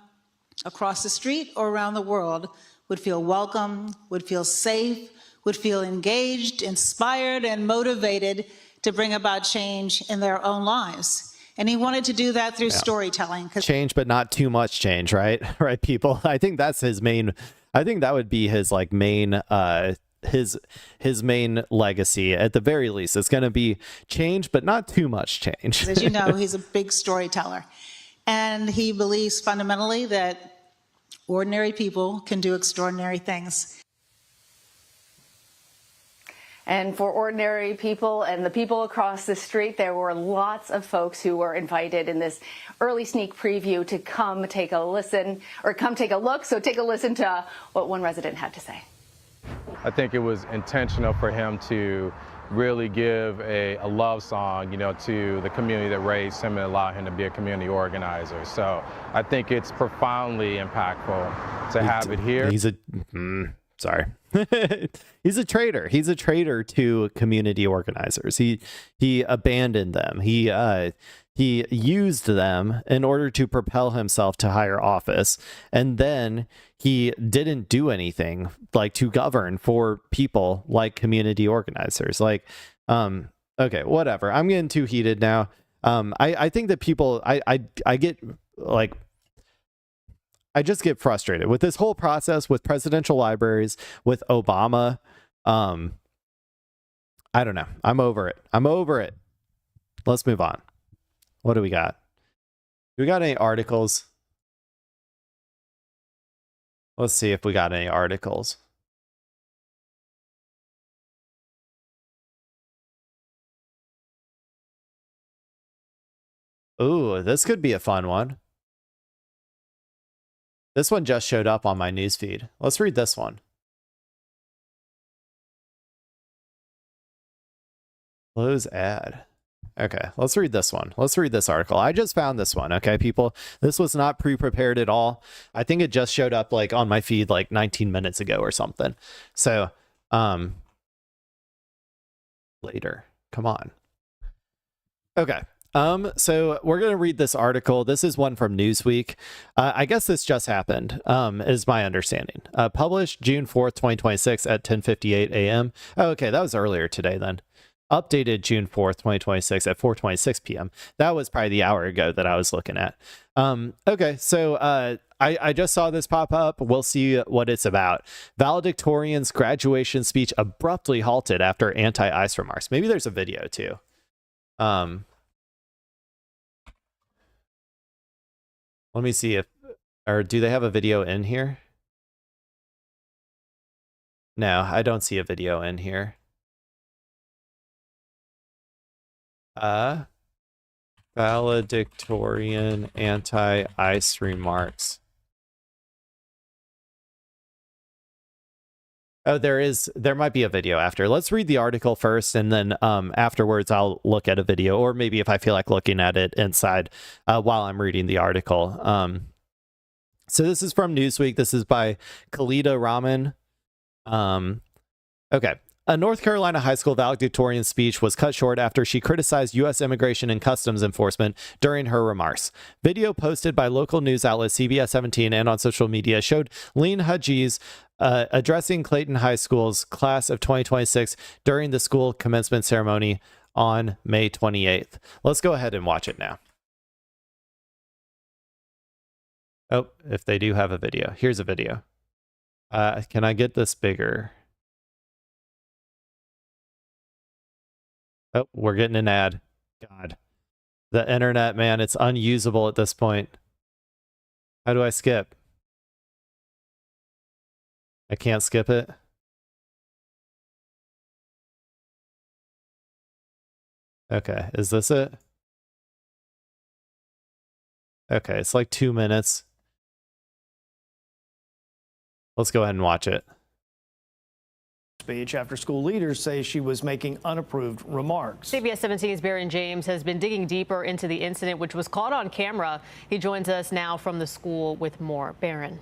across the street or around the world would feel welcome, would feel safe, would feel engaged, inspired, and motivated to bring about change in their own lives. And he wanted to do that through storytelling. Change, but not too much change, right? Right, people? I think that's his main, I think that would be his like main, his main legacy. At the very least, it's going to be change, but not too much change. As you know, he's a big storyteller. And he believes fundamentally that ordinary people can do extraordinary things. And for ordinary people and the people across the street, there were lots of folks who were invited in this early sneak preview to come take a listen or come take a look. So take a listen to what one resident had to say. I think it was intentional for him to really give a love song, you know, to the community that raised him and allowed him to be a community organizer. So I think it's profoundly impactful to have it here. He's a, sorry. He's a traitor. He's a traitor to community organizers. He abandoned them. He used them in order to propel himself to higher office. And then he didn't do anything like to govern for people like community organizers. Like, okay, whatever. I'm getting too heated now. I think that people, I get like, I just get frustrated with this whole process with presidential libraries, with Obama. I don't know. I'm over it. I'm over it. Let's move on. What do we got? Do we got any articles? Let's see if we got any articles. Ooh, this could be a fun one. This one just showed up on my newsfeed. Let's read this one. Close ad. Okay, let's read this one. Let's read this article. I just found this one. Okay, people, this was not pre-prepared at all. I think it just showed up like on my feed like 19 minutes ago or something. So, later. Come on. Okay. So we're going to read this article. This is one from Newsweek. I guess this just happened, is my understanding. Published June 4th, 2026 at 10:58 a.m. Oh, okay, that was earlier today then. Updated June 4th, 2026 at 4:26 p.m. That was probably the hour ago that I was looking at. Okay, so I just saw this pop up. We'll see what it's about. Valedictorian's graduation speech abruptly halted after anti-ICE remarks. Maybe there's a video too. Let me see if, or do they have a video in here? No, I don't see a video in here. Valedictorian anti-ICE remarks. Oh, there might be a video after. Let's read the article first, and then afterwards I'll look at a video, or maybe if I feel like looking at it inside while I'm reading the article. So this is from Newsweek. This is by Khalida Rahman. Okay. A North Carolina high school valedictorian speech was cut short after she criticized U.S. Immigration and Customs Enforcement during her remarks. Video posted by local news outlet CBS 17 and on social media showed Lean Hajiz addressing Clayton High School's class of 2026 during the school commencement ceremony on May 28th. Let's go ahead and watch it now. Oh, if they do have a video. Here's a video. Can I get this bigger? Oh, we're getting an ad. God. The internet, man, it's unusable at this point. How do I skip? I can't skip it. Okay, is this it? Okay, it's like 2 minutes. Let's go ahead and watch it. Speech after school leaders say she was making unapproved remarks. CBS 17's Barron James has been digging deeper into the incident, which was caught on camera. He joins us now from the school with more. Barron.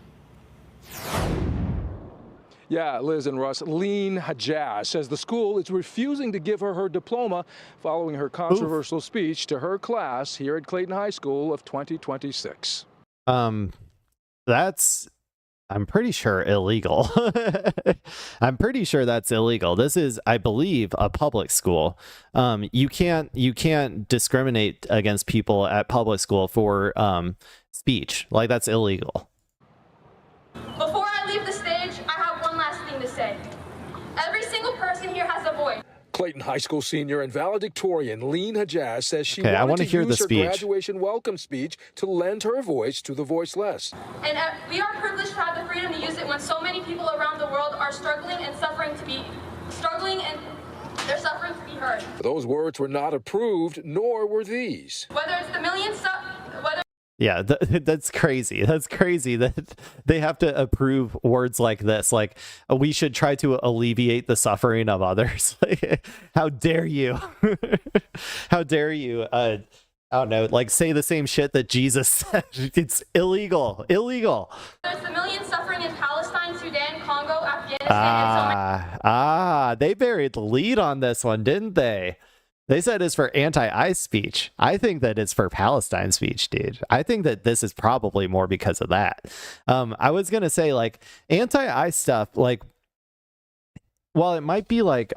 Yeah, Liz and Russ, Lean Hajaz says the school is refusing to give her her diploma following her controversial speech to her class here at Clayton High School of 2026. That's, I'm pretty sure, illegal. I'm pretty sure that's illegal. This is, I believe, a public school. You can't discriminate against people at public school for speech. Like, that's illegal. Before I leave the stage, I have one last thing to say. Every single person here has a voice. Clayton High School senior and valedictorian Lean Hajaz says she I wanted to hear use the her speech. graduation welcome speech to lend her voice to the voiceless. And we are privileged to have the freedom to use it when so many people around the world are struggling and they're suffering to be heard. Those words were not approved, nor were these. Whether it's the millions, Yeah, that's crazy. That's crazy that they have to approve words like this. Like, we should try to alleviate the suffering of others. How dare you? How dare you? I don't know, like, say the same shit that Jesus said. It's illegal. Illegal. there's the millions suffering in Palestine, Sudan, Congo, Afghanistan, and so many. They buried the lead on this one, didn't they? They said it's for anti-ICE speech. I think that it's for Palestine speech, dude. I think that this is probably more because of that. I was going to say, like, anti-ICE stuff, like, well, it might be like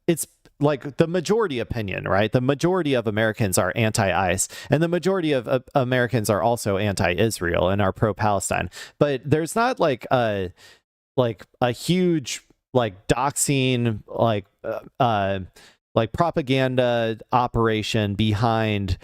it's like the majority opinion, right? The majority of Americans are anti-ICE, and the majority of Americans are also anti-Israel and are pro-Palestine. But there's not like a huge, like, doxing, like propaganda operation behind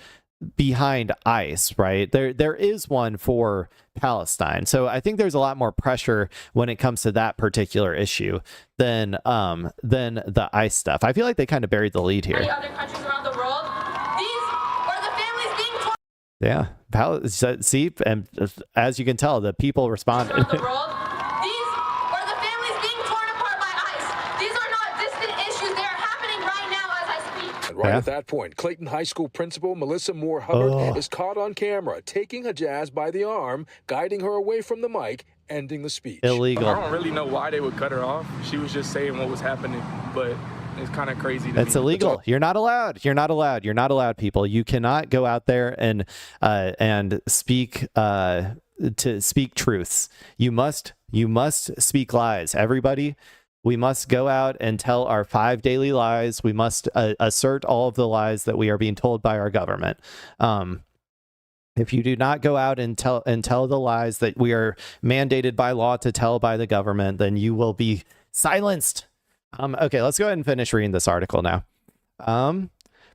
ICE, right? There is one for Palestine. So I think there's a lot more pressure when it comes to that particular issue than the ICE stuff. I feel like they kind of buried the lead here. Many other countries around the world. These are the families being torn Yeah. See, and as you can tell, the people responded. around the world. These are the families being torn apart by ICE. These are not distant issues. They are happening right now as I speak. And right at that point, Clayton High School principal Melissa Moore Hubbard is caught on camera, taking Hajaz by the arm, guiding her away from the mic, ending the speech. Illegal. I don't really know why they would cut her off. She was just saying what was happening, but it's kind of crazy to me. It's illegal. You're not allowed. You're not allowed. You're not allowed, people. You cannot go out there and speak to speak truths. You must speak lies. Everybody, we must go out and tell our 5 daily lies. We must assert all of the lies that we are being told by our government. If you do not go out and tell the lies that we are mandated by law to tell by the government, then you will be silenced. Okay, let's go ahead and finish reading this article now.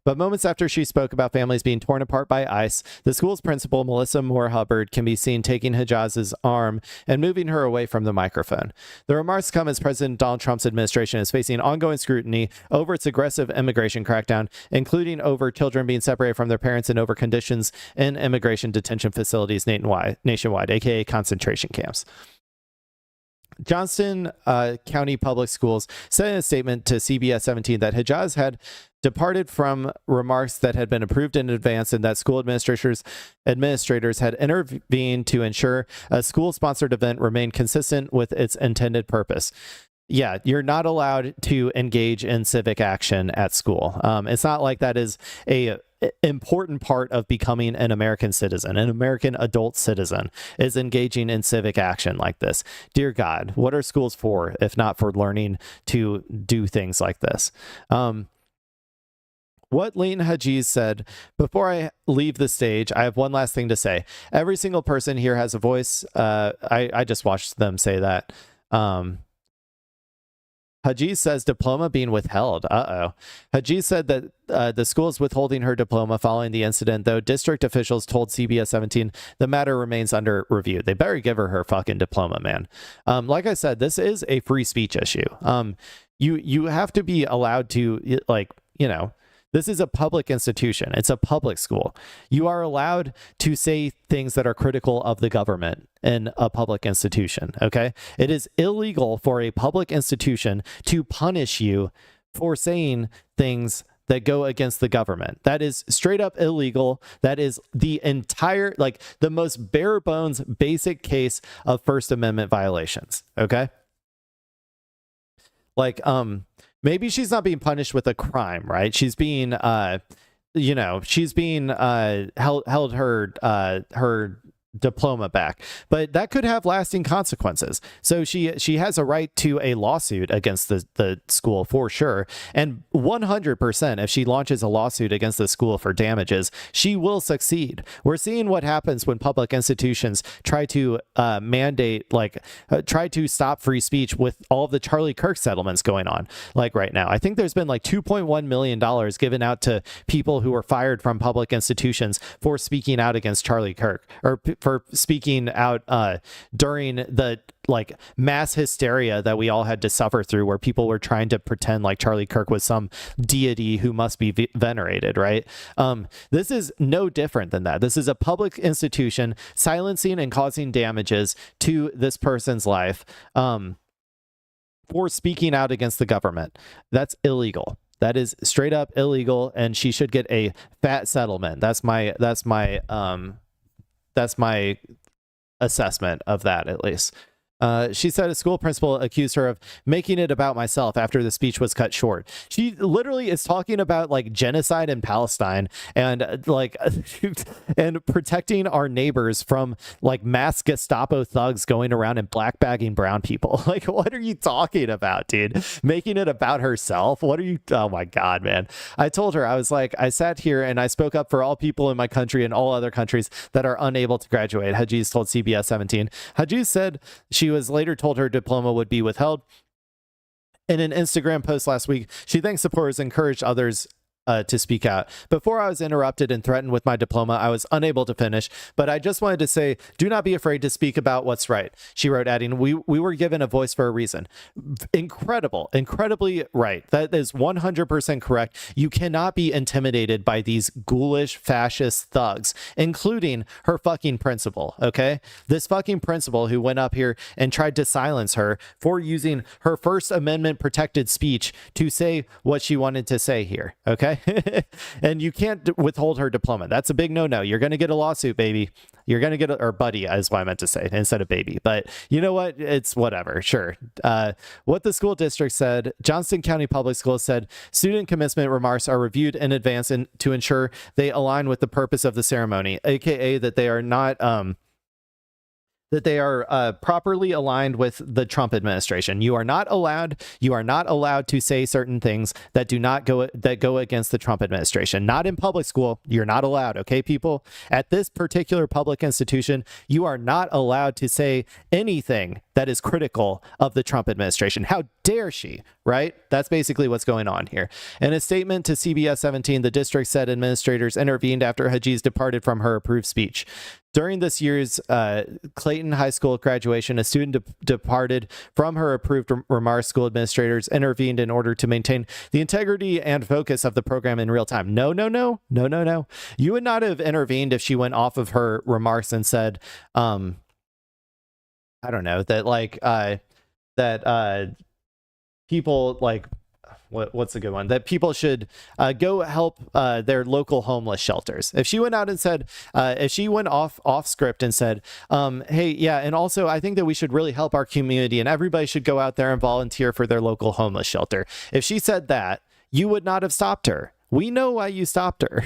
But moments after she spoke about families being torn apart by ICE, the school's principal, Melissa Moore Hubbard, can be seen taking Hejaz's arm and moving her away from the microphone. The remarks come as President Donald Trump's administration is facing ongoing scrutiny over its aggressive immigration crackdown, including over children being separated from their parents and over conditions in immigration detention facilities nationwide, aka concentration camps. Johnston County Public Schools said in a statement to CBS 17 that Hejaz had departed from remarks that had been approved in advance and that school administrators had intervened to ensure a school-sponsored event remained consistent with its intended purpose. Yeah, you're not allowed to engage in civic action at school. It's not like that is a important part of becoming an American citizen. An American adult citizen is engaging in civic action like this. Dear God, what are schools for if not for learning to do things like this? What Leighton Hajez said, before I leave the stage, I have one last thing to say. Every single person here has a voice. I just watched them say that. Hajez says diploma being withheld. Hajez said that the school is withholding her diploma following the incident, though district officials told CBS 17 the matter remains under review. They better give her fucking diploma, man. Like I said, this is a free speech issue. You have to be allowed to, like, you know, this is a public institution. It's a public school. You are allowed to say things that are critical of the government in a public institution, okay? It is illegal for a public institution to punish you for saying things that go against the government. That is straight up illegal. That is the entire, like, the most bare bones basic case of First Amendment violations, okay? Like, maybe she's not being punished with a crime, right? She's being, she's being held her diploma back, but that could have lasting consequences. So she has a right to a lawsuit against the school for sure, and 100% if she launches a lawsuit against the school for damages, she will succeed. We're seeing what happens when public institutions try to try to stop free speech with all of the Charlie Kirk settlements going on. Like right now, I think there's been like $2.1 million given out to people who were fired from public institutions for speaking out against Charlie Kirk, or for speaking out during the like mass hysteria that we all had to suffer through, where people were trying to pretend like Charlie Kirk was some deity who must be venerated, right? This is no different than that. This is a public institution silencing and causing damages to this person's life for speaking out against the government. That's illegal. That is straight up illegal, and she should get a fat settlement. That's my assessment of that, at least. She said a school principal accused her of making it about myself after the speech was cut short. She literally is talking about like genocide in Palestine and like and protecting our neighbors from like mass Gestapo thugs going around and blackbagging brown people. Like, what are you talking about, dude? Making it about herself? What are you? Oh my God, man. I told her, I was like, I sat here and I spoke up for all people in my country and all other countries that are unable to graduate. Hajez told CBS 17. Hajez said she was later told her diploma would be withheld. In an Instagram post last week, she thanked supporters and encouraged others to speak out. Before I was interrupted and threatened with my diploma, I was unable to finish, but I just wanted to say, do not be afraid to speak about what's right. She wrote, adding, we were given a voice for a reason. Incredibly right. That is 100% correct. You cannot be intimidated by these ghoulish fascist thugs, including her fucking principal, okay? This fucking principal who went up here and tried to silence her for using her First Amendment protected speech to say what she wanted to say here, okay? And you can't withhold her diploma. That's a big no-no. You're going to get a lawsuit, baby. You're going to get or buddy is what I meant to say instead of baby. But you know what? It's whatever. Sure. What the school district said, Johnston County Public Schools said, student commencement remarks are reviewed in advance and to ensure they align with the purpose of the ceremony, aka that they are not properly aligned with the Trump administration. You are not allowed to say certain things that go against the Trump administration. Not in public school. You're not allowed, okay, people? At this particular public institution, you are not allowed to say anything that is critical of the Trump administration. How dare she, right? That's basically what's going on here. In a statement to CBS 17, the district said administrators intervened after Hajiz departed from her approved speech. During this year's Clayton High School graduation, a student departed from her approved remarks. School administrators intervened in order to maintain the integrity and focus of the program in real time. No. You would not have intervened if she went off of her remarks and said, I don't know, that like people like, what's a good one? That people should go help their local homeless shelters. If she went out and said, if she went off script and said, hey, yeah, and also I think that we should really help our community and everybody should go out there and volunteer for their local homeless shelter. If she said that, you would not have stopped her. We know why you stopped her.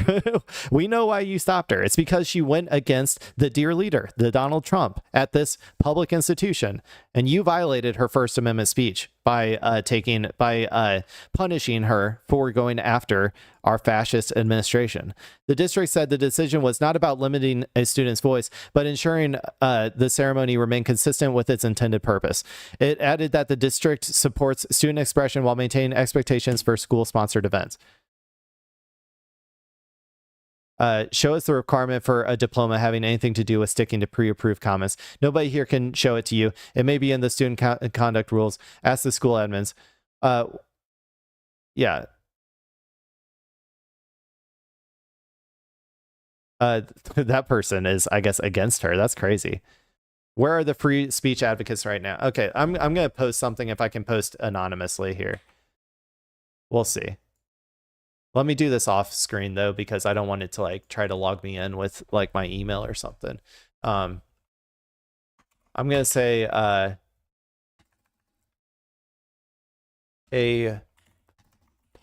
We know why you stopped her. It's because she went against the dear leader, the Donald Trump, at this public institution. And you violated her First Amendment speech by punishing her for going after our fascist administration. The district said the decision was not about limiting a student's voice, but ensuring the ceremony remained consistent with its intended purpose. It added that the district supports student expression while maintaining expectations for school-sponsored events. Show us the requirement for a diploma having anything to do with sticking to pre-approved comments. Nobody here can show it to you. It may be in the student conduct rules. Ask the school admins. Yeah. That person is, I guess, against her. That's crazy. Where are the free speech advocates right now? Okay, I'm going to post something if I can post anonymously here. We'll see. Let me do this off screen though, because I don't want it to like try to log me in with like my email or something. I'm going to say a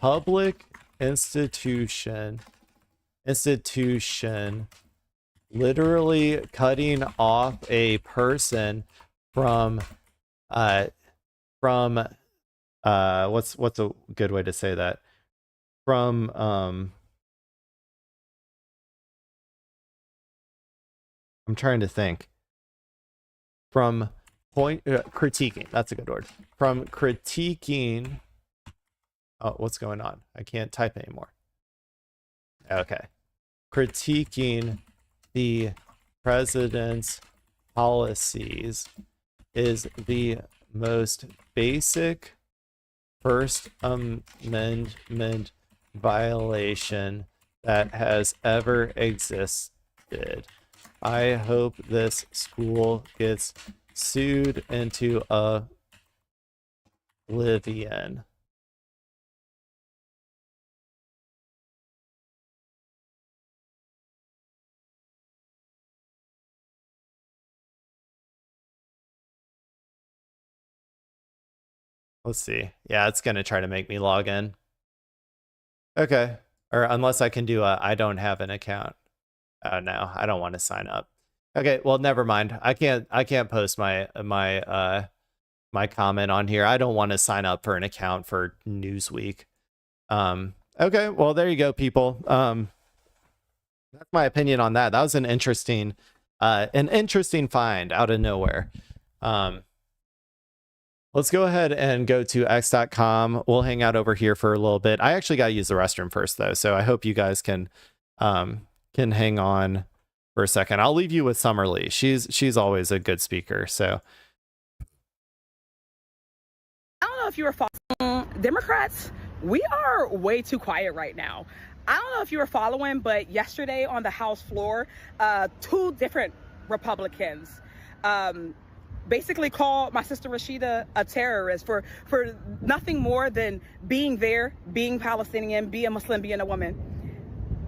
public institution literally cutting off a person from what's a good way to say that? From I'm trying to think. From critiquing, that's a good word. From critiquing. Oh, what's going on? I can't type anymore. Okay. Critiquing the president's policies is the most basic First Amendment violation that has ever existed. I hope this school gets sued into oblivion. Let's see. Yeah, it's going to try to make me log in. Okay. Or unless I can do I don't have an account. Oh no, I don't want to sign up. Okay, well never mind. I can't post my comment on here. I don't want to sign up for an account for Newsweek. Okay, well there you go, people. That's my opinion on that. That was an interesting find out of nowhere. Let's go ahead and go to x.com. We'll hang out over here for a little bit. I actually got to use the restroom first, though, so I hope you guys can hang on for a second. I'll leave you with Summer Lee. She's always a good speaker. So I don't know if you were following Democrats. We are way too quiet right now. I don't know if you were following, but yesterday on the House floor, 2 different Republicans basically called my sister Rashida a terrorist for nothing more than being there, being Palestinian, being Muslim, being a woman.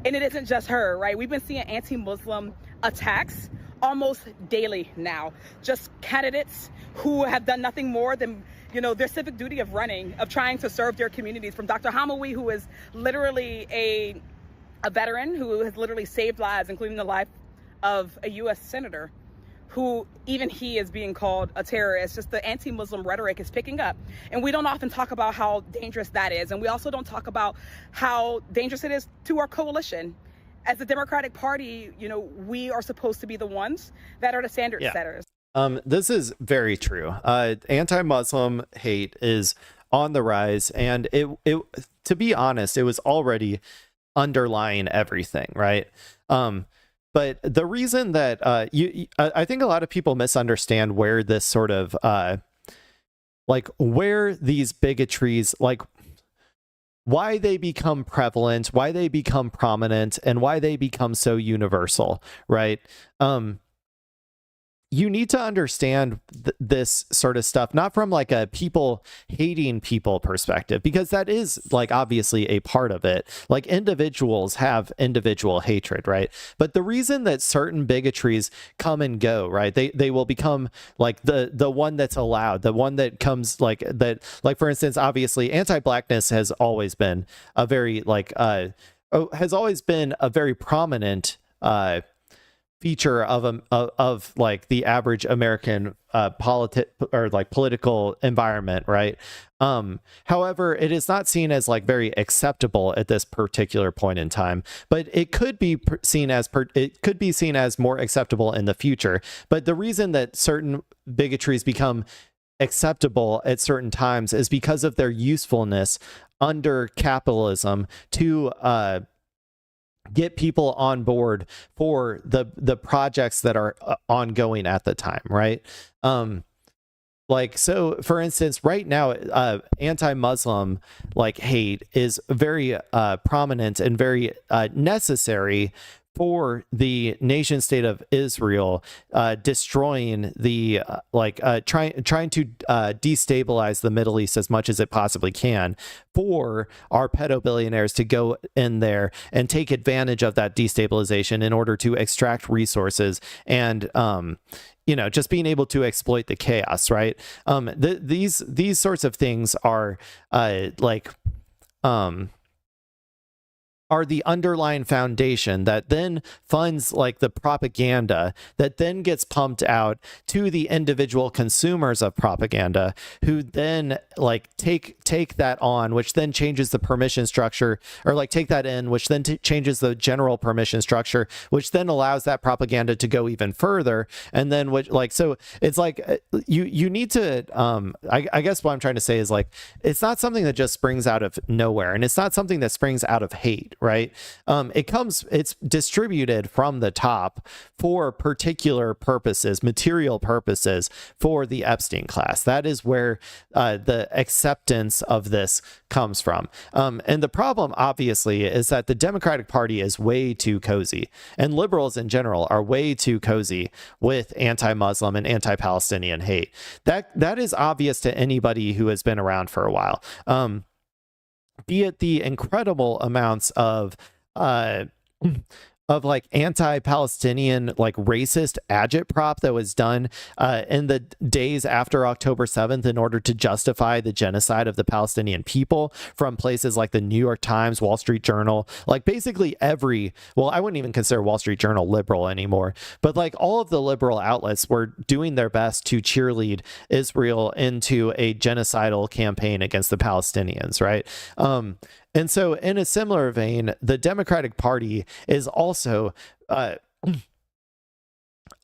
And it isn't just her, right? We've been seeing anti-Muslim attacks almost daily now. Just candidates who have done nothing more than, you know, their civic duty of running, of trying to serve their communities. From Dr. Hamawi, who is literally a veteran who has literally saved lives, including the life of a U.S. senator, who even he is being called a terrorist. Just the anti-Muslim rhetoric is picking up. And we don't often talk about how dangerous that is. And we also don't talk about how dangerous it is to our coalition. As the Democratic Party, you know, we are supposed to be the ones that are the standard setters. This is very true. Anti-Muslim hate is on the rise, and it to be honest, it was already underlying everything, right? But the reason that I think a lot of people misunderstand where this sort of like where these bigotries, like why they become prevalent, why they become prominent, and why they become so universal, right? You need to understand this sort of stuff, not from like a people hating people perspective, because that is like obviously a part of it. Like individuals have individual hatred, right? But the reason that certain bigotries come and go, right? They will become like the one that's allowed, the one that comes like that, like for instance, obviously anti-blackness has always been a very like has always been a very prominent feature of like the average American political environment, right? However, it is not seen as like very acceptable at this particular point in time, but it could be seen as more acceptable in the future. But the reason that certain bigotries become acceptable at certain times is because of their usefulness under capitalism to get people on board for the projects that are ongoing at the time, right? Like, so for instance, right now, anti-Muslim like hate is very prominent and very necessary for the nation state of Israel, destroying the trying to destabilize the Middle East as much as it possibly can, for our pedo billionaires to go in there and take advantage of that destabilization in order to extract resources and just being able to exploit the chaos, right? These sorts of things are are the underlying foundation that then funds like the propaganda that then gets pumped out to the individual consumers of propaganda, who then like take that on, which then changes the permission structure, or like take that in, which then changes the general permission structure, which then allows that propaganda to go even further. And then so it's like you need to I guess what I'm trying to say is like it's not something that just springs out of nowhere, and it's not something that springs out of hate, right? It's distributed from the top for particular purposes, material purposes for the Epstein class. That is where the acceptance of this comes from. And the problem, obviously, is that the Democratic Party is way too cozy, and liberals in general are way too cozy with anti-Muslim and anti-Palestinian hate. That is obvious to anybody who has been around for a while. Be it the incredible amounts of like anti-Palestinian like racist agitprop that was done in the days after October 7th in order to justify the genocide of the Palestinian people, from places like the New York Times, Wall Street Journal, like basically I wouldn't even consider Wall Street Journal liberal anymore, but like all of the liberal outlets were doing their best to cheerlead Israel into a genocidal campaign against the Palestinians, right? And so in a similar vein, the Democratic Party is also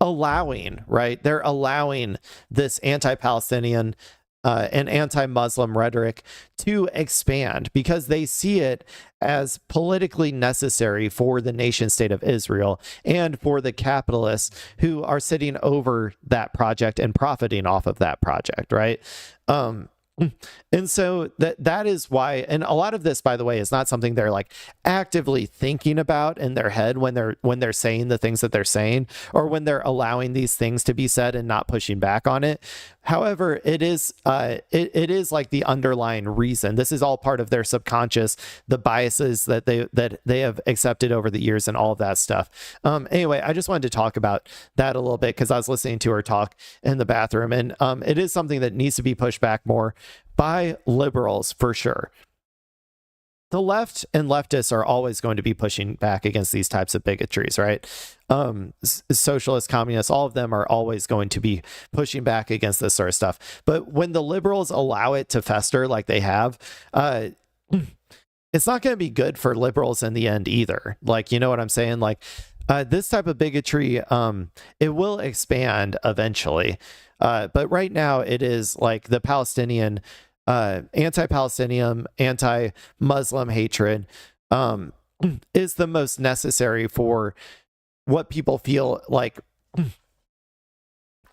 allowing, right? They're allowing this anti-Palestinian and anti-Muslim rhetoric to expand because they see it as politically necessary for the nation state of Israel and for the capitalists who are sitting over that project and profiting off of that project, right? And so that is why, and a lot of this, by the way, is not something they're like actively thinking about in their head when they're saying the things that they're saying, or when they're allowing these things to be said and not pushing back on it. However, it is like the underlying reason. This is all part of their subconscious, the biases that they have accepted over the years and all of that stuff. Anyway, I just wanted to talk about that a little bit because I was listening to her talk in the bathroom, and it is something that needs to be pushed back more by liberals for sure. The left and leftists are always going to be pushing back against these types of bigotries, right? Socialists, communists, all of them are always going to be pushing back against this sort of stuff. But when the liberals allow it to fester like they have, it's not going to be good for liberals in the end either. Like, you know what I'm saying? Like, This type of bigotry, it will expand eventually. But right now it is like the Palestinian, anti-Palestinian, anti-Muslim hatred is the most necessary for what people feel like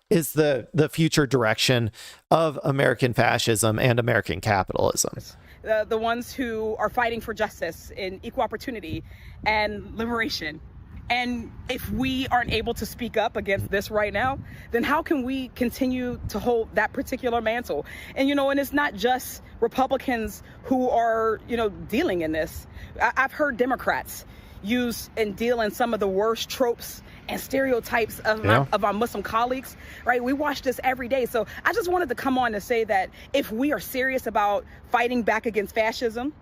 is the future direction of American fascism and American capitalism. The ones who are fighting for justice and equal opportunity and liberation. And if we aren't able to speak up against this right now, then how can we continue to hold that particular mantle? And, you know, and it's not just Republicans who are, you know, dealing in this. I've heard Democrats use and deal in some of the worst tropes and stereotypes of our Muslim colleagues, right? We watch this every day. So I just wanted to come on to say that if we are serious about fighting back against fascism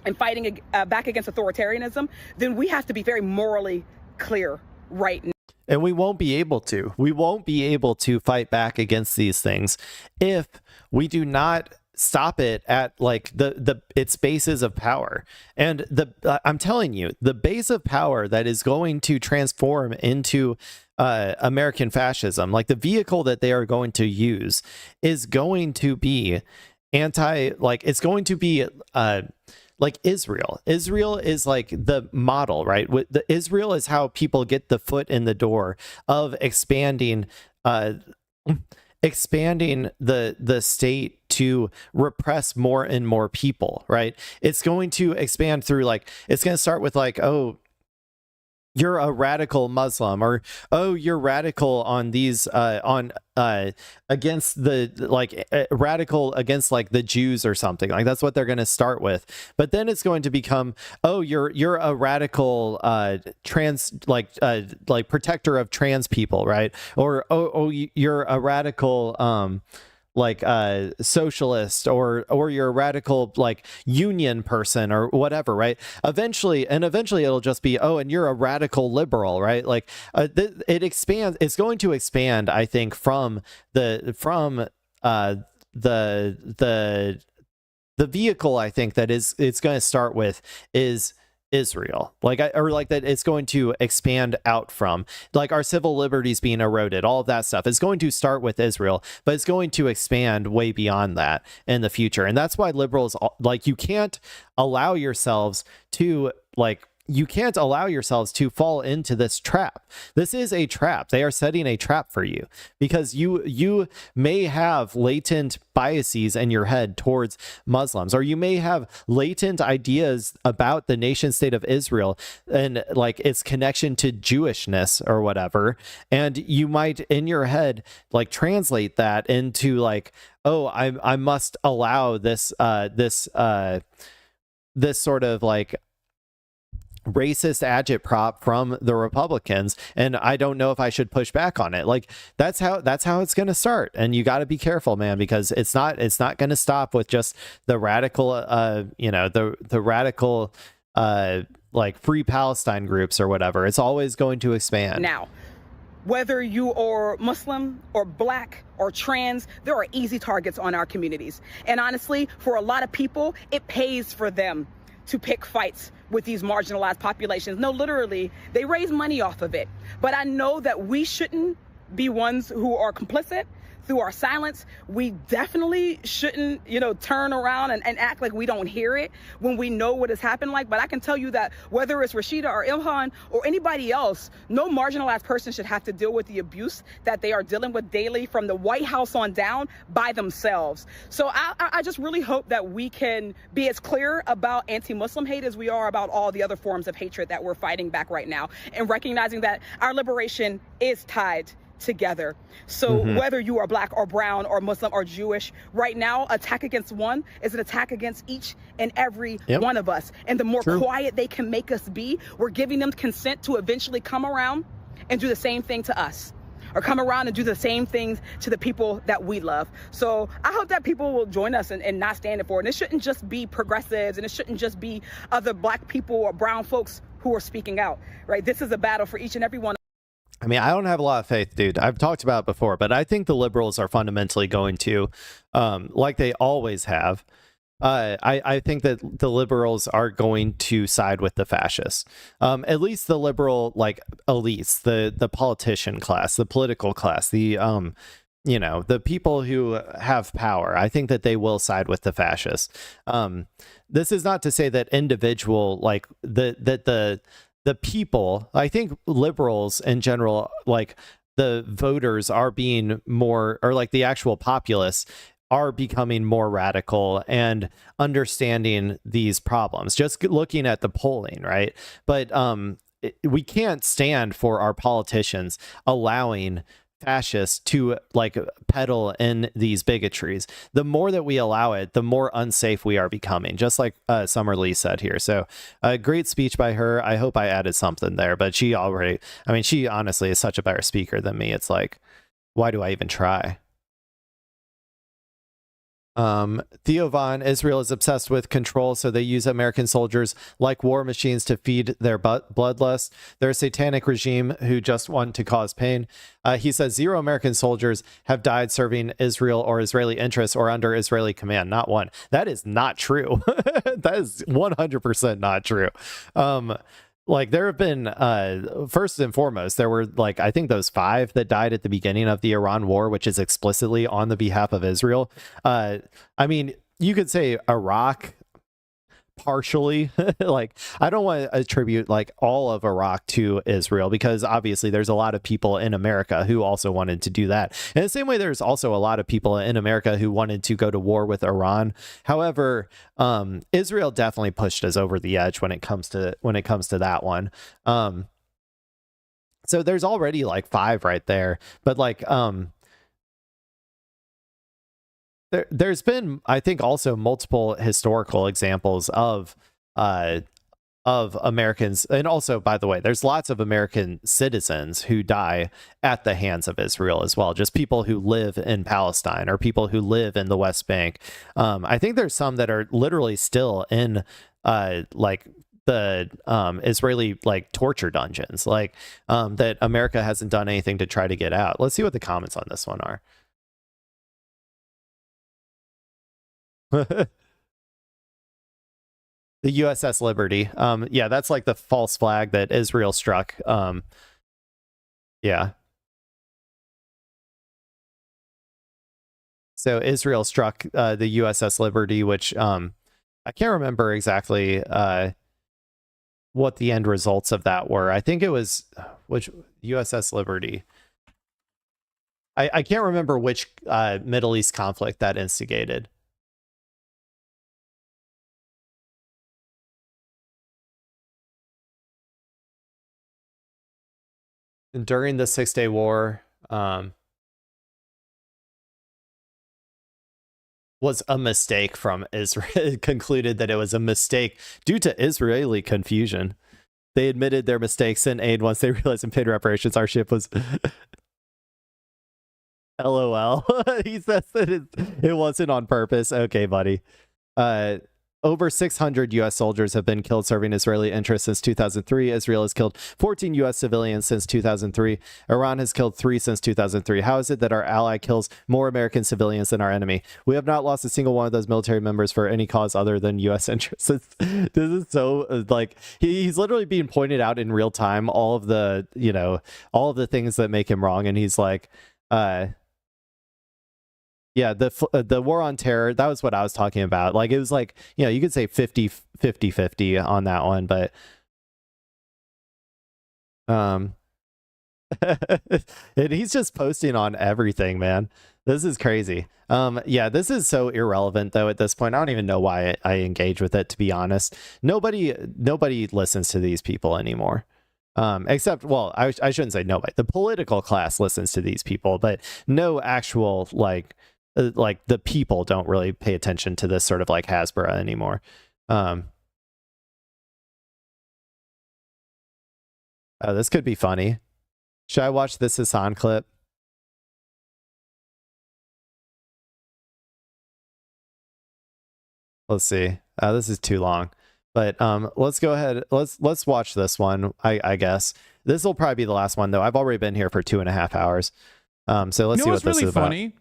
and fighting back against authoritarianism, then we have to be very morally clear right now. And we won't be able to. We won't be able to fight back against these things if we do not stop it at like its bases of power. And I'm telling you, the base of power that is going to transform into American fascism, like the vehicle that they are going to use, is going to be it's going to be like Israel. Israel is like the model, right? Israel is how people get the foot in the door of expanding the state to repress more and more people, right? It's going to expand through like, it's going to start with like, oh, you're a radical Muslim, or oh, you're radical on these against the radical against like the Jews or something. Like that's what they're going to start with. But then it's going to become, oh, you're a radical trans protector of trans people, right? Or oh you're a radical socialist, or you're a radical like union person or whatever, right? Eventually it'll just be, oh, and you're a radical liberal, right? Like it expands. It's going to expand, I think, from the vehicle, I think, that it's going to start with is Israel, that it's going to expand out from, like our civil liberties being eroded, all of that stuff is going to start with Israel, but it's going to expand way beyond that in the future. And that's why liberals, like, you can't allow yourselves to fall into this trap. This is a trap. They are setting a trap for you because you may have latent biases in your head towards Muslims, or you may have latent ideas about the nation state of Israel and like its connection to Jewishness or whatever. And you might in your head like translate that into like, oh, I must allow this sort of like racist agitprop from the Republicans, and I don't know if I should push back on it. Like that's how it's going to start, and you got to be careful, man, because it's not going to stop with just the radical the radical like Free Palestine groups or whatever. It's always going to expand. Now, whether you are Muslim or black or trans, there are easy targets on our communities, and honestly, for a lot of people, it pays for them to pick fights with these marginalized populations. No, literally, they raise money off of it. But I know that we shouldn't be ones who are complicit through our silence. We definitely shouldn't, turn around and act like we don't hear it when we know what has happened. But I can tell you that whether it's Rashida or Ilhan or anybody else, no marginalized person should have to deal with the abuse that they are dealing with daily from the White House on down by themselves. So I just really hope that we can be as clear about anti-Muslim hate as we are about all the other forms of hatred that we're fighting back right now, and recognizing that our liberation is tied together. So whether you are black or brown or Muslim or Jewish, right now, attack against one is an attack against each and every one of us. And the more quiet they can make us be, we're giving them consent to eventually come around and do the same thing to us, or come around and do the same things to the people that we love. So I hope that people will join us and not stand it for it. And it shouldn't just be progressives, and it shouldn't just be other black people or brown folks who are speaking out, right? This is a battle for each and every one. I mean, I don't have a lot of faith, dude. I've talked about it before, but I think the liberals are fundamentally going to, like they always have, I think that the liberals are going to side with the fascists. At least the liberal like elites, the politician class, the political class, the the people who have power. I think that they will side with the fascists. This is not to say that individual like the people. I think liberals in general, like the voters, are being more, or like the actual populace are becoming more radical and understanding these problems, just looking at the polling, right? But we can't stand for our politicians allowing fascists to like peddle in these bigotries. The more that we allow it, the more unsafe we are becoming, just like Summer Lee said here. So a great speech by her. I hope I added something there, but she honestly is such a better speaker than me. It's like, why do I even try? Theo Von, Israel is obsessed with control, so they use American soldiers like war machines to feed their bloodlust. They're a satanic regime who just want to cause pain. He says 0 American soldiers have died serving Israel or Israeli interests or under Israeli command. Not one. That is not true. That is 100% not true. Like there have been, first and foremost, there were like, I think those 5 that died at the beginning of the Iran war, which is explicitly on the behalf of Israel. I mean, you could say Iraq partially. Like, I don't want to attribute like all of Iraq to Israel, because obviously there's a lot of people in America who also wanted to do that. In the same way, there's also a lot of people in America who wanted to go to war with Iran. However, Israel definitely pushed us over the edge when it comes to that one. So there's already like 5 right there, but like there's been, I think, also multiple historical examples of Americans, and also, by the way, there's lots of American citizens who die at the hands of Israel as well. Just people who live in Palestine or people who live in the West Bank. I think there's some that are literally still in like the Israeli like torture dungeons, like that America hasn't done anything to try to get out. Let's see what the comments on this one are. The USS Liberty. Yeah, that's like the false flag that Israel struck. Yeah. So Israel struck the USS Liberty, which I can't remember exactly what the end results of that were. I think it was which USS Liberty. I can't remember which Middle East conflict that instigated. And during the 6-Day War, was a mistake from Israel. It concluded that it was a mistake due to Israeli confusion. They admitted their mistakes in aid once they realized in paid reparations our ship was LOL. He says that it wasn't on purpose. Okay, buddy. Over 600 U.S. soldiers have been killed serving Israeli interests since 2003. Israel has killed 14 U.S. civilians since 2003. Iran has killed 3 since 2003. How is it that our ally kills more American civilians than our enemy? We have not lost a single one of those military members for any cause other than U.S. interests. This is so, like, he's literally being pointed out in real time, all of the, all of the things that make him wrong. And he's like, yeah, the war on terror, that was what I was talking about. Like, it was like, you could say 50-50 on that one, but and he's just posting on everything, man. This is crazy. Yeah, this is so irrelevant though at this point. I don't even know why I engage with it, to be honest. Nobody listens to these people anymore. Except, well, I shouldn't say nobody. The political class listens to these people, but no actual like the people don't really pay attention to this sort of like Hezbollah anymore. Oh, this could be funny. Should I watch this Hassan clip? Let's see. This is too long, but let's go ahead. Let's watch this one. I guess this will probably be the last one though. I've already been here for 2.5 hours. So let's see what this is about. Funny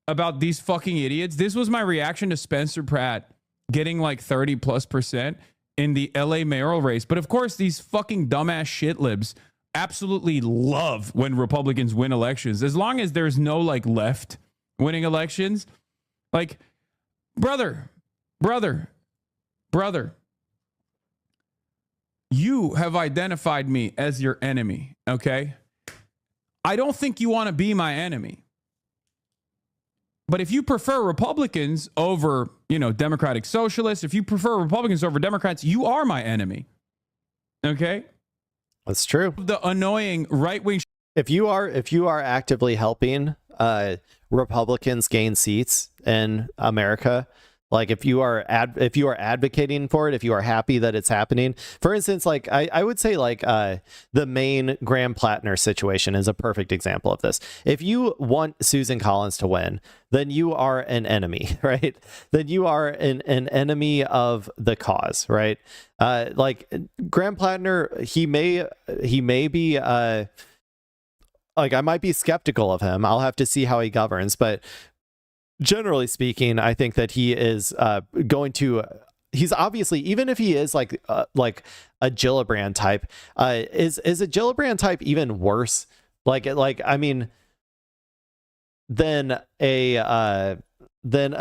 about these fucking idiots. This was my reaction to Spencer Pratt getting like 30+% in the LA mayoral race. But of course, these fucking dumbass shit libs absolutely love when Republicans win elections. As long as there's no like left winning elections, like, brother, you have identified me as your enemy, okay? I don't think you want to be my enemy. But if you prefer Republicans over, Democratic Socialists, if you prefer Republicans over Democrats, you are my enemy. Okay? That's true. The annoying right-wing. If you are actively helping Republicans gain seats in America, like if you are advocating for it, if you are happy that it's happening, for instance, like I would say like the main Graham Plattner situation is a perfect example of this. If you want Susan Collins to win, then you are an enemy, right? Then you are an enemy of the cause, right? Like Graham Plattner, he may be like, I might be skeptical of him. I'll have to see how he governs, but generally speaking, I think that he is he's obviously, even if he is like a Gillibrand type, is a Gillibrand type even worse? I mean, than a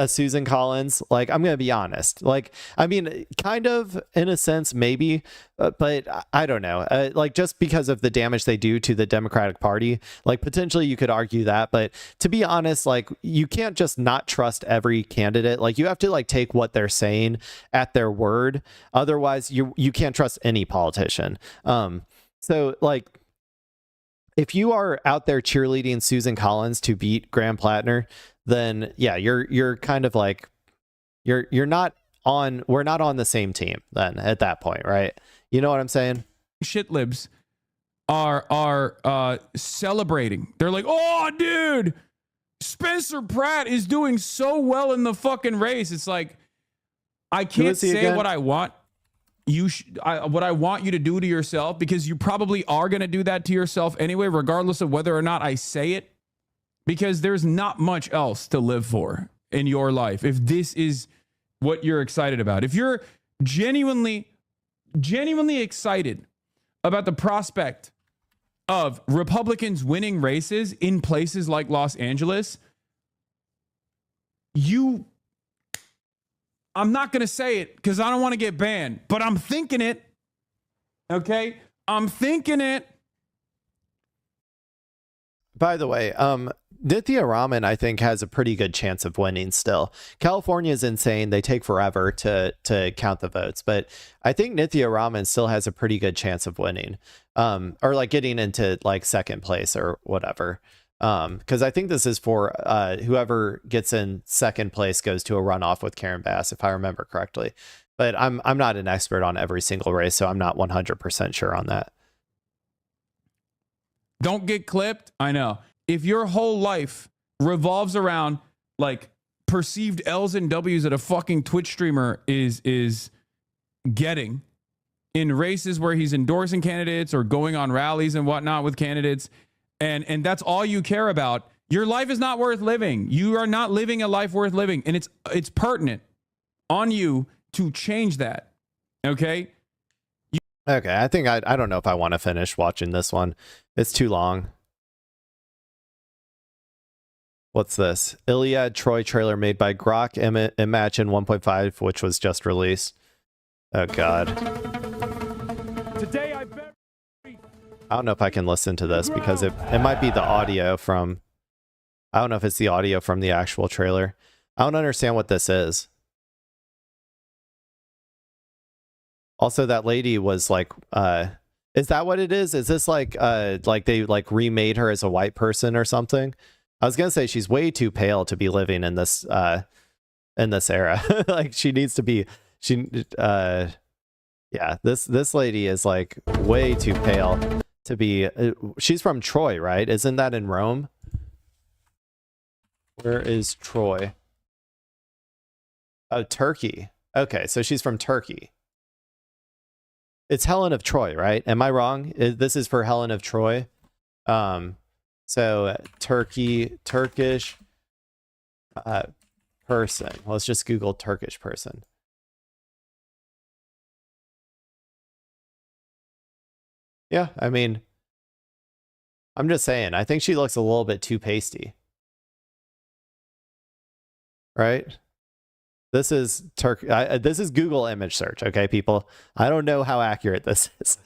Susan Collins. Like, I'm going to be honest. Like, I mean, kind of in a sense, maybe, but I don't know. Like, just because of the damage they do to the Democratic Party, like potentially you could argue that. But to be honest, like, you can't just not trust every candidate. Like, you have to like take what they're saying at their word. Otherwise, you can't trust any politician. So like, if you are out there cheerleading Susan Collins to beat Graham Plattner, then yeah, you're kind of like, we're not on the same team then at that point, right? You know what I'm saying? Shit libs are celebrating. They're like, oh, dude, Spencer Pratt is doing so well in the fucking race. It's like, I can't say again? What I want. What I want you to do to yourself, because you probably are going to do that to yourself anyway, regardless of whether or not I say it, because there's not much else to live for in your life. If this is what you're excited about, if you're genuinely excited about the prospect of Republicans winning races in places like Los Angeles, I'm not going to say it because I don't want to get banned, but I'm thinking it. Okay? I'm thinking it. By the way, Nithya Raman, I think, has a pretty good chance of winning still. California is insane. They take forever to count the votes, but I think Nithya Raman still has a pretty good chance of winning, or like getting into like second place or whatever. Because I think this is for whoever gets in second place goes to a runoff with Karen Bass, if I remember correctly. But I'm not an expert on every single race, so I'm not 100% sure on that. Don't get clipped. I know. If your whole life revolves around like perceived L's and W's that a fucking Twitch streamer is getting in races where he's endorsing candidates or going on rallies and whatnot with candidates, and that's all you care about, your life is not worth living. You are not living a life worth living, and it's pertinent on you to change that. Okay? Okay, I think I don't know if I want to finish watching this one. It's too long. What's this? Iliad Troy trailer made by Grok Imagine 1.5, which was just released. Oh God. Today I don't know if I can listen to this because it might be the audio from, I don't know if it's the audio from the actual trailer. I don't understand what this is. Also, that lady was like, is that what it is? Is this like they like remade her as a white person or something? I was gonna say she's way too pale to be living in this era. Like she needs to be. Yeah, this lady is like way too pale to be. She's from Troy, right? Isn't that in Rome? Where is Troy? Oh, Turkey. Okay, so she's from Turkey. It's Helen of Troy, right? Am I wrong? This is for Helen of Troy. So Turkish person. Let's just Google Turkish person. Yeah, I mean, I'm just saying, I think she looks a little bit too pasty. Right? This is this is Google image search, okay, people? I don't know how accurate this is.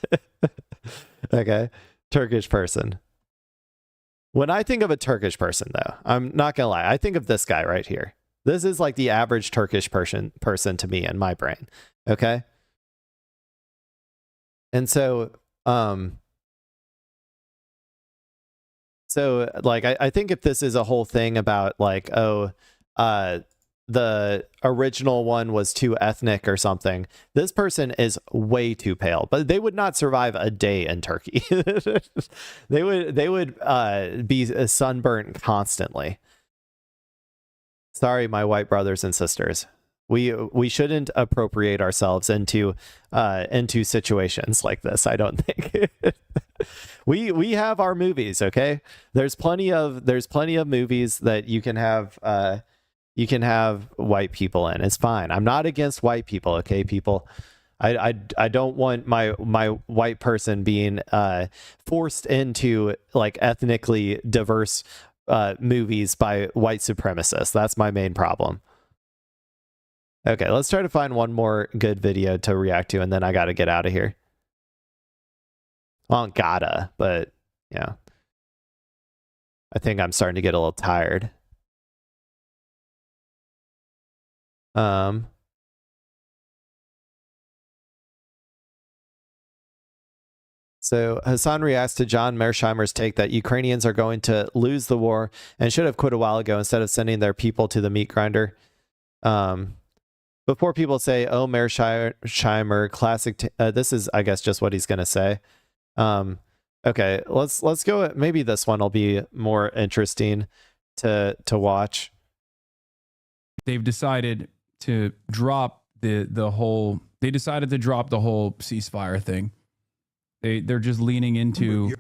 Okay? Turkish person. When I think of a Turkish person, though, I'm not going to lie. I think of this guy right here. This is like the average Turkish person to me in my brain. Okay? And so, like, I think if this is a whole thing about like, oh, the original one was too ethnic or something, this person is way too pale, but they would not survive a day in Turkey. They would be sunburnt constantly. Sorry, my white brothers and sisters. We shouldn't appropriate ourselves into situations like this, I don't think. we have our movies, okay? There's plenty of movies that you can have white people in. It's fine. I'm not against white people, okay, people? I don't want my white person being forced into like ethnically diverse movies by white supremacists. That's my main problem. Okay, let's try to find one more good video to react to, and then I got to get out of here. Well, gotta, but yeah. I think I'm starting to get a little tired. So Hassan reacts to John Mearsheimer's take that Ukrainians are going to lose the war and should have quit a while ago instead of sending their people to the meat grinder. Before people say, oh, Mearsheimer, classic. This is, I guess, just what he's going to say. Okay, let's go. Maybe this one will be more interesting to watch. They've decided to drop the whole. They decided to drop the whole ceasefire thing. They're just leaning into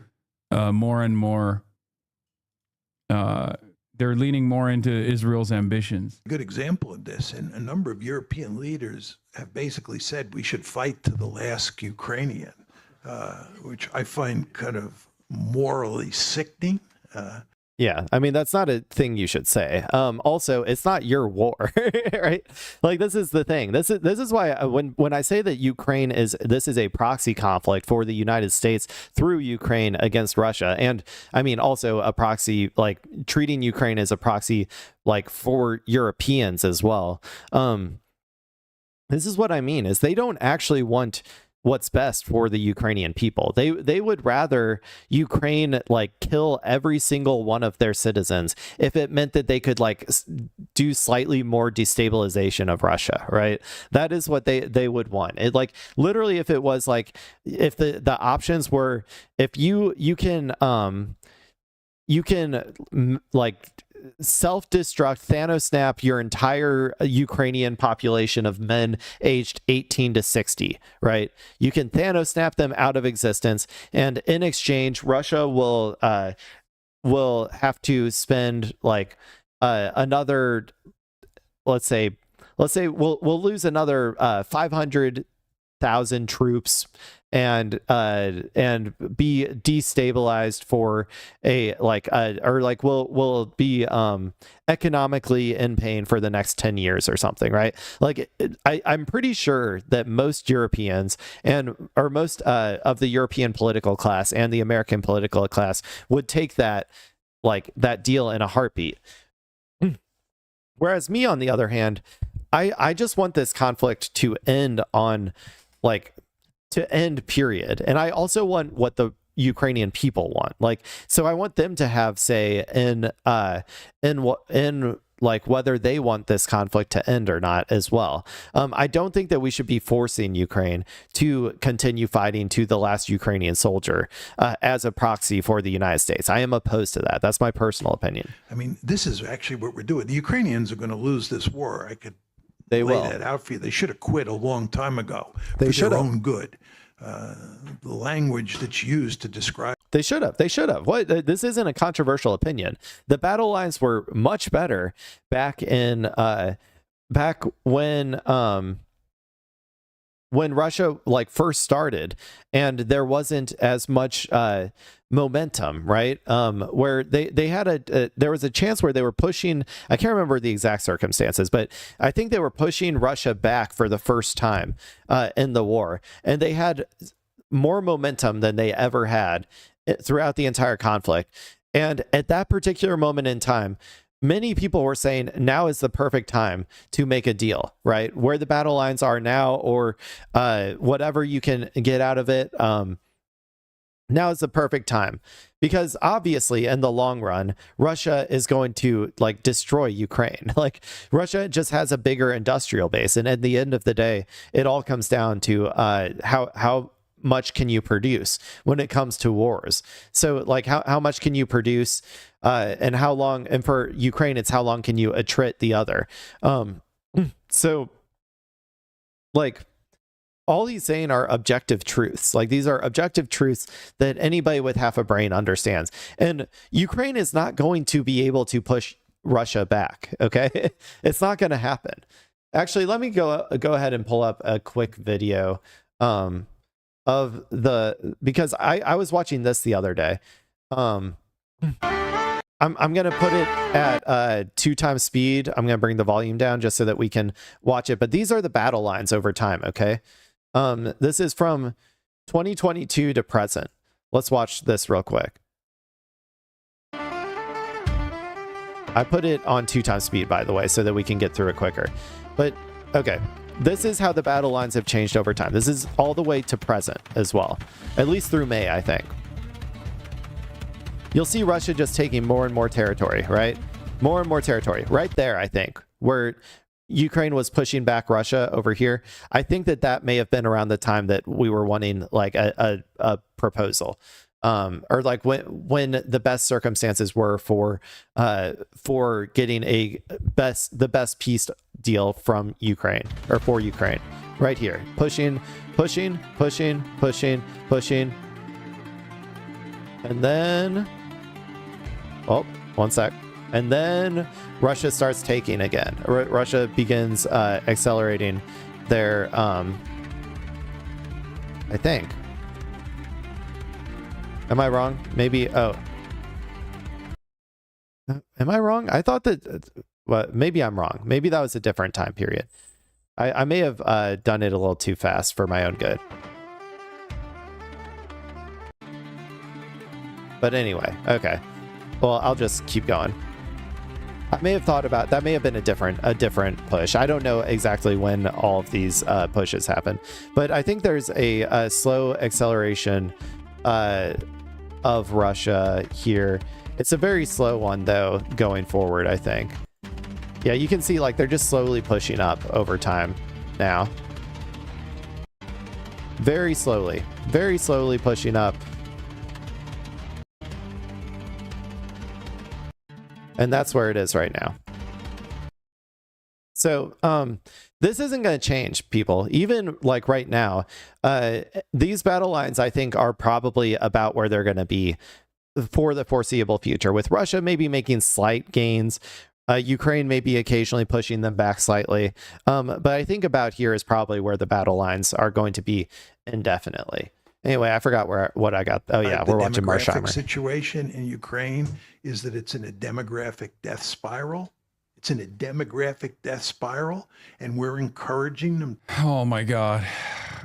more and more. They're leaning more into Israel's ambitions. A good example of this, and a number of European leaders have basically said we should fight to the last Ukrainian, which I find kind of morally sickening. Yeah, I mean, that's not a thing you should say. Also, it's not your war, right? Like, this is the thing. This is why when I say that Ukraine is a proxy conflict for the United States through Ukraine against Russia, and I mean also a proxy, like treating Ukraine as a proxy like for Europeans as well. This is what I mean, is they don't actually want what's best for the Ukrainian people. They would rather Ukraine like kill every single one of their citizens if it meant that they could like do slightly more destabilization of Russia, right? That is what they would want. It like literally, if it was like, if the options were, if you can like self-destruct, Thanos snap your entire Ukrainian population of men aged 18 to 60, right? You can Thanos snap them out of existence, and in exchange, Russia will have to spend like another, let's say we'll lose another 500,000 troops and be destabilized for we'll be economically in pain for the next 10 years or something, right? Like I'm pretty sure that most Europeans or most of the European political class and the American political class would take that deal in a heartbeat. Whereas me, on the other hand, I just want this conflict to end period. And I also want what the Ukrainian people want. So I want them to have say in whether they want this conflict to end or not as well. I don't think that we should be forcing Ukraine to continue fighting to the last Ukrainian soldier as a proxy for the United States. I am opposed to that. That's my personal opinion. I mean, this is actually what we're doing. The Ukrainians are going to lose this war. I could lay that out for you. They should have quit a long time ago for their own good. The language that's used to describe. They should have. What? This isn't a controversial opinion. The battle lines were much better back when when Russia like first started, and there wasn't as much momentum, right? Where they had there was a chance where they were pushing. I can't remember the exact circumstances, but I think they were pushing Russia back for the first time in the war, and they had more momentum than they ever had throughout the entire conflict. And at that particular moment in time, many people were saying now is the perfect time to make a deal, right? Where the battle lines are now, or whatever you can get out of it. Now is the perfect time, because obviously in the long run, Russia is going to like destroy Ukraine. Like Russia just has a bigger industrial base. And at the end of the day, it all comes down to how much can you produce when it comes to wars. So like how much can you produce and how long, and for Ukraine, it's how long can you attrit the other. So like all he's saying are objective truths. Like these are objective truths that anybody with half a brain understands. And Ukraine is not going to be able to push Russia back. Okay. It's not going to happen. Actually, let me go ahead and pull up a quick video of because I was watching this the other day. I'm going to put it at 2 times speed. I'm going to bring the volume down just so that we can watch it. But these are the battle lines over time. Okay. This is from 2022 to present. Let's watch this real quick. I put it on 2 times speed, by the way, so that we can get through it quicker. But okay, this is how the battle lines have changed over time. This is all the way to present as well, at least through May, I think. You'll see Russia just taking more and more territory, right? More and more territory right there, I think, where Ukraine was pushing back Russia over here. I think that may have been around the time that we were wanting like a proposal, or like when the best circumstances were for getting the best peace deal from Ukraine, or for Ukraine. Right here, pushing, and then one sec. And then Russia starts taking again. Russia begins accelerating their, I think. Am I wrong? Maybe, am I wrong? I thought that, well, maybe I'm wrong. Maybe that was a different time period. I may have done it a little too fast for my own good. But anyway, okay. Well, I'll just keep going. I may have thought about that. May have been a different push. I don't know exactly when all of these pushes happen, but I think there's a slow acceleration of Russia here. It's a very slow one though, going forward, I think. Yeah, you can see like they're just slowly pushing up over time now. Very slowly pushing up. And that's where it is right now. So this isn't going to change, people. Even like right now, these battle lines, I think, are probably about where they're going to be for the foreseeable future, with Russia maybe making slight gains. Ukraine may be occasionally pushing them back slightly. But I think about here is probably where the battle lines are going to be indefinitely. Anyway, I forgot what I got. Oh yeah, we're watching Marsheimer. The situation in Ukraine is that it's in a demographic death spiral. It's in a demographic death spiral, and we're encouraging them. Oh my God.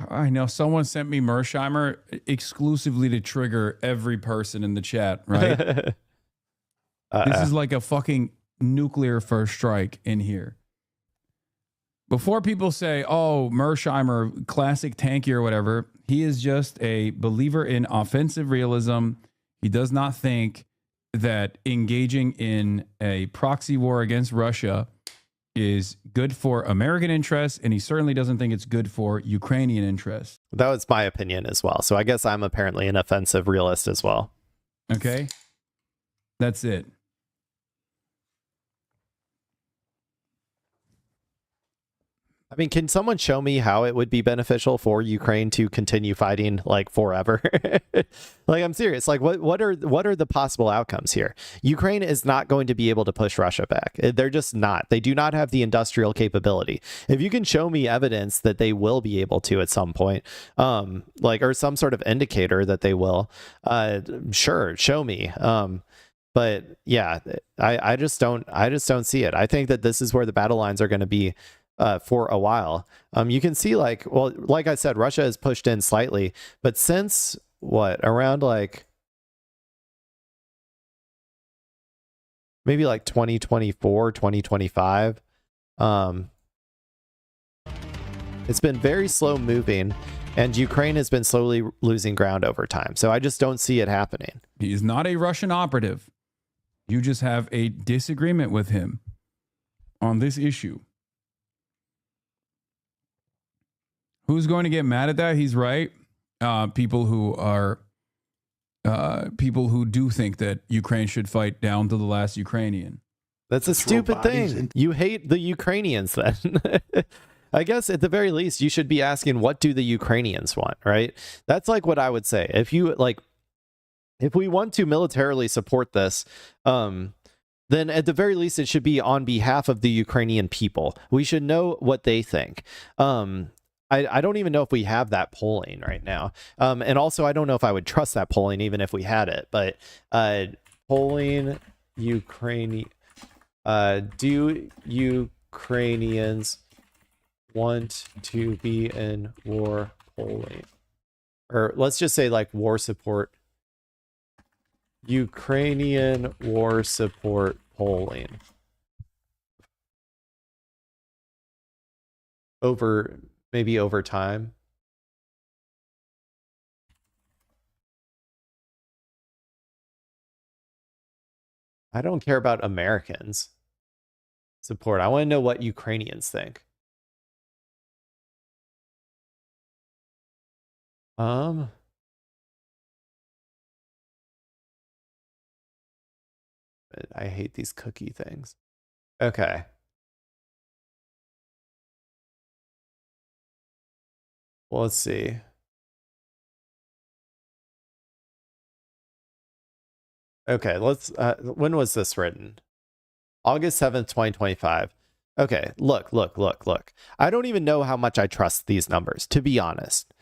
I know someone sent me Mersheimer exclusively to trigger every person in the chat, right? This is like a fucking nuclear first strike in here. Before people say, oh, Mersheimer, classic tanky or whatever, he is just a believer in offensive realism. He does not think that engaging in a proxy war against Russia is good for American interests, and he certainly doesn't think it's good for Ukrainian interests. That was my opinion as well. So I guess I'm apparently an offensive realist as well. Okay. That's it. I mean, can someone show me how it would be beneficial for Ukraine to continue fighting like forever? Like, I'm serious. Like, what are the possible outcomes here? Ukraine is not going to be able to push Russia back. They're just not. They do not have the industrial capability. If you can show me evidence that they will be able to at some point, like, or some sort of indicator that they will, sure, show me. But yeah, I just don't see it. I think that this is where the battle lines are going to be for a while. You can see, like, well, like I said, Russia has pushed in slightly, but since what, around like maybe like 2024, 2025, it's been very slow moving, and Ukraine has been slowly losing ground over time. So I just don't see it happening. He's not a Russian operative. You just have a disagreement with him on this issue. Who's going to get mad at that? He's right. People who do think that Ukraine should fight down to the last Ukrainian. That's a stupid thing. You hate the Ukrainians then. I guess at the very least, you should be asking, what do the Ukrainians want, right? That's like what I would say. If we want to militarily support this, then at the very least, it should be on behalf of the Ukrainian people. We should know what they think. I don't even know if we have that polling right now. And also, I don't know if I would trust that polling even if we had it. But polling Ukrainian, do Ukrainians want to be in war polling? Or let's just say like war support. Ukrainian war support polling. Maybe over time. I don't care about Americans support. I want to know what Ukrainians think. I hate these cookie things. Okay. Well, let's see. Okay, let's when was this written? August 7th, 2025. Okay, look. I don't even know how much I trust these numbers, to be honest.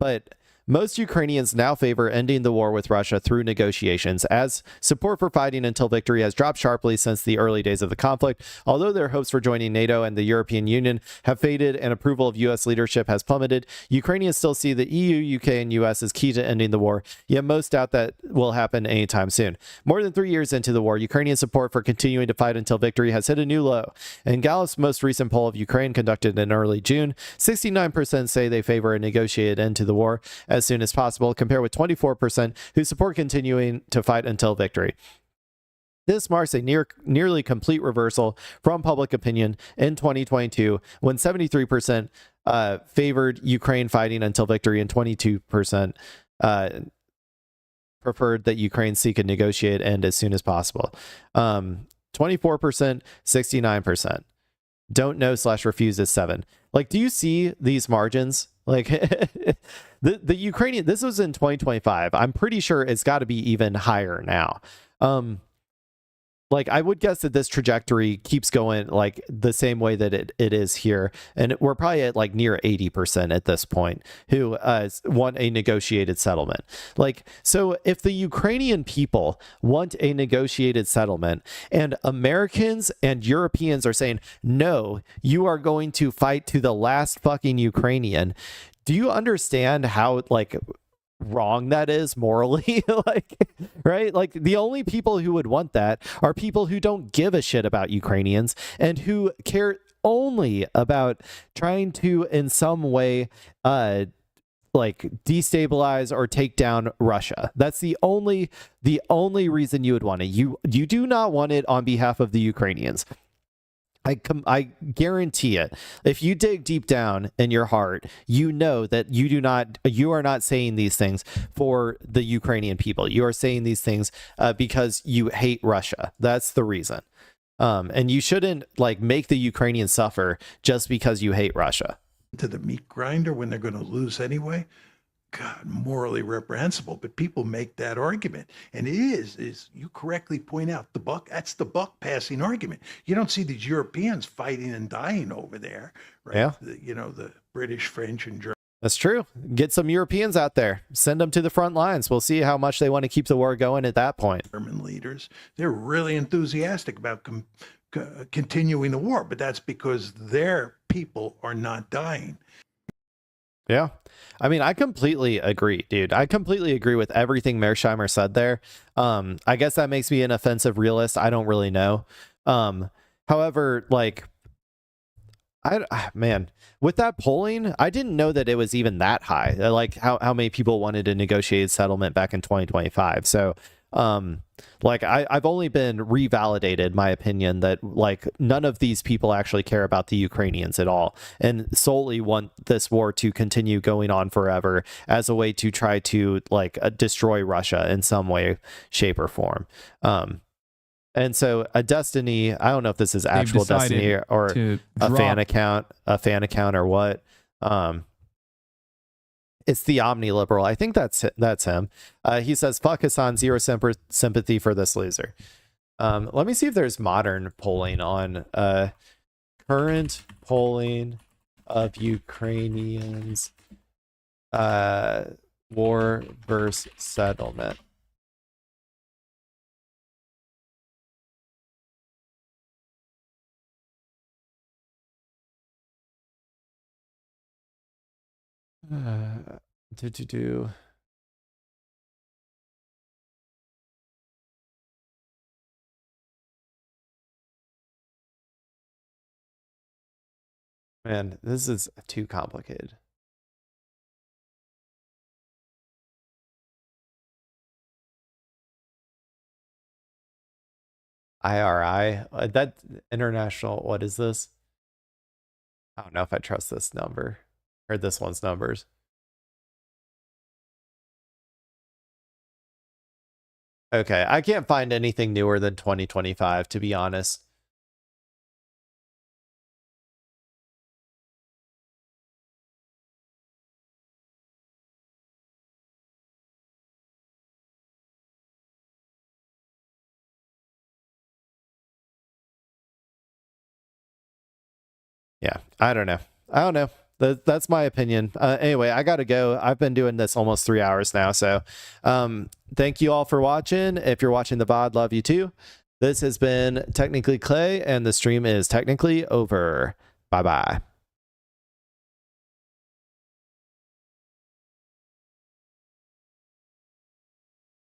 But most Ukrainians now favor ending the war with Russia through negotiations, as support for fighting until victory has dropped sharply since the early days of the conflict. Although their hopes for joining NATO and the European Union have faded and approval of U.S. leadership has plummeted, Ukrainians still see the EU, UK, and U.S. as key to ending the war, yet most doubt that will happen anytime soon. More than 3 years into the war, Ukrainian support for continuing to fight until victory has hit a new low. In Gallup's most recent poll of Ukraine, conducted in early June, 69% say they favor a negotiated end to the war as soon as possible, compared with 24% who support continuing to fight until victory. This marks a nearly complete reversal from public opinion in 2022, when 73% favored Ukraine fighting until victory and 22% preferred that Ukraine seek a negotiated end as soon as possible. 24%, 69%. Don't know / refuse is 7. Like, do you see these margins? Like, the Ukrainian, this was in 2025. I'm pretty sure it's got to be even higher now. Like, I would guess that this trajectory keeps going like the same way that it is here. And we're probably at like near 80% at this point who want a negotiated settlement. Like, so if the Ukrainian people want a negotiated settlement and Americans and Europeans are saying, no, you are going to fight to the last fucking Ukrainian, do you understand how, like, wrong that is morally? Like, right? Like, the only people who would want that are people who don't give a shit about Ukrainians and who care only about trying to in some way like destabilize or take down Russia. That's the only reason you would want it. You do not want it on behalf of the Ukrainians. I guarantee it. If you dig deep down in your heart, you know that you are not saying these things for the Ukrainian people. You are saying these things because you hate Russia. That's the reason. And you shouldn't like make the Ukrainians suffer just because you hate Russia. To the meat grinder when they're going to lose anyway. God, morally reprehensible, but people make that argument. And it is you correctly point out, that's the buck passing argument. You don't see these Europeans fighting and dying over there, right? Yeah. The British, French, and German. That's true. Get some Europeans out there. Send them to the front lines. We'll see how much they want to keep the war going at that point. German leaders, they're really enthusiastic about continuing the war, but that's because their people are not dying. Yeah. I mean, I completely agree, dude. I completely agree with everything Mearsheimer said there. I guess that makes me an offensive realist. I don't really know. However, like, man, with that polling, I didn't know that it was even that high. Like how many people wanted a negotiated settlement back in 2025. So, like I've only been revalidated my opinion that like none of these people actually care about the Ukrainians at all and solely want this war to continue going on forever as a way to try to like destroy Russia in some way, shape, or form. And so a Destiny, I don't know if this is actual Destiny or a fan account or what. It's the omni-liberal. I think that's him. He says, fuck Hassan, zero sympathy for this loser. Let me see if there's modern polling on current polling of Ukrainians war versus settlement. Man, this is too complicated. IRI, that international, what is this? I don't know if I trust this number or this one's numbers. Okay, I can't find anything newer than 2025, to be honest. Yeah, I don't know. That's my opinion. Anyway, I gotta go. I've been doing this almost 3 hours now. So thank you all for watching. If you're watching the VOD, love you too. This has been Technically Clay, and the stream is technically over. Bye-bye.